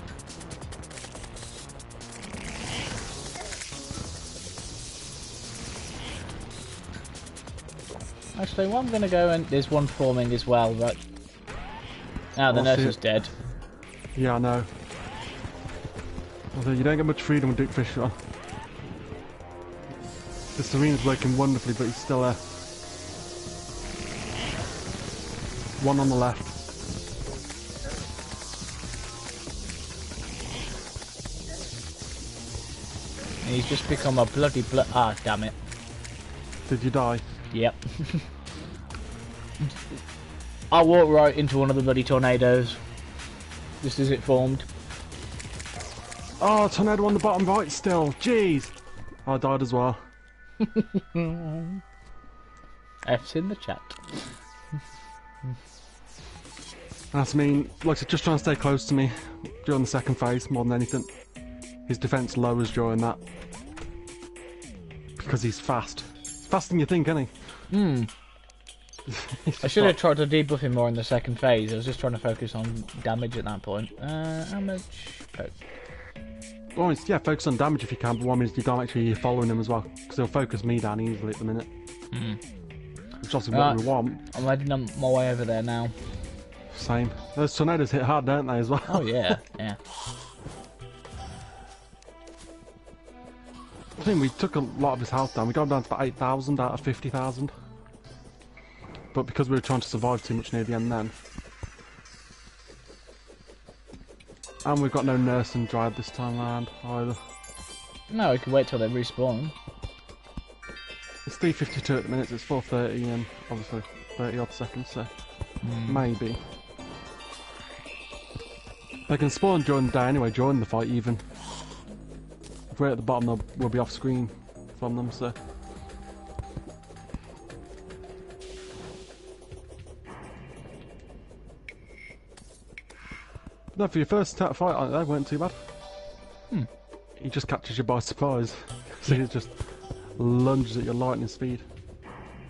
Actually, well, I'm going to go and... There's one forming as well, but... Now the nurse is dead. Yeah, I know. Although you don't get much freedom with Duke Fisher on. The Serene's working wonderfully, but he's still there. One on the left. And he's just become a bloody ah, damn it. Did you die? Yep. I walked right into one of the bloody tornadoes. Just as it formed. Oh, tornado on the bottom right still. Jeez. I died as well. F's in the chat. That's mean, like I said, just trying to stay close to me during the second phase more than anything. His defense lowers during that. Because he's fast. He's faster than you think, isn't he? I should have tried to debuff him more in the second phase. I was just trying to focus on damage at that point. How much? Well, yeah, focus on damage if you can, but one means you don't make sure you're following him as well, because he'll focus me down easily at the minute. Which is obviously what we want. I'm heading on my way over there now. Same. Those tornadoes hit hard, don't they, as well? Oh yeah, yeah. I think we took a lot of his health down. We got him down to about 8,000 out of 50,000. But because we were trying to survive too much near the end then. And we've got no nurse and drive this time around either. No, we can wait till they respawn. It's 3:52 at the minute, it's 4:30 and obviously 30 odd seconds, so maybe. They can spawn during the day anyway, during the fight even. If we're at the bottom, we'll be off screen from them, so. No, for your first fight, they weren't too bad. He just catches you by surprise. So he just lunges at your lightning speed.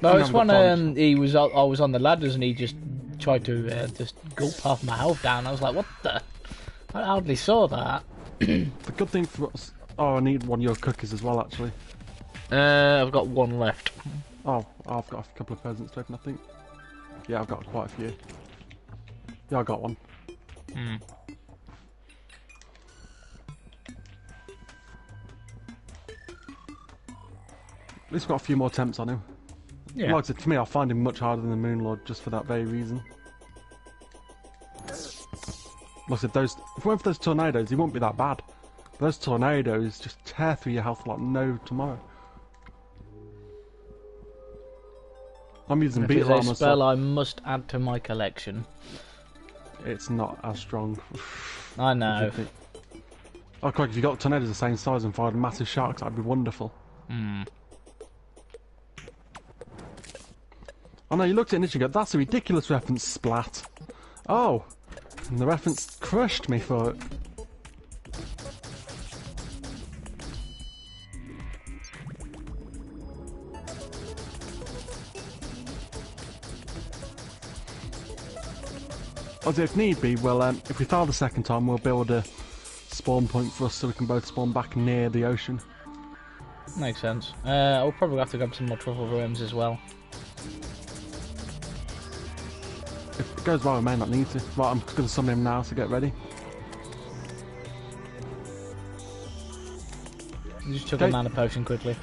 No, it's when I was on the ladders and he just tried to just gulp half my health down. I was like, what the? I hardly saw that. The good thing for us, Oh, I need one of your cookies as well, actually. I've got one left. Oh, I've got a couple of presents to open, I think. Yeah, I've got quite a few. Yeah, I got one. Hmm. At least got a few more attempts on him. Yeah. Like I said, for me, I find him much harder than the Moon Lord just for that very reason. Like I said, if we went for those tornadoes, he wouldn't be that bad. Those tornadoes just tear through your health like no tomorrow. I'm using If beetle it's armor, a spell so I must add to my collection. it's not as strong. I know. Oh, Craig, if you got tornadoes the same size and fired massive sharks, that'd be wonderful. Hmm. Oh no, you looked at it and you go, that's a ridiculous reference, Splat. Oh, and the reference crushed me for it. As if need be, well, if we fail the second time, we'll build a spawn point for us so we can both spawn back near the ocean. Makes sense. I'll probably have to grab some more truffle worms as well. If it goes well, we may not need to. Right, I'm just going to summon him now to get ready. Just took a mana potion quickly.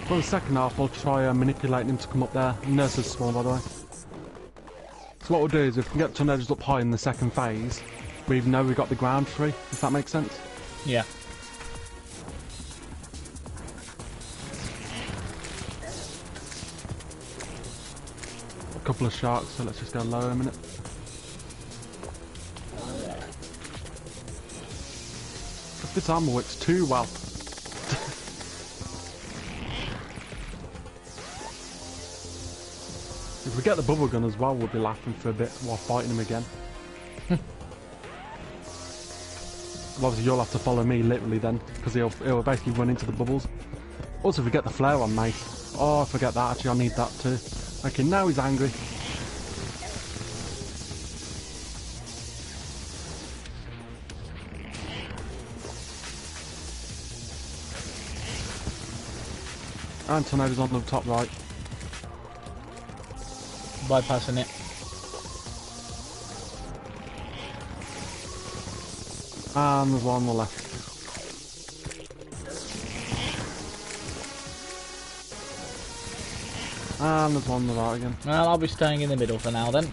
For the second half, I'll try manipulating him to come up there. Nurse's spawn, by the way. So what we'll do is, if we can get tornadoes up high in the second phase, we know we've got the ground free, if that makes sense. Yeah. A couple of sharks, so let's just go lower a minute. If this armor works too well. If we get the bubble gun as well, we'll be laughing for a bit while fighting him again. Well, obviously you'll have to follow me literally then, because he'll basically run into the bubbles. Also, if we get the flare on mate. Oh, I forget that, actually I need that too. Okay, now he's angry. And tornadoes on the top right. Bypassing it. And there's one on the left. And there's one on the right again. Well, I'll be staying in the middle for now then.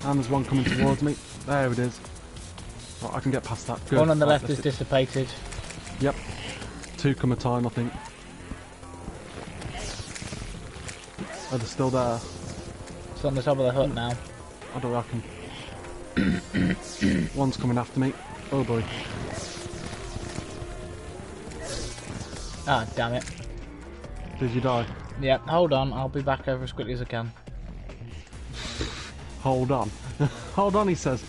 And there's one coming towards me. There it is. Right, I can get past that. Good. One on the Right, left is dissipated. Yep. Two come a time, I think. Oh, they're still there. It's on the top of the hut now. I don't reckon. One's coming after me. Oh boy. Ah, damn it. Did you die? Yeah, hold on. I'll be back over as quickly as I can. Hold on. Hold on, he says.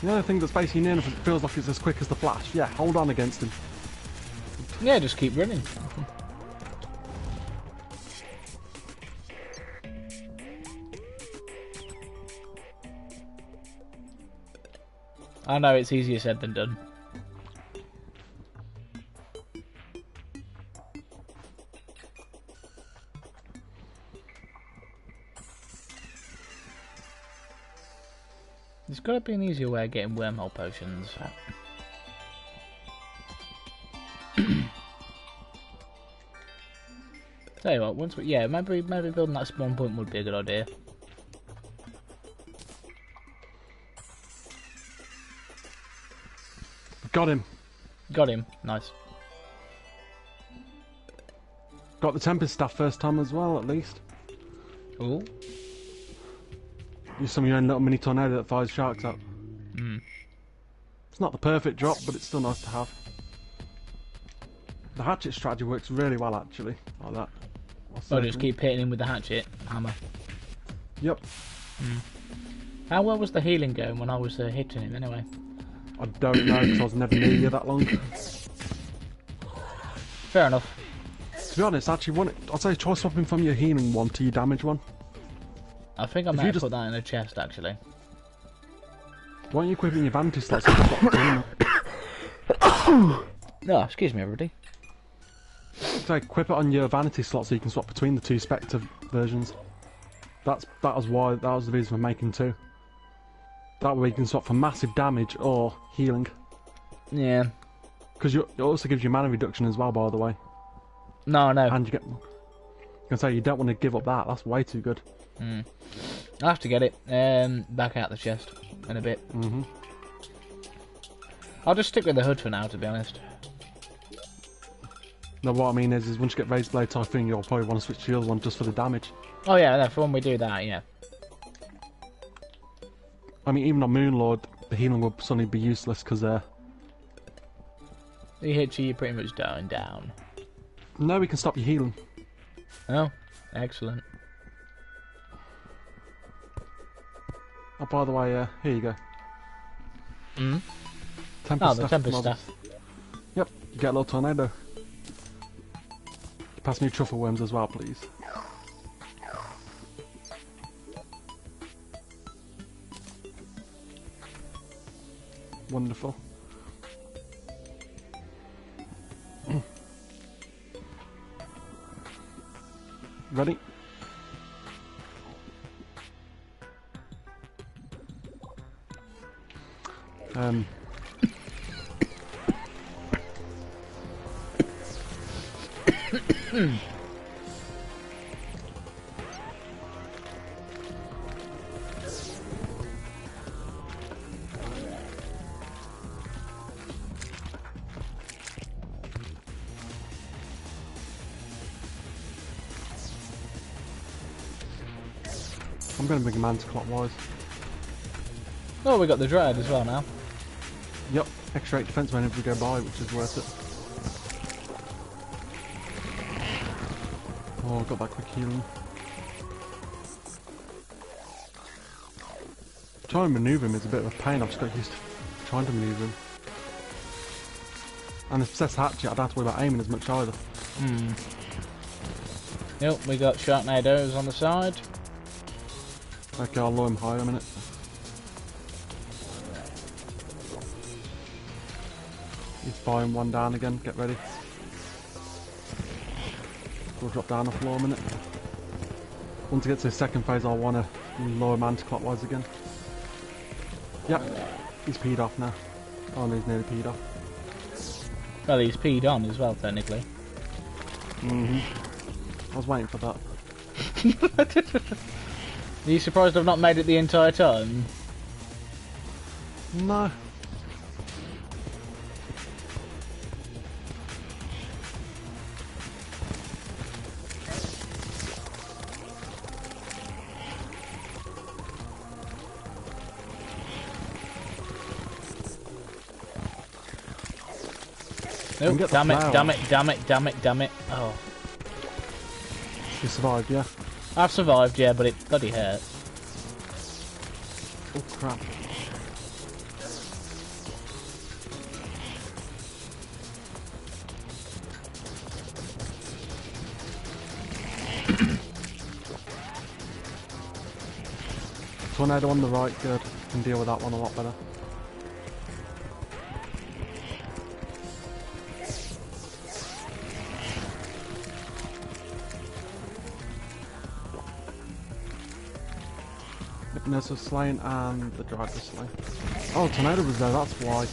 The only thing that's basically near enough, it feels like it's as quick as the Flash. Yeah, hold on against him. Yeah, just keep running. I know it's easier said than done. There's got to be an easier way of getting wormhole potions. Tell you what, once we, yeah, maybe building that spawn point would be a good idea. Got him. Got him. Nice. Got the Tempest staff first time as well, at least. Ooh. Use some of your own little mini tornado that fires sharks out. It's not the perfect drop, but it's still nice to have. The hatchet strategy works really well, actually, like that. So just keep hitting him with the hatchet hammer. Yep. How well was the healing going when I was hitting him, anyway? I don't know, because I was never near you that long. Fair enough. To be honest, actually, I'd say try swapping from your healing one to your damage one. I think I might put that in a chest, actually. Why don't you equip it in your vanity slots so you can swap between them? No, excuse me, everybody. So equip it on your vanity slot so you can swap between the two Spectre versions. That was the reason for making two. That way you can swap for massive damage or healing. Yeah. Because it also gives you mana reduction as well, by the way. No. And you get. I can say you don't want to give up that. That's way too good. I'll have to get it back out the chest in a bit. I'll just stick with the hood for now, to be honest. No, what I mean is once you get Razor Blade Typhoon, you'll probably want to switch to the other one just for the damage. Oh yeah, no, for when we do that, yeah. I mean, even on Moonlord, the healing will suddenly be useless because He hits you, you're pretty much down. No, we can stop your healing. Oh, excellent. Oh, by the way, here you go. Tempest the Tempest stuff. Yep, you get a little tornado. Pass me truffle worms as well, please. Wonderful. Ready? I'm going to bring him anti-clockwise. Oh, we got the Dread as well now. Yep, extra 8 defense whenever we go by, which is worth it. Oh, got that quick healing. Trying to maneuver him is a bit of a pain. I've just got used to trying to maneuver him. And the possessed hatchet, I don't have to worry about aiming as much either. Yep, we got Sharknadoes on the side. Okay, I'll lower him higher a minute. He's firing one down again, get ready. We'll drop down a floor a minute. Once he gets to his second phase, I'll want to lower him anti-clockwise again. Yep, he's peed off now. Oh no, he's nearly peed off. Well, he's peed on as well, technically. I was waiting for that. Are you surprised I've not made it the entire time? No. Nope, damn it. Oh. You survived, yeah? I've survived, yeah, but it bloody hurt. Oh crap. Tornado on the right, good. Can deal with that one a lot better. Hypnosis was slain and the Drive was slain. Oh, Tornado was there, that's why.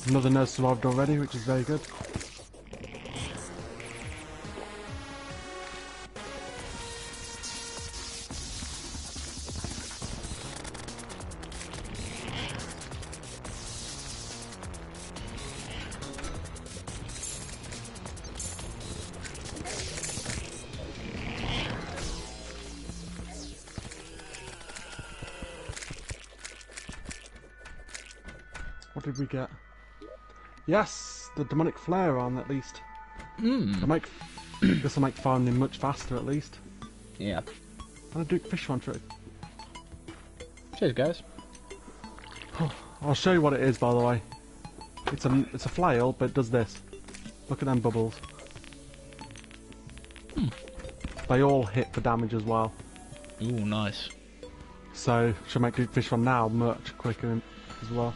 Another nurse survived already, which is very good. What did we get? Yes, the demonic flare on at least. This will make farming much faster at least. Yeah. And a Duke fish one true. Cheers, guys. I'll show you what it is, by the way. It's a flail, but it does this. Look at them bubbles. They all hit for damage as well. Ooh, nice. So should make Duke fish one now much quicker as well.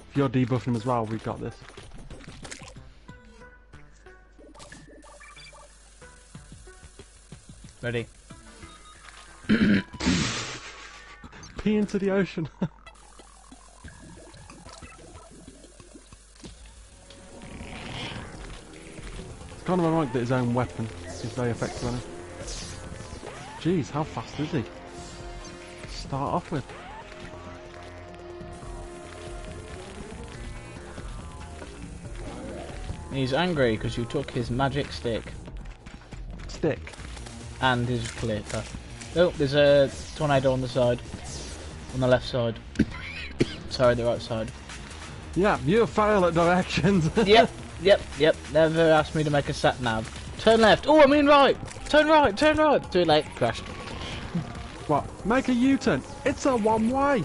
If you're debuffing him as well, we've got this. Ready? Pee into the ocean. It's kind of ironic that his own weapon is very effective on him. Jeez, how fast is he? Start off with. He's angry because you took his magic stick. Stick. And his clipper. Oh, there's a tornado on the side. On the left side. Sorry, the right side. Yeah, you fail at directions. Yep. Never asked me to make a sat nav. Turn left. Oh, I mean right. Turn right. Too late. Crashed. What? Make a U-turn. It's a one-way.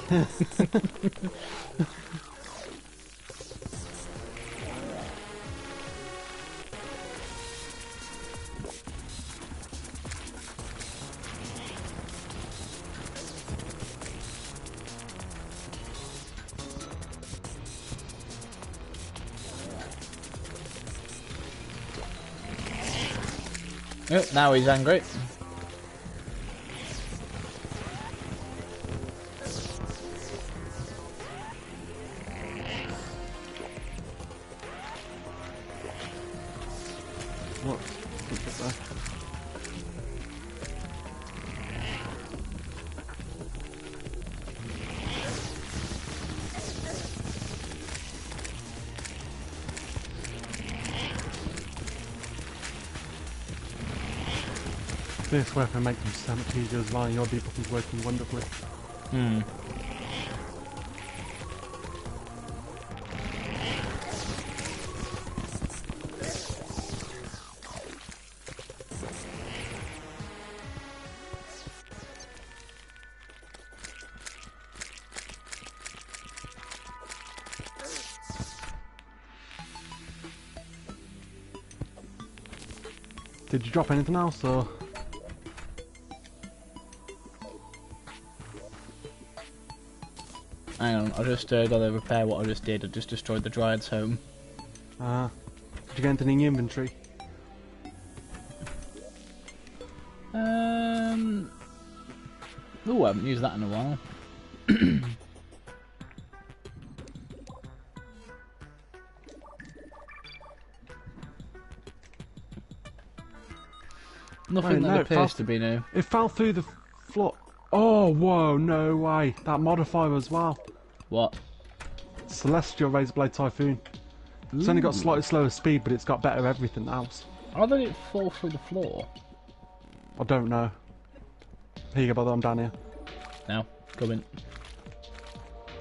Oh, now he's angry. What? What's up there? This weapon makes them so much easier as well, and your debuffing's working wonderfully. Did you drop anything else, or...? Hang on, I just gotta repair what I just did. I just destroyed the Dryad's home. Did you get anything in your inventory? Oh, I haven't used that in a while. Nothing that appears to be new. It fell through the floor. Oh, whoa, no way. That modifier as well. What? Celestial Razorblade Typhoon. It's only got slightly slower speed, but it's got better everything else. How did it fall through the floor? I don't know. Here you go, brother, I'm down here. Now, come in.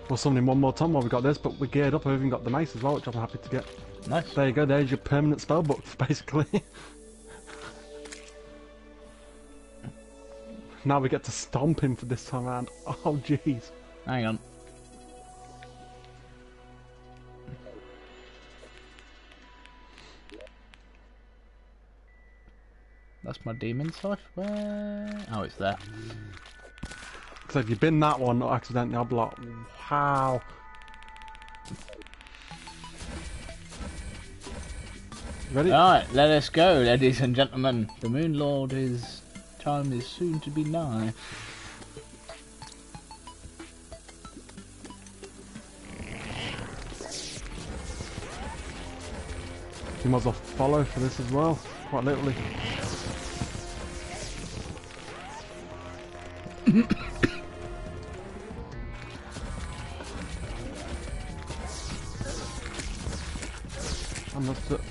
We'll summon him one more time while we got this, but we're geared up. I've even got the mace as well, which I'm happy to get. Nice. There you go, there's your permanent spell book, basically. Now we get to stomp him for this time around. Oh, jeez. Hang on. That's my demon scythe. Where? Oh, it's there. So if you bin that one accidentally, I'll be like, wow. Ready? Alright, let us go, ladies and gentlemen. The Moon Lord is... time is soon to be nigh. You might as well follow for this as well, quite literally. And that's it.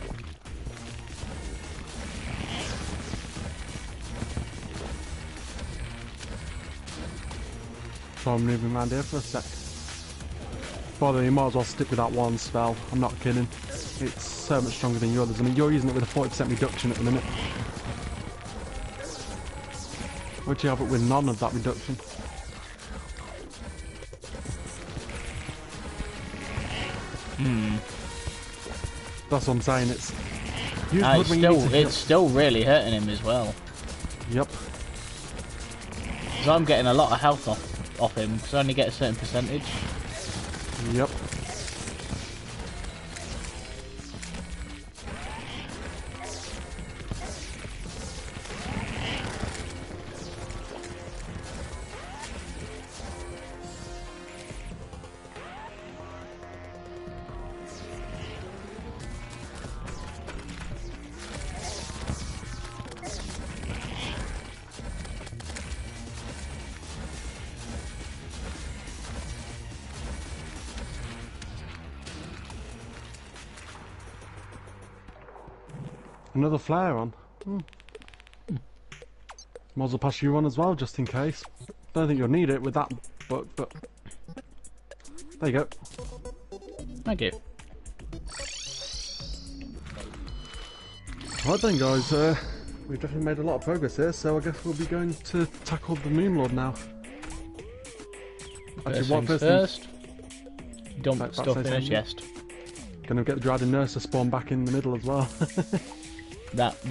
So I'm moving around here for a sec. By the way, you might as well stick with that one spell. I'm not kidding. It's so much stronger than your others. I mean, you're using it with a 40% reduction at the minute. Would you have it with none of that reduction? That's what I'm saying. It's it's still really hurting him as well. Yep. So I'm getting a lot of health off him because I only get a certain percentage. Yep. Another flare on. Might as well pass you on as well, just in case. Don't think you'll need it with that, but there you go. Thank you. Right then, guys. We've definitely made a lot of progress here, so I guess we'll be going to tackle the Moon Lord now. Actually, first. Dump stuff in a chest. Gonna get the Dragon Nurse to spawn back in the middle as well. That's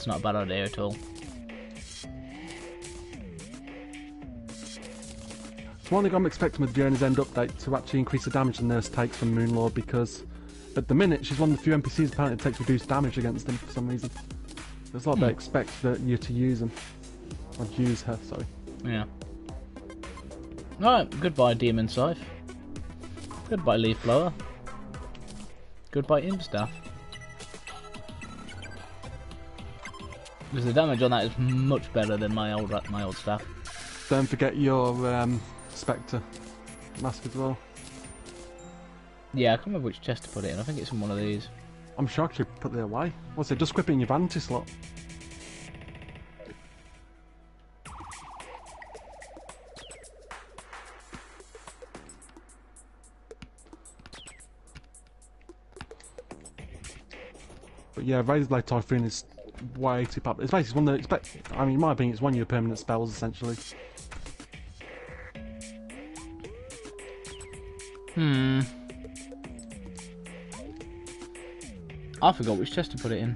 not a bad idea at all. So one thing I'm expecting with the Journey's End update to actually increase the damage the Nurse takes from Moon Lord, because at the minute she's one of the few NPCs apparently that takes reduced damage against them for some reason. It's like they expect you to use them. Or use her, sorry. Yeah. Alright, goodbye Demon Scythe. Goodbye Leaf Blower. Goodbye Imp-Staff. Because the damage on that is much better than my old staff. Don't forget your Spectre mask as well. Yeah, I can't remember which chest to put it in. I think it's in one of these. I'm shocked you put it away. What's it? Just equip it in your vanity slot. But yeah, Razorblade Typhoon is way too popular. It's basically one that I mean, in my opinion, it's one of your permanent spells essentially. I forgot which chest to put it in.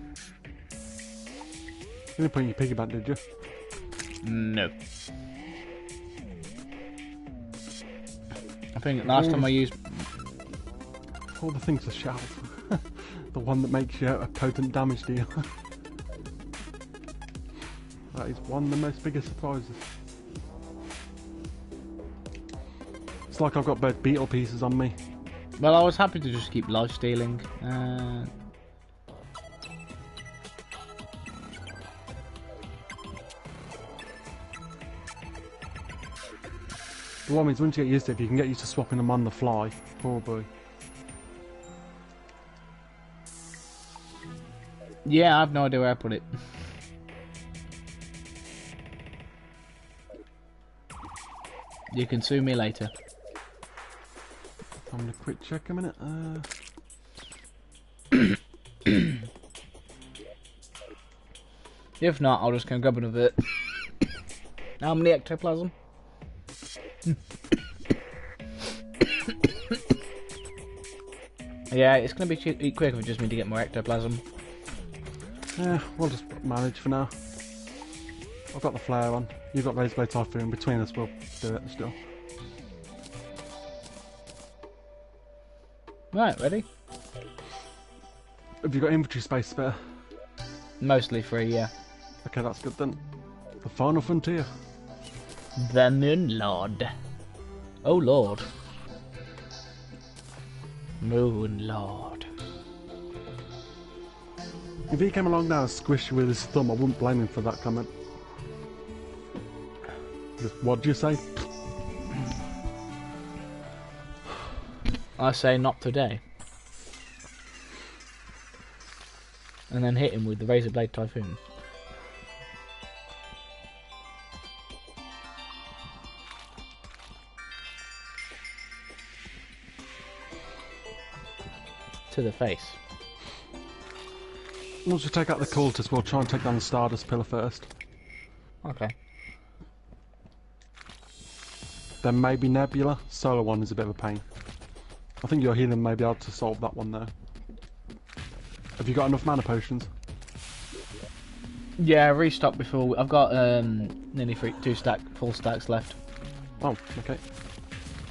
You didn't put it in your piggy bank, did you? No. I think last time I used all the things to shout. The one that makes you a potent damage deal. That is one of the most biggest surprises. It's like I've got both beetle pieces on me. Well, I was happy to just keep life stealing. The one is once you get used to it, you can get used to swapping them on the fly. Oh boy. Yeah, I have no idea where I put it. You can sue me later. I'm gonna quick check a minute. If not, I'll just go and grab another. How many ectoplasm? Yeah, it's gonna be quick if we just need to get more ectoplasm. Yeah, we'll just manage for now. I've got the flare on. You've got Razorblade Typhoon. Between us, we'll do it still. Right, ready? Have you got inventory space spare? Mostly free, yeah. Okay, that's good then. The final frontier. The Moon Lord. Oh Lord. Moon Lord. If he came along now and squished you with his thumb, I wouldn't blame him for that comment. What do you say? I say not today. And then hit him with the razor blade typhoon. To the face. Once we take out the cultist, we'll try and take down the Stardust Pillar first. Okay. Then maybe Nebula. Solar one is a bit of a pain. I think your healing may be able to solve that one though. Have you got enough mana potions? Yeah, restock before. I've got nearly full stacks left. Oh, okay.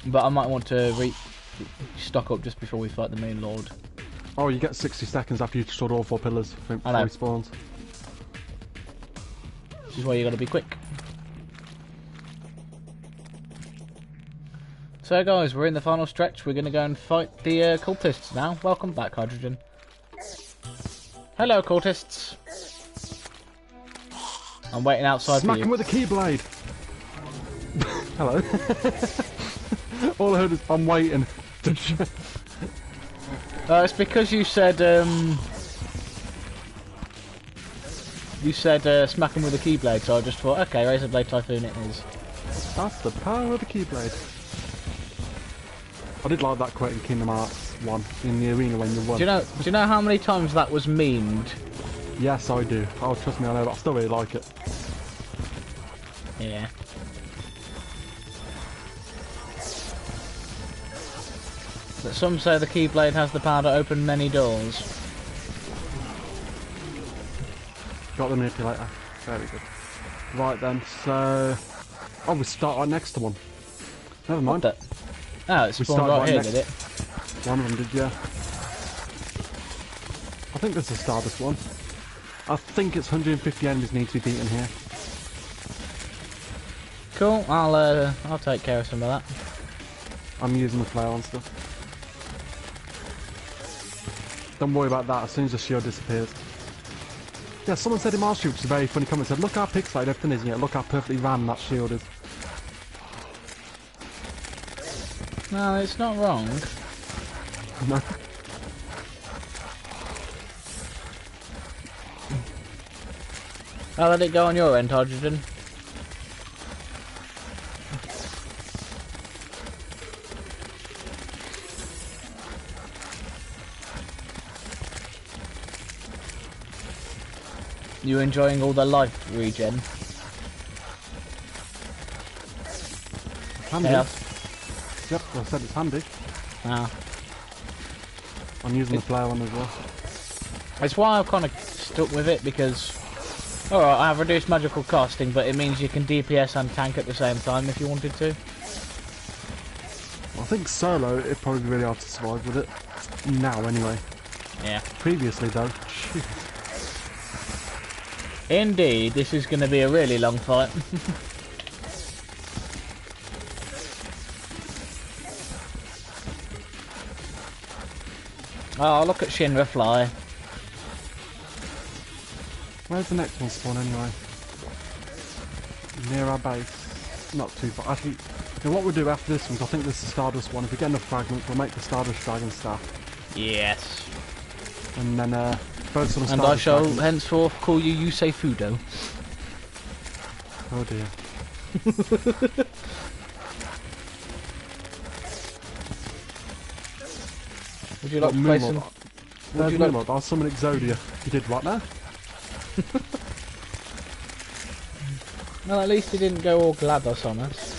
But I might want to stock up just before we fight the main lord. Oh, you get 60 seconds after you destroyed all 4 pillars before he spawns. This is why you got to be quick. So guys, we're in the final stretch. We're going to go and fight the cultists now. Welcome back, Hydrogen. Hello, cultists. I'm waiting outside Smack for you. him with a keyblade. Hello. All I heard is, I'm waiting. It's because you said smack him with a keyblade, so I just thought, okay, razor blade typhoon it is. That's the power of the keyblade. I did like that quote in Kingdom Hearts 1 in the arena when you won. Do you know how many times that was memed? Yes, I do. Oh, trust me, I know, but I still really like it. Yeah. But some say the keyblade has the power to open many doors. Got the manipulator. Very good. Right then, so... Oh, we start right next to one. Never mind. Oh, it spawned right here, did it? One of them did, yeah. I think there's a Stardust one. I think it's 150 enemies need to be beaten here. Cool, I'll take care of some of that. I'm using the flail and stuff. Don't worry about that, as soon as the shield disappears. Yeah, someone said in my stream, which is a very funny comment, said, look how pixelated everything is, and yet look how perfectly ran that shield is. No, it's not wrong. No. How did it go on your end, Hydrogen? You enjoying all the life regen? Handy. Yeah. Yep, I said it's handy. Ah. I'm using the flare one as well. That's why I've kind of stuck with it, because... Alright, I have reduced magical casting, but it means you can DPS and tank at the same time if you wanted to. I think solo, it'd probably be really hard to survive with it. Now, anyway. Yeah. Previously, though. Shoot. Indeed, this is going to be a really long fight. Oh, look at Shinra fly. Where's the next one spawn anyway? Near our base. Not too far. Actually, you know what we'll do after this one, I think this is the Stardust one. If we get enough fragments, we'll make the Stardust Dragon Staff. Yes. And then, both some And Stardust I shall dragons. henceforth call you Yusei Fudo. Oh dear. Would you like to play some... Would you like... I'll summon Exodia. You did what now? Well, at least he didn't go all GLaDOS on us.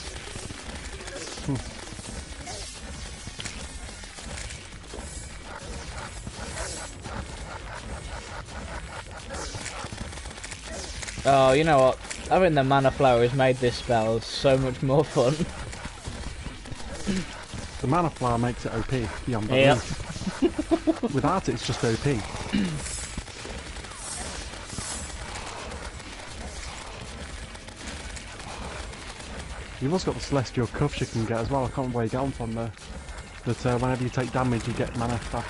Oh, you know what? Having the mana flower has made this spell so much more fun. The mana flower makes it OP beyond Yep. belief. Without it, it's just OP. You've also got the Celestial Cuffs you can get as well. I can't remember where you get them from there. But whenever you take damage, you get mana back.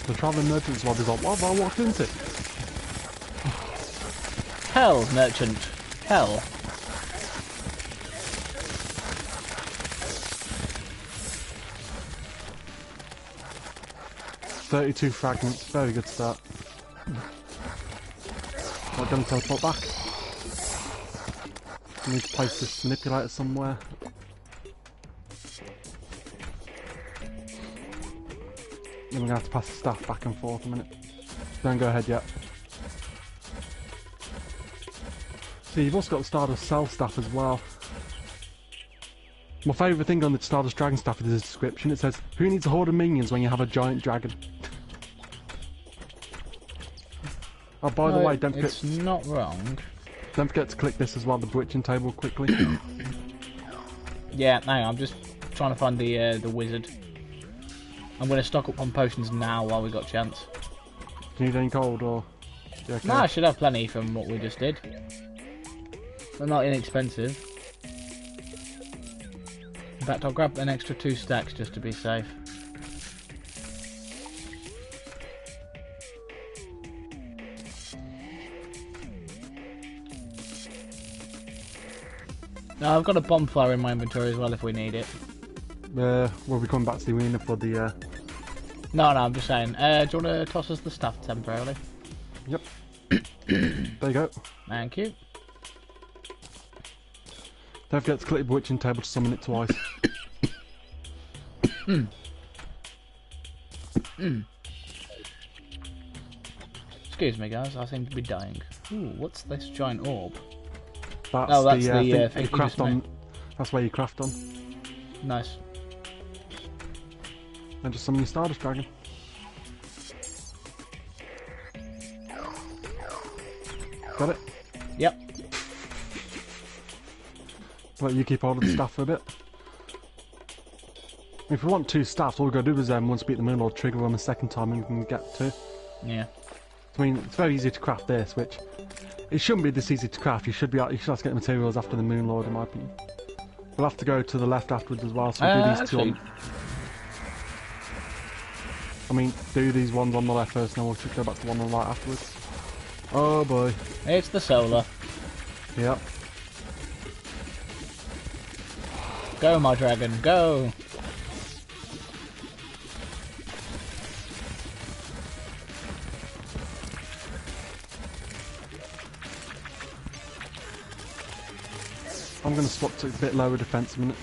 The travelling merchant's lobby's like, what have I walked into? Hell, merchant. Hell. "32 fragments, very good start." Not going to teleport back. I need to place this manipulator somewhere. Then we're going to have to pass the staff back and forth a minute. Don't go ahead yet. See, you've also got the Stardust Cell staff as well. My favourite thing on the Stardust Dragon staff is the description. It says, "Who needs a horde of minions when you have a giant dragon?" Oh, by the way, don't forget... It's not wrong. Don't forget to click this as well, the bewitching table, quickly. Yeah, hang on, I'm just trying to find the wizard. I'm going to stock up on potions now while we got a chance. Do you need any gold or... Yeah, okay. No, I should have plenty from what we just did. They're not inexpensive. In fact, I'll grab an extra 2 stacks just to be safe. No, I've got a bonfire in my inventory as well if we need it. We'll be coming back to the arena for the... No, I'm just saying. Do you want to toss us the stuff temporarily? Yep. There you go. Thank you. Don't forget to click the bewitching table to summon it twice. Excuse me, guys. I seem to be dying. Ooh, what's this giant orb? That's, oh, that's the thing you you craft just on. made. That's where you craft on. Nice. And just summon your Stardust Dragon. Got it? Yep. Let you keep hold of the staff for a bit. If we want 2 staffs, all we got to do is once we beat the Moon Lord, trigger them a second time and we can get 2. Yeah. I mean, it's very easy to craft this, which it shouldn't be this easy to craft. You should have to get materials after the Moon Lord, in my opinion. We'll have to go to the left afterwards as well, so we'll do these actually... 2 on... I mean, do these ones on the left first, and then we'll go back to the one on the right afterwards. Oh boy. It's the solar. Yep. Go, my dragon, go! I'm going to swap to a bit lower defense a minute.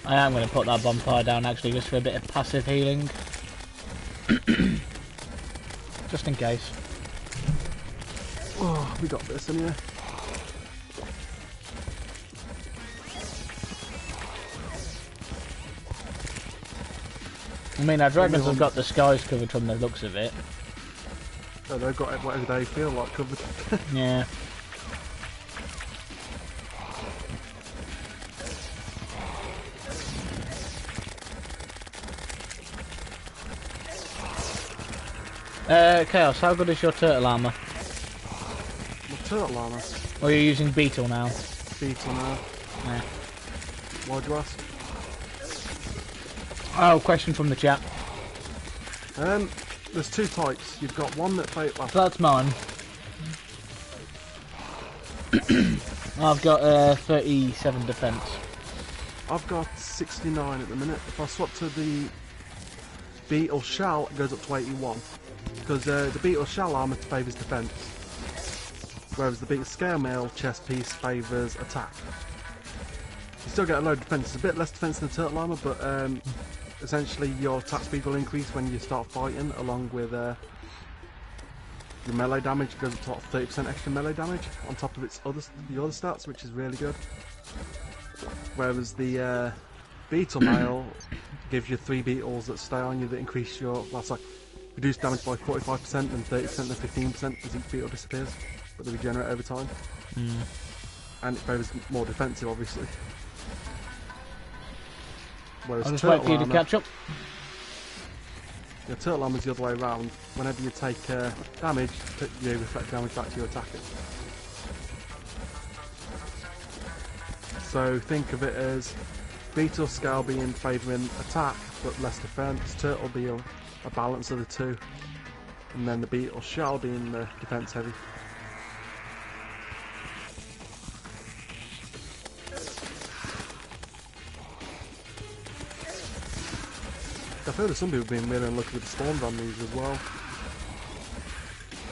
I am going to put that bonfire down actually just for a bit of passive healing. Just in case. Oh, we got this anyway. I mean, our dragons have got the skies covered from the looks of it. So they've got whatever they feel like covered. Yeah. Chaos, how good is your turtle armor? My turtle armor? Or are you using beetle now? Beetle now. Yeah. Why'd you ask? Oh, question from the chat. There's 2 types. You've got one that So that's mine. I've got 37 defense. I've got 69 at the minute. If I swap to the Beetle Shell, it goes up to 81. Because the Beetle Shell armor favours defense, whereas the Beetle Scale Mail chest piece favours attack. You still get a load of defense. It's a bit less defense than the turtle armor, but essentially your attack speed will increase when you start fighting, along with your melee damage. It goes up to about 30% extra melee damage on top of the other stats, which is really good. Whereas the Beetle Mail gives you 3 beetles that stay on you that increase your... That's like reduce damage by 45%, then 30%, then 15% as each beetle disappears, but they regenerate over time. and it favours more defensive, obviously. Whereas I'll just wait for you to catch up. Your turtle armor's the other way around. Whenever you take damage, you reflect damage back to your attacker. So think of it as beetle scale being favouring attack but less defence, turtle being a balance of the two, and then the beetle shell being the defence heavy. I've heard of some people being really unlucky with the spawns on these as well.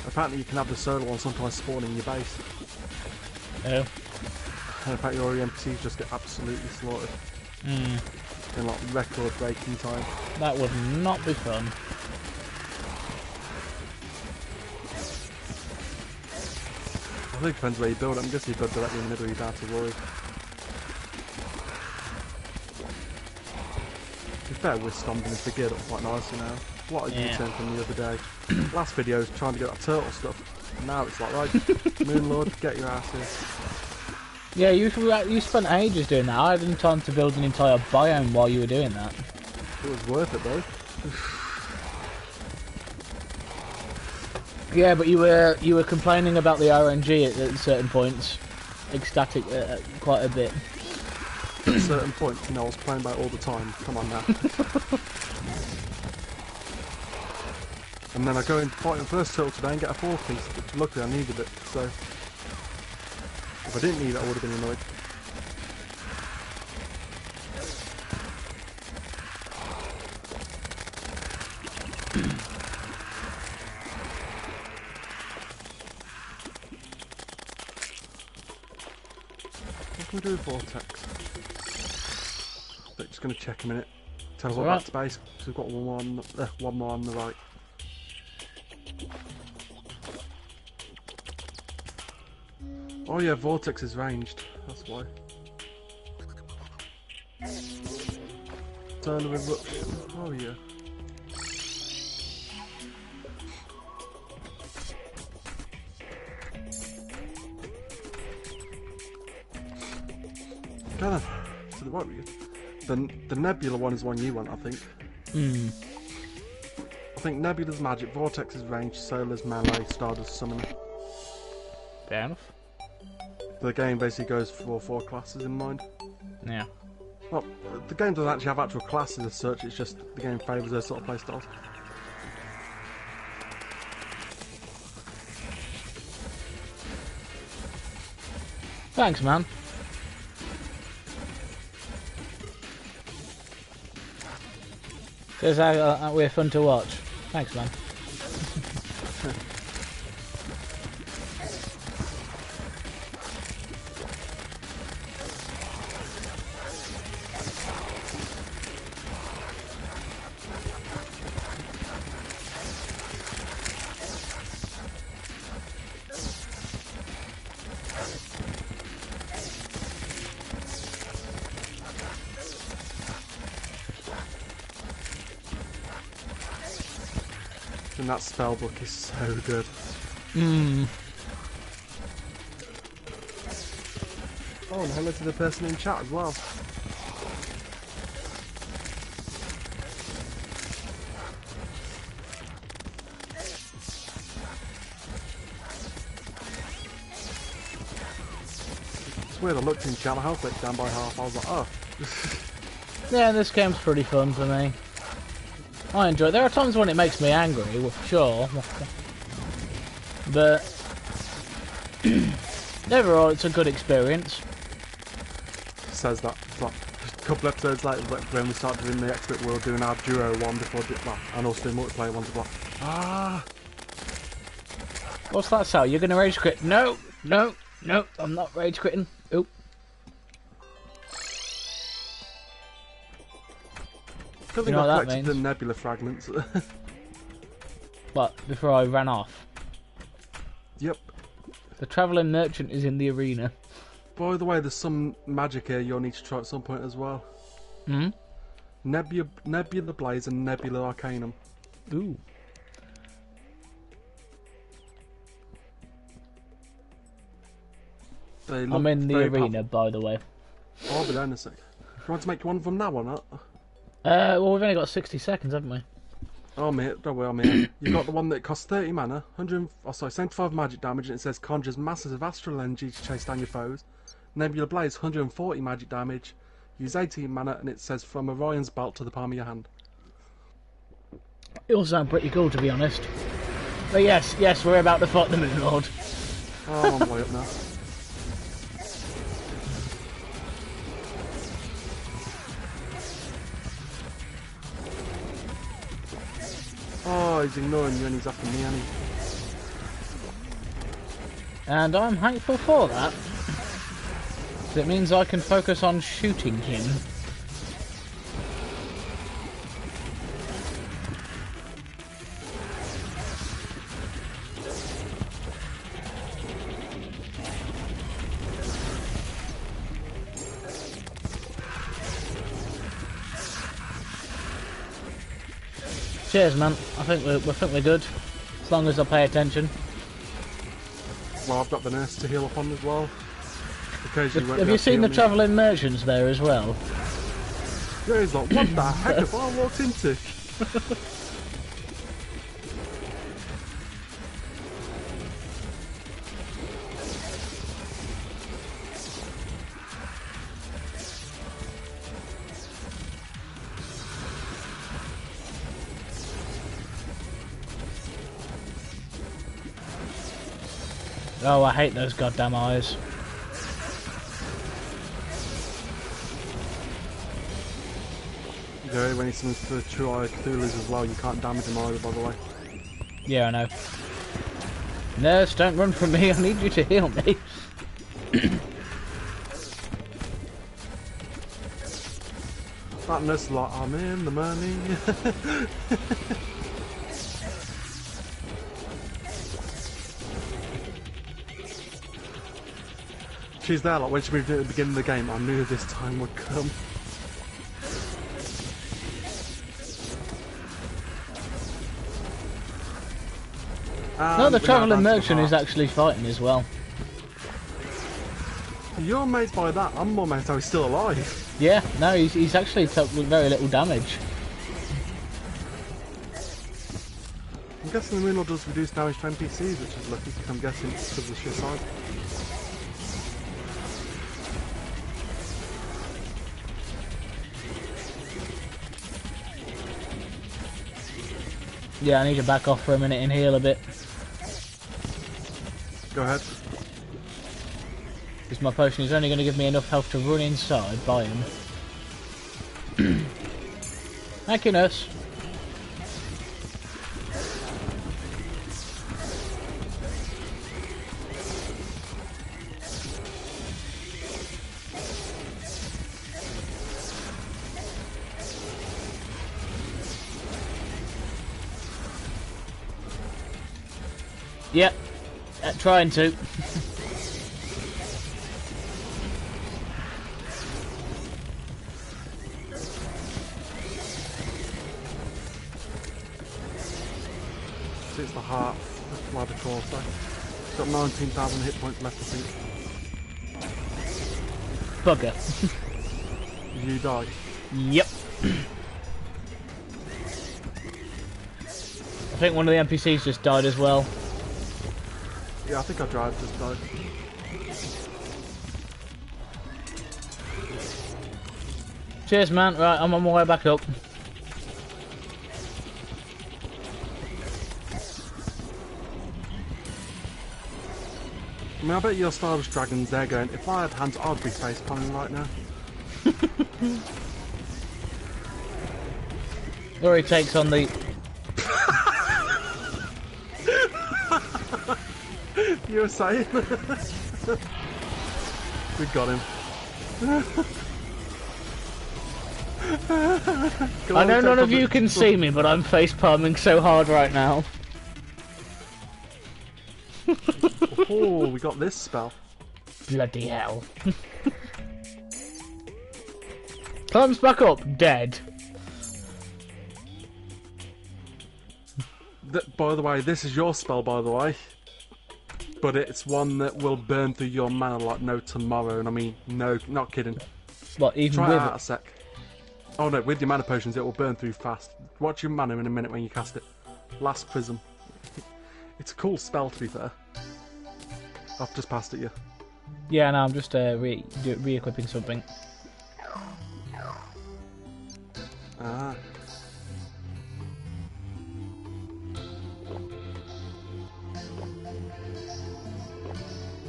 Apparently you can have the solo one sometimes spawn in your base. Oh. And apparently your NPCs just get absolutely slaughtered. In like record breaking time. That would not be fun. I think it depends where you build it. I'm guessing you build directly in the middle, you don't have to worry. To be fair, with stomping is geared up quite nicely now. What a U-turn from the other day. Last video was trying to get that turtle stuff. Now it's like, right, Moonlord, get your ass here. Yeah, you spent ages doing that. I had time to build an entire biome while you were doing that. It was worth it though. Yeah, but you were complaining about the RNG at certain points. Ecstatic quite a bit. At certain points, you know, I was playing about it all the time. Come on now. And then I go and fight the first turtle today and get a 4th piece, which luckily I needed it, so... If I didn't need it, I would have been annoyed. What can we do with Vortex? They're just going to check a minute. Teleport back to base, so we've got one more on the right. Oh yeah, Vortex is ranged, that's why. Turn of eruption, oh yeah. Kind of to the right with you. The Nebula one is the one you want, I think. I think Nebula's magic, Vortex is ranged, Solar's melee, Stardust summoner. Fair enough. The game basically goes for 4 classes in mind. Yeah. Well, the game doesn't actually have actual classes as such, it's just the game favours those sort of playstyles. Thanks, man. Says we're fun to watch. Thanks, man. And that spellbook is so good. Oh, and hello to the person in chat as well. It's weird, I looked in chat, my health went down by half, I was like, oh. Yeah, this game's pretty fun for me. I enjoy it. There are times when it makes me angry, sure. But overall, it's a good experience. Says that like, just a couple episodes later, when we started doing the Expert World, doing our duo one before, and also doing multiplayer ones, like, ah. What's that, Sal? You're gonna rage quit? No, no, no, I'm not rage quitting. Oop. I don't think I collected the Nebula fragments. What, before I ran off? Yep. The travelling merchant is in the arena. By the way, there's some magic here you'll need to try at some point as well. Nebula Blaze and Nebula Arcanum. Ooh. They look I'm in the very arena, by the way. Oh, I'll be there in a sec. You want to make one of them now or not? Well, we've only got 60 seconds, haven't we? Oh mate, don't worry, I'm here. You've got the one that costs 30 mana, 75 magic damage, and it says conjures masses of astral energy to chase down your foes. Nebula Blaze, 140 magic damage. Use 18 mana, and it says from Orion's belt to the palm of your hand. It all sounds pretty cool, to be honest. But yes, we're about to fight the Moon Lord. Oh, I'm way up now. Oh, he's ignoring you and he's after me, ain't he? And I'm thankful for that. It means I can focus on shooting him. Cheers, man. I think we're good, as long as I pay attention. Well, I've got the nurse to heal up on as well. Have you seen the travelling merchants there as well? Yeah, he's like, what the heck have I walked into? Oh, I hate those goddamn eyes. Yeah, when he summons the True-Eye Cthulhu's as well, you can't damage him either, by the way. Yeah, I know. Nurse, don't run from me, I need you to heal me. That nurse is like, I'm in the money. She's there, like when she moved in at the beginning of the game, I knew this time would come. No, the travelling merchant is actually fighting as well. You're amazed by that. I'm more amazed how he's still alive. Yeah, no, he's actually took very little damage. I'm guessing the Moonlord does reduce damage to NPCs, which is lucky, because I'm guessing it's because of the sheer size. Yeah, I need to back off for a minute and heal a bit. Go ahead. Because my potion is only going to give me enough health to run inside by him. Thank you, nurse. Yep, trying to. It's the heart, ladder torso. Got 19,000 hit points left, I think. Bugger. You die. Yep. I think one of the NPCs just died as well. Yeah, I think our drive just died. Cheers, man. Right, I'm on my way back up. I mean, I bet your Stardust Dragons, they're going, if I had hands, I'd be face palming right now. Or he takes on the... You were saying? We got him. I know none of you can see me, but I'm face palming so hard right now. Oh, we got this spell. Bloody hell. Climbs back up, dead. By the way, this is your spell, by the way. but it's one that will burn through your mana like no tomorrow. And I mean, no, not kidding. What, even Try with it out a sec. Oh no, with your mana potions, it will burn through fast. Watch your mana in a minute when you cast it. Last Prism. It's a cool spell, to be fair. I've just passed it you. Yeah, no, I'm just re-equipping something. Ah.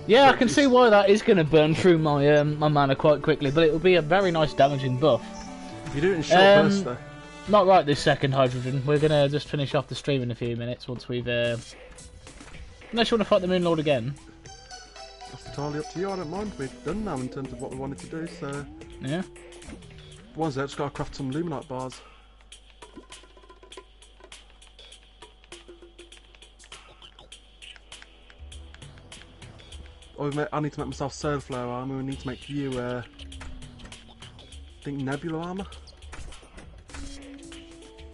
Yeah, I can see why that is going to burn through my my mana quite quickly, but it will be a very nice damaging buff. If you do it in short bursts, though. Not right this second, Hydrogen. We're going to just finish off the stream in a few minutes once we've... Unless you want to fight the Moon Lord again. That's entirely up to you, I don't mind. We've done now in terms of what we wanted to do, so... Yeah. One's there, just got to craft some Luminite bars. Oh, I need to make myself Solar Flare armor. We need to make you, I think, Nebula armor.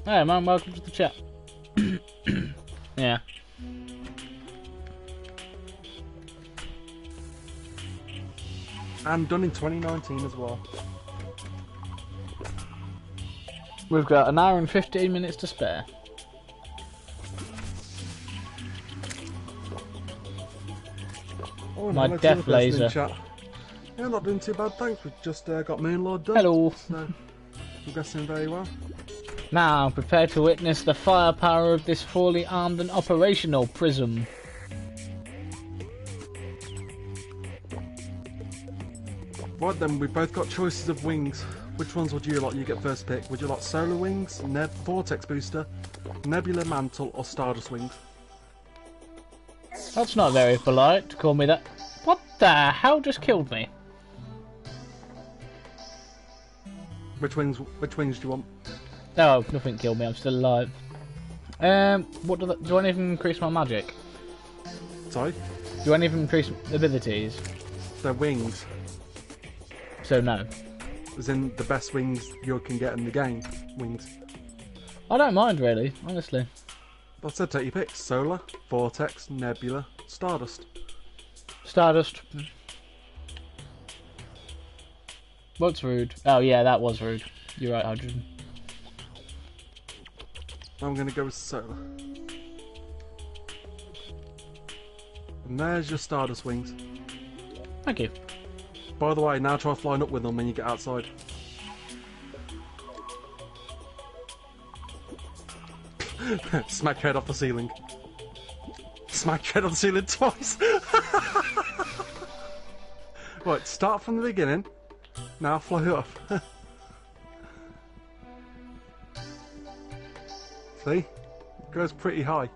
Hey man, welcome to the chat. Yeah. And done in 2019 as well. We've got an hour and 15 minutes to spare. Oh, My no, death laser. Yeah, not doing too bad, thanks. We've just got Moon Lord done. Hello. So, progressing very well. Now, prepare to witness the firepower of this fully armed and operational prism. Right then, we've both got choices of wings. Which ones would you like? You get first pick. Would you like Solar Wings, Vortex Booster, Nebula Mantle, or Stardust Wings? That's not very polite to call me that. What the hell just killed me? Which wings do you want? Oh, nothing killed me. I'm still alive. Do any of them increase my magic? Sorry? Do any of them increase abilities? They're wings. So no. As in the best wings you can get in the game. Wings. I don't mind really, honestly. I said take your picks. Solar, Vortex, Nebula, Stardust. Stardust. What's rude? Oh yeah, that was rude. You're right, Hydrogen. I'm going to go with Solar. And there's your Stardust wings. Thank you. By the way, now try flying up with them when you get outside. Smack your head off the ceiling. Smack your head off the ceiling twice. Right, start from the beginning. Now fly up. See? It goes pretty high.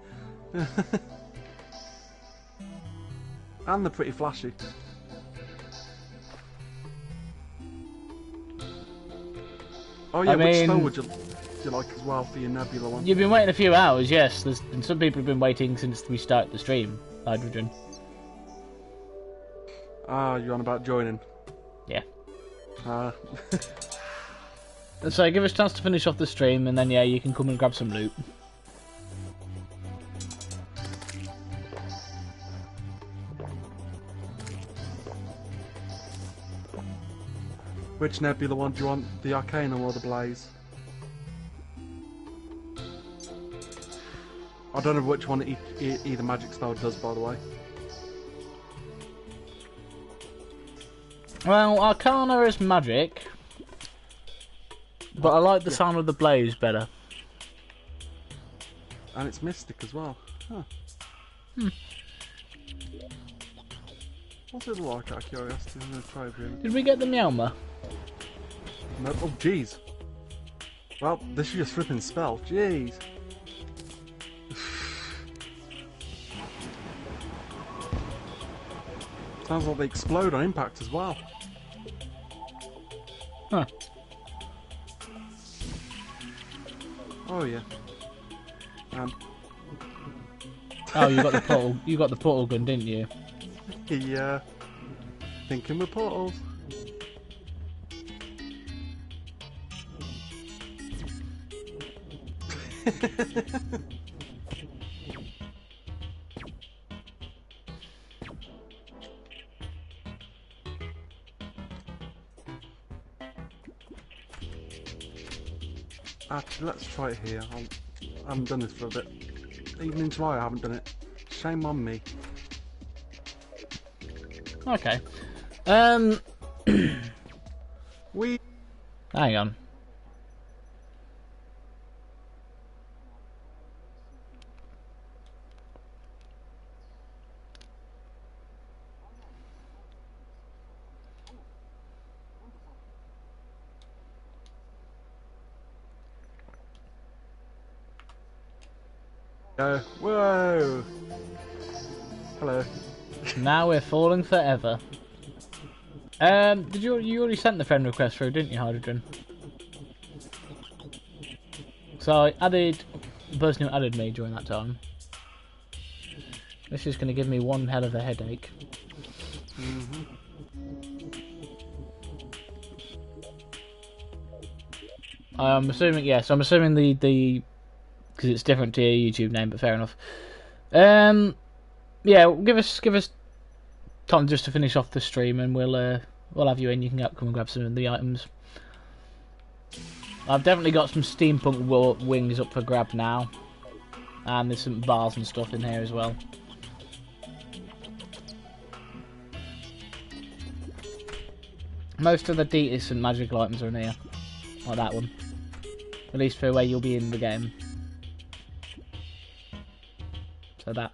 And they're pretty flashy. Oh yeah, which spell would you like as well for your Nebula one? You've been waiting a few hours, yes. And some people have been waiting since we started the stream, Hydrogen. Ah, you're on about joining? Yeah. So give us a chance to finish off the stream, and then yeah, you can come and grab some loot. Which Nebula one do you want? The Arcanum or the Blaze? I don't know which one either magic spell does, by the way. Well, Arcana is magic, but I like the sound of the Blaze better. And it's mystic as well. Huh. What's it like, out of curiosity? I'm going to try it really. Did we get the Meowma? No. Oh, jeez. Well, this is your flipping spell. Jeez. Sounds like they explode on impact as well. Huh. Oh yeah. Oh, you got the portal. You got the portal gun, didn't you? Yeah. Thinking with portals. Actually, let's try it here. I haven't done this for a bit. Even in July, I haven't done it. Shame on me. Okay. We. Hang on. Whoa! Hello. Now we're falling forever. Did you already sent the friend request through, didn't you, Hydrogen? So I added the person who added me during that time. This is going to give me one hell of a headache. I'm assuming, yes, I'm assuming the because it's different to your YouTube name, but fair enough. Yeah, give us time just to finish off the stream, and we'll have you in. You can come and grab some of the items. I've definitely got some steampunk wings up for grab now, and there's some bars and stuff in here as well. Most of the decent magical items are in here, like that one. At least for where you'll be in the game. So that.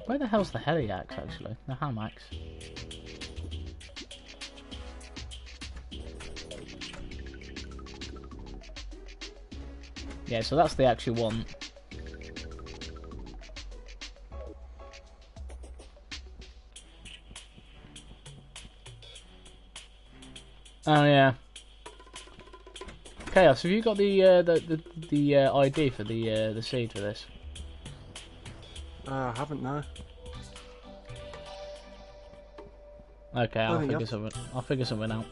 Where the hell's the heliax actually? The hamax. Yeah, so that's the actual one. Oh yeah. Chaos, have you got the ID for the seed for this? I haven't now. Okay, I'll figure something. I'll figure something out.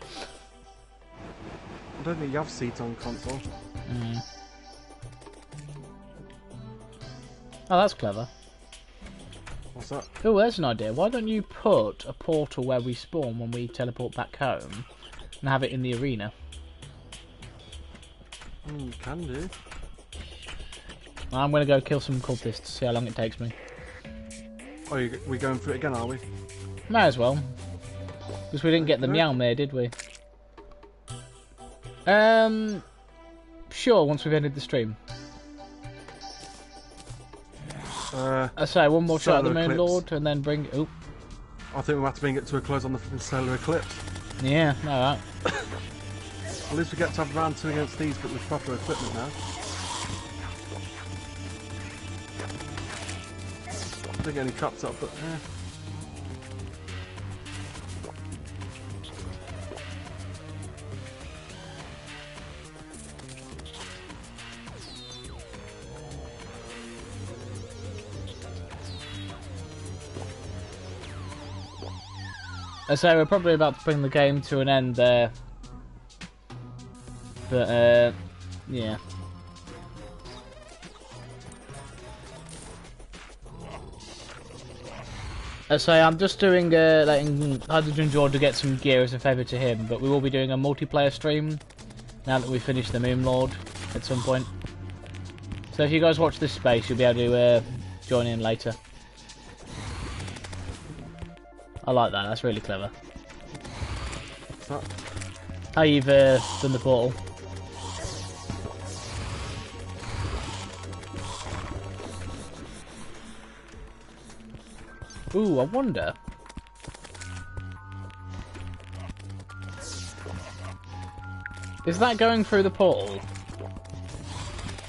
I don't think you have seeds on console. Oh, that's clever. What's that? Oh, there's an idea. Why don't you put a portal where we spawn when we teleport back home, and have it in the arena? You can do. I'm gonna go kill some cultists. See how long it takes me. Oh, we going for it again, are we? Might as well. Because we didn't get the meow mare, did we? Sure, once we've ended the stream. I say one more shot at the Moon Lord and then bring. Oop. I think we'll have to bring it to a close on the solar eclipse. Yeah, alright. At least we get to have round 2 against these, but with proper equipment now. Don't get any traps up, but I say we're probably about to bring the game to an end there. But, yeah. I say I'm just doing, letting Hydrogen George get some gear as a favour to him, but we will be doing a multiplayer stream now that we finish the Moon Lord at some point. So if you guys watch this space, you'll be able to join in later. I like that, that's really clever. what's that? How you've done the portal. Ooh, I wonder. Is that going through the portal?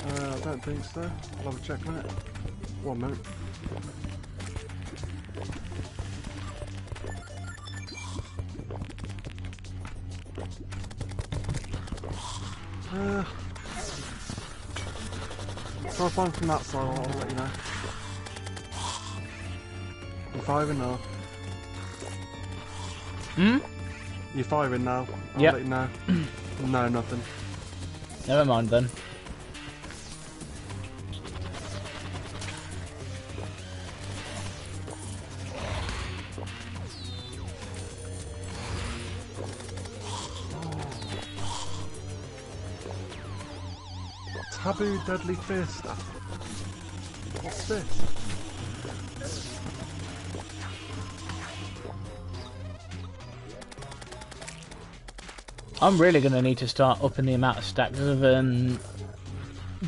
I don't think so. I'll have a check on it. 1 minute. So I'll find from that side, I'll let you know. You're firing now. You're firing now. I'll let you know. No, nothing. Never mind then. Taboo Deadly Fear Staff. What's this? I'm really going to need to start upping the amount of stacks of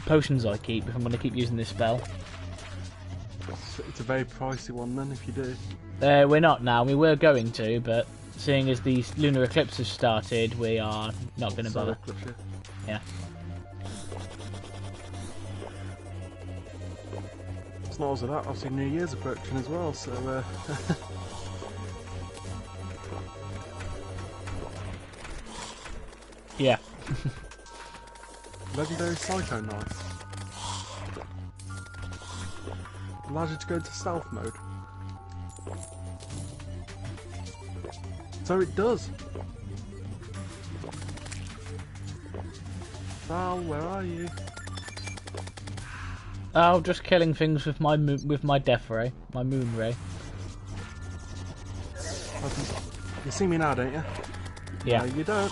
potions I keep if I'm going to keep using this spell. It's a very pricey one then if you do. We're not now. We were going to, but seeing as the lunar eclipse has started, we are not going to bother. Yeah. It's not also that, obviously New Year's approaching as well, so yeah. Legendary Psycho Knife. Allows you to go into stealth mode. So it does. Val, where are you? Oh, just killing things with my death ray, my moon ray. You see me now, don't you? Yeah. No, you don't.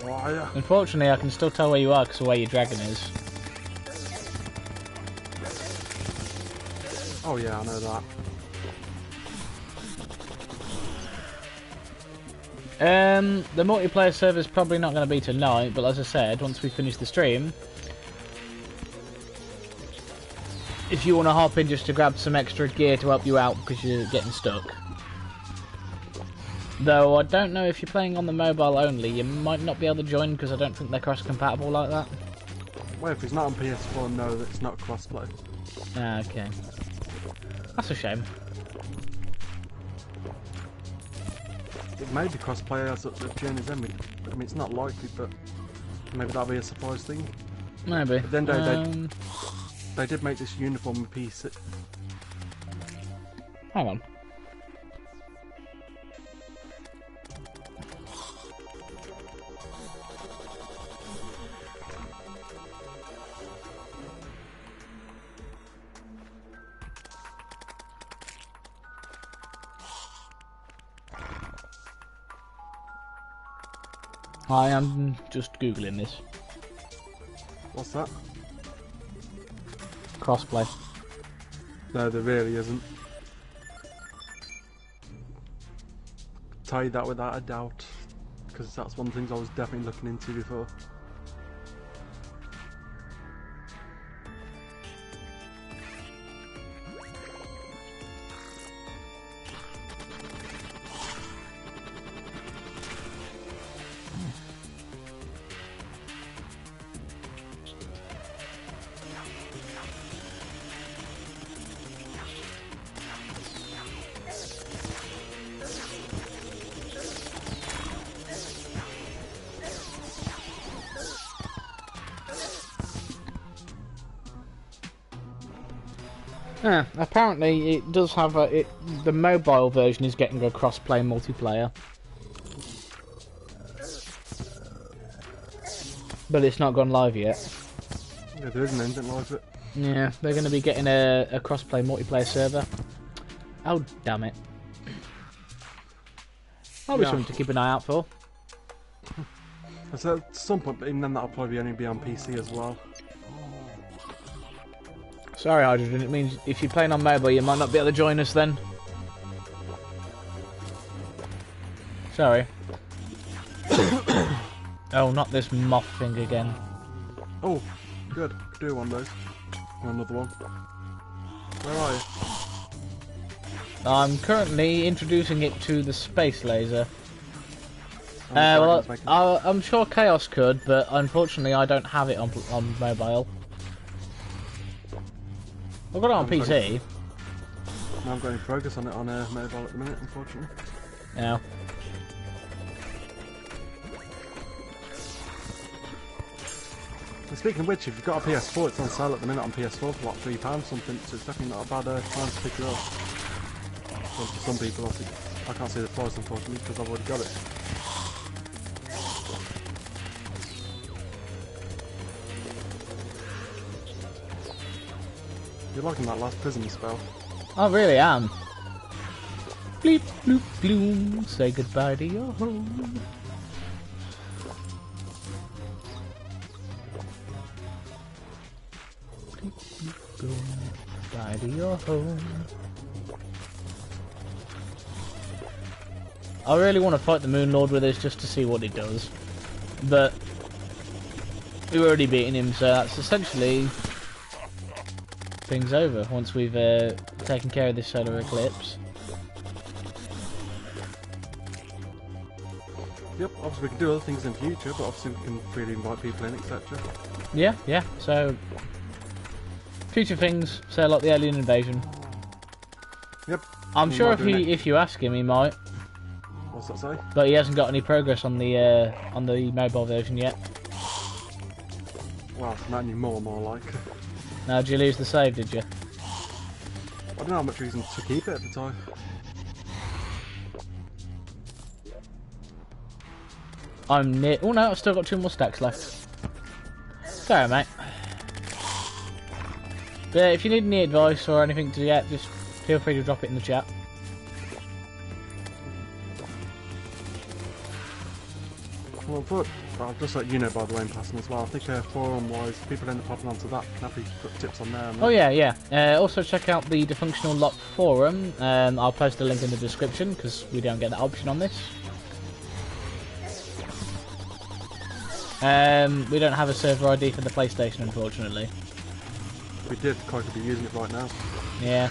Why? Unfortunately, I can still tell where you are because of where your dragon is. Oh yeah, I know that. The multiplayer server is probably not going to be tonight, but as I said, once we finish the stream, if you want to hop in just to grab some extra gear to help you out because you're getting stuck. Though I don't know if you're playing on the mobile only, you might not be able to join because I don't think they're cross-compatible like that. Well, if it's not on PS4, no, it's not crossplay. Ah, okay. That's a shame. It may be crossplay as at the journey's end. I mean, it's not likely, but maybe that'll be a surprise thing. Maybe. But then they did make this uniform piece. Hang on. I am just googling this. What's that? Crossplay. No, there really isn't. Tell you that without a doubt, because that's one of the things I was definitely looking into before. Apparently it does have the mobile version is getting a cross-play multiplayer. But it's not gone live yet. Yeah, there isn't anything like it. Yeah, they're going to be getting a cross-play multiplayer server. Oh, damn it. Probably something to keep an eye out for. So at some point, but even then that'll probably only be on PC as well. Sorry, Hydrogen, it means if you're playing on mobile, you might not be able to join us then. Sorry. Oh, not this moth thing again. Oh, good. Do one of those. Or another one. Where are you? I'm currently introducing it to the space laser. Well, I'm sure Chaos could, but unfortunately I don't have it on mobile. I've got it on PC. I haven't got any progress on it on mobile at the minute, unfortunately. Yeah. And speaking of which, if you've got a PS4, it's on sale at the minute on PS4 for like £3 something, so it's definitely not a bad time to pick it up. Well, for some people, I can't see the price unfortunately because I've already got it. You're liking that last prison spell. I really am. Bleep, bloop, bloom. Say goodbye to your home. to your home. I really want to fight the Moon Lord with this just to see what he does. But we've already beaten him, so that's essentially things over once we've taken care of this solar eclipse. Yep, obviously we can do other things in the future, but obviously we can freely invite people in, etc. Yeah, yeah, so future things, say like the alien invasion. Yep. I'm sure if you ask him, he might. What's that say? But he hasn't got any progress on the mobile version yet. Well, not anymore, more like. Now, did you lose the save, did you? I don't know how much reason to keep it at the time. I'm near... Oh no, I've still got 2 more stacks left. Sorry, mate. But if you need any advice or anything to get, just feel free to drop it in the chat. Well, but I'll just let you know, by the way, in passing as well. I think forum-wise, people end up popping onto that. Can have put tips on there. Oh yeah, yeah. Also check out the Dysfunctional Lot forum. I'll post a link in the description because we don't get that option on this. We don't have a server ID for the PlayStation, unfortunately. We did. Quite could be using it right now. Yeah.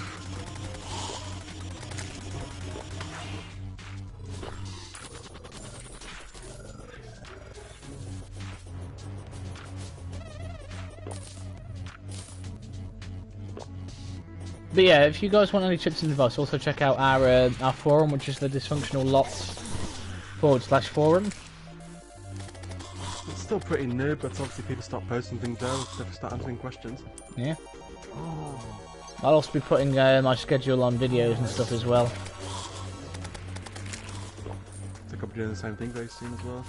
But yeah, if you guys want any tips and advice, also check out our forum, which is the Dysfunctional Lots /forum. It's still pretty new, but obviously people start posting things there, so they start answering questions. Yeah. Oh. I'll also be putting my schedule on videos and stuff as well. I think I'll be doing the same thing very soon as well.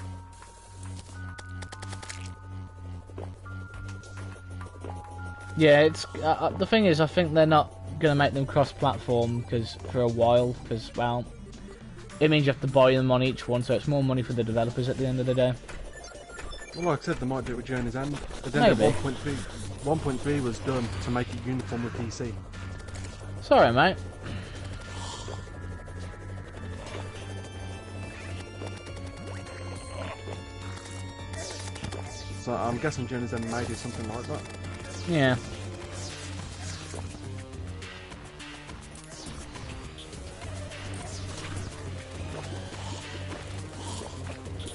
Yeah, it's the thing is, I think they're not gonna make them cross-platform for a while, because well, it means you have to buy them on each one, so it's more money for the developers at the end of the day. Well, like I said, they might do it with Journey's End. At the end Maybe. of 1.3 was done to make it uniform with PC. Sorry, mate. So I'm guessing Journey's End may do something like that. Yeah.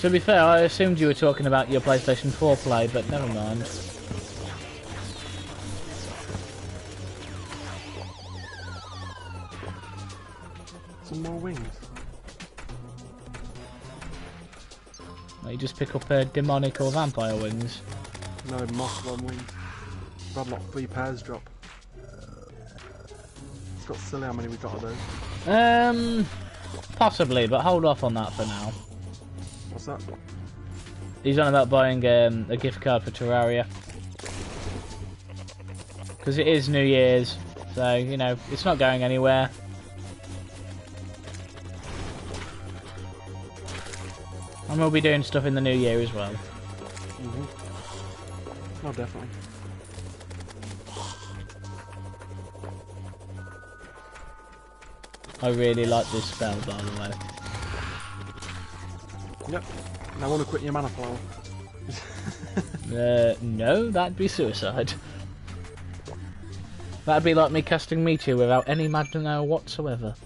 To be fair, I assumed you were talking about your PlayStation 4 play, but never mind. Some more wings. Like you just pick up demonic or vampire wings. No, moss one wings. I've had like 3 pairs drop. It's got silly how many we got of those. Possibly, but hold off on that for now. What's that? He's on about buying a gift card for Terraria. Because it is New Year's, so, you know, it's not going anywhere. And we'll be doing stuff in the new year as well. Oh, definitely. I really like this spell, by the way. Yep. And I want to quit your mana flower. No, that'd be suicide. That'd be like me casting Meteor without any mana whatsoever.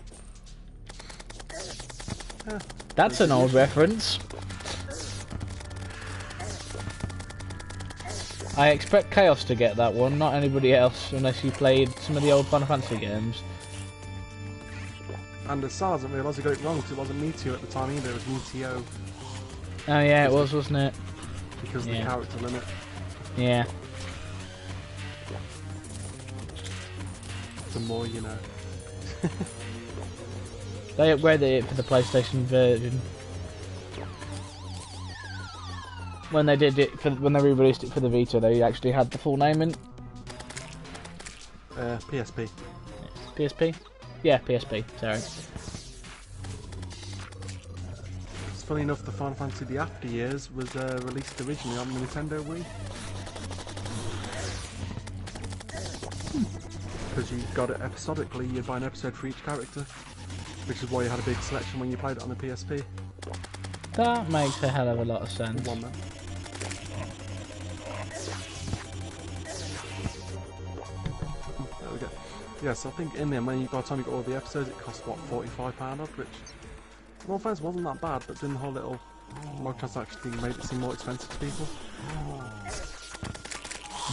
That's an old reference. I expect Chaos to get that one, not anybody else, unless you played some of the old Final Fantasy games. And the Sal hasn't realised he got it wrong because it wasn't Meteor at the time either, it was Meteo. Oh yeah, it was, wasn't it? Because of the character limit. Yeah. The more you know. They upgraded it for the PlayStation version. When they did it, when they re-released it for the Vita, they actually had the full name in. PSP. PSP? Yeah, PSP, sorry. It's funny enough, the Final Fantasy The After Years was released originally on the Nintendo Wii. because you got it episodically. You buy an episode for each character, which is why you had a big selection when you played it on the PSP. That makes a hell of a lot of sense. One man. There we go. Yes, I think in the end, by the time you got all the episodes, it cost what, £45 off, which, well, offense, wasn't that bad, but then the whole little microtransaction thing made it seem more expensive to people.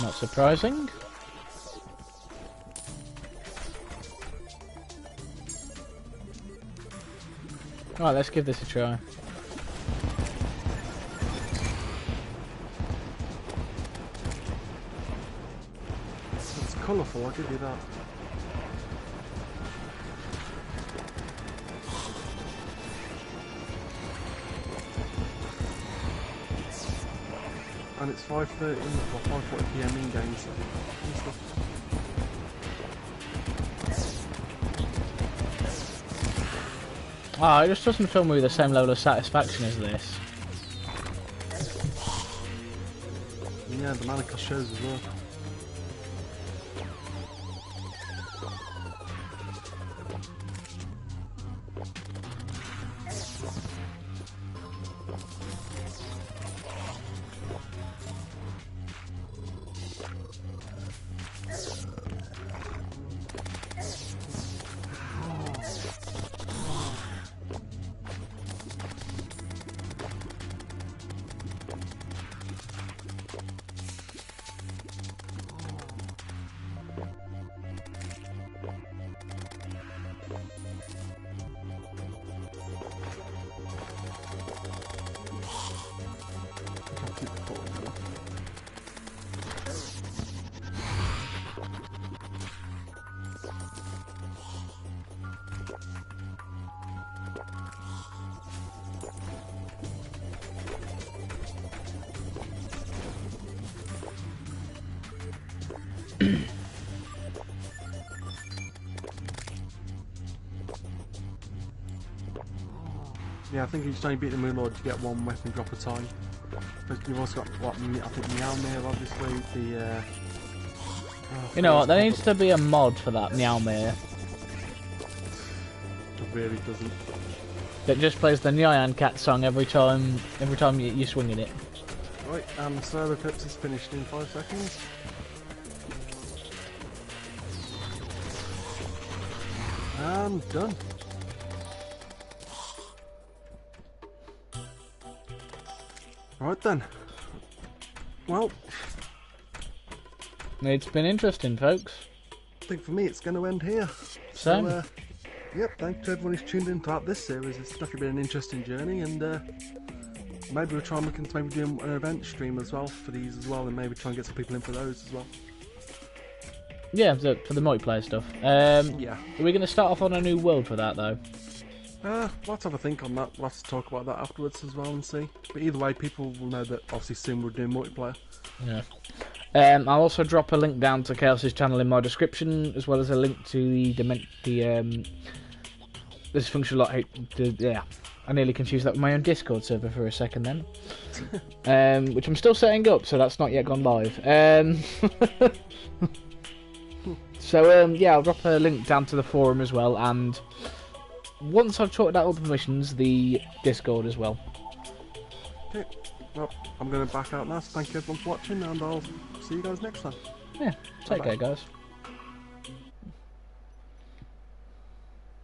Not surprising. Right, let's give this a try. It's colourful, I'll give you that. And it's 5:30 or 5:40 PM in game, so Ah, it just doesn't fill me with the same level of satisfaction as this. yeah, the Manacus shows as well. Yeah, I think each time you beat the Moon Lord, you get one weapon drop at a time. But you've also got what I think Meowmere, obviously. The You know what? There needs to be a mod for that Meowmere it really doesn't. that just plays the Nyan Cat song every time you're swinging it. Right, and Server Clips is finished in 5 seconds. And done. Right then. Well, It's been interesting, folks. I think for me it's going to end here. Same. So, yep, thanks to everyone who's tuned in throughout this series. It's definitely been an interesting journey, and maybe we'll try and look into maybe doing an event stream as well for these as well, and maybe try and get some people in for those as well. Yeah, for the multiplayer stuff. Yeah. Are we going to start off on a new world for that, though? Let's have a think on that. We'll have to talk about that afterwards as well and see. But either way, people will know that obviously soon we're doing multiplayer. Yeah. I'll also drop a link down to Chaos's channel in my description, as well as a link to the Dysfunctional. Yeah, I nearly confused that with my own Discord server for a second then. Which I'm still setting up, so that's not yet gone live. Yeah, I'll drop a link down to the forum as well, and once I've sorted out all the permissions, the Discord as well. Okay, well, I'm going to back out now, so thank you everyone for watching, and I'll see you guys next time. Yeah, take care, guys.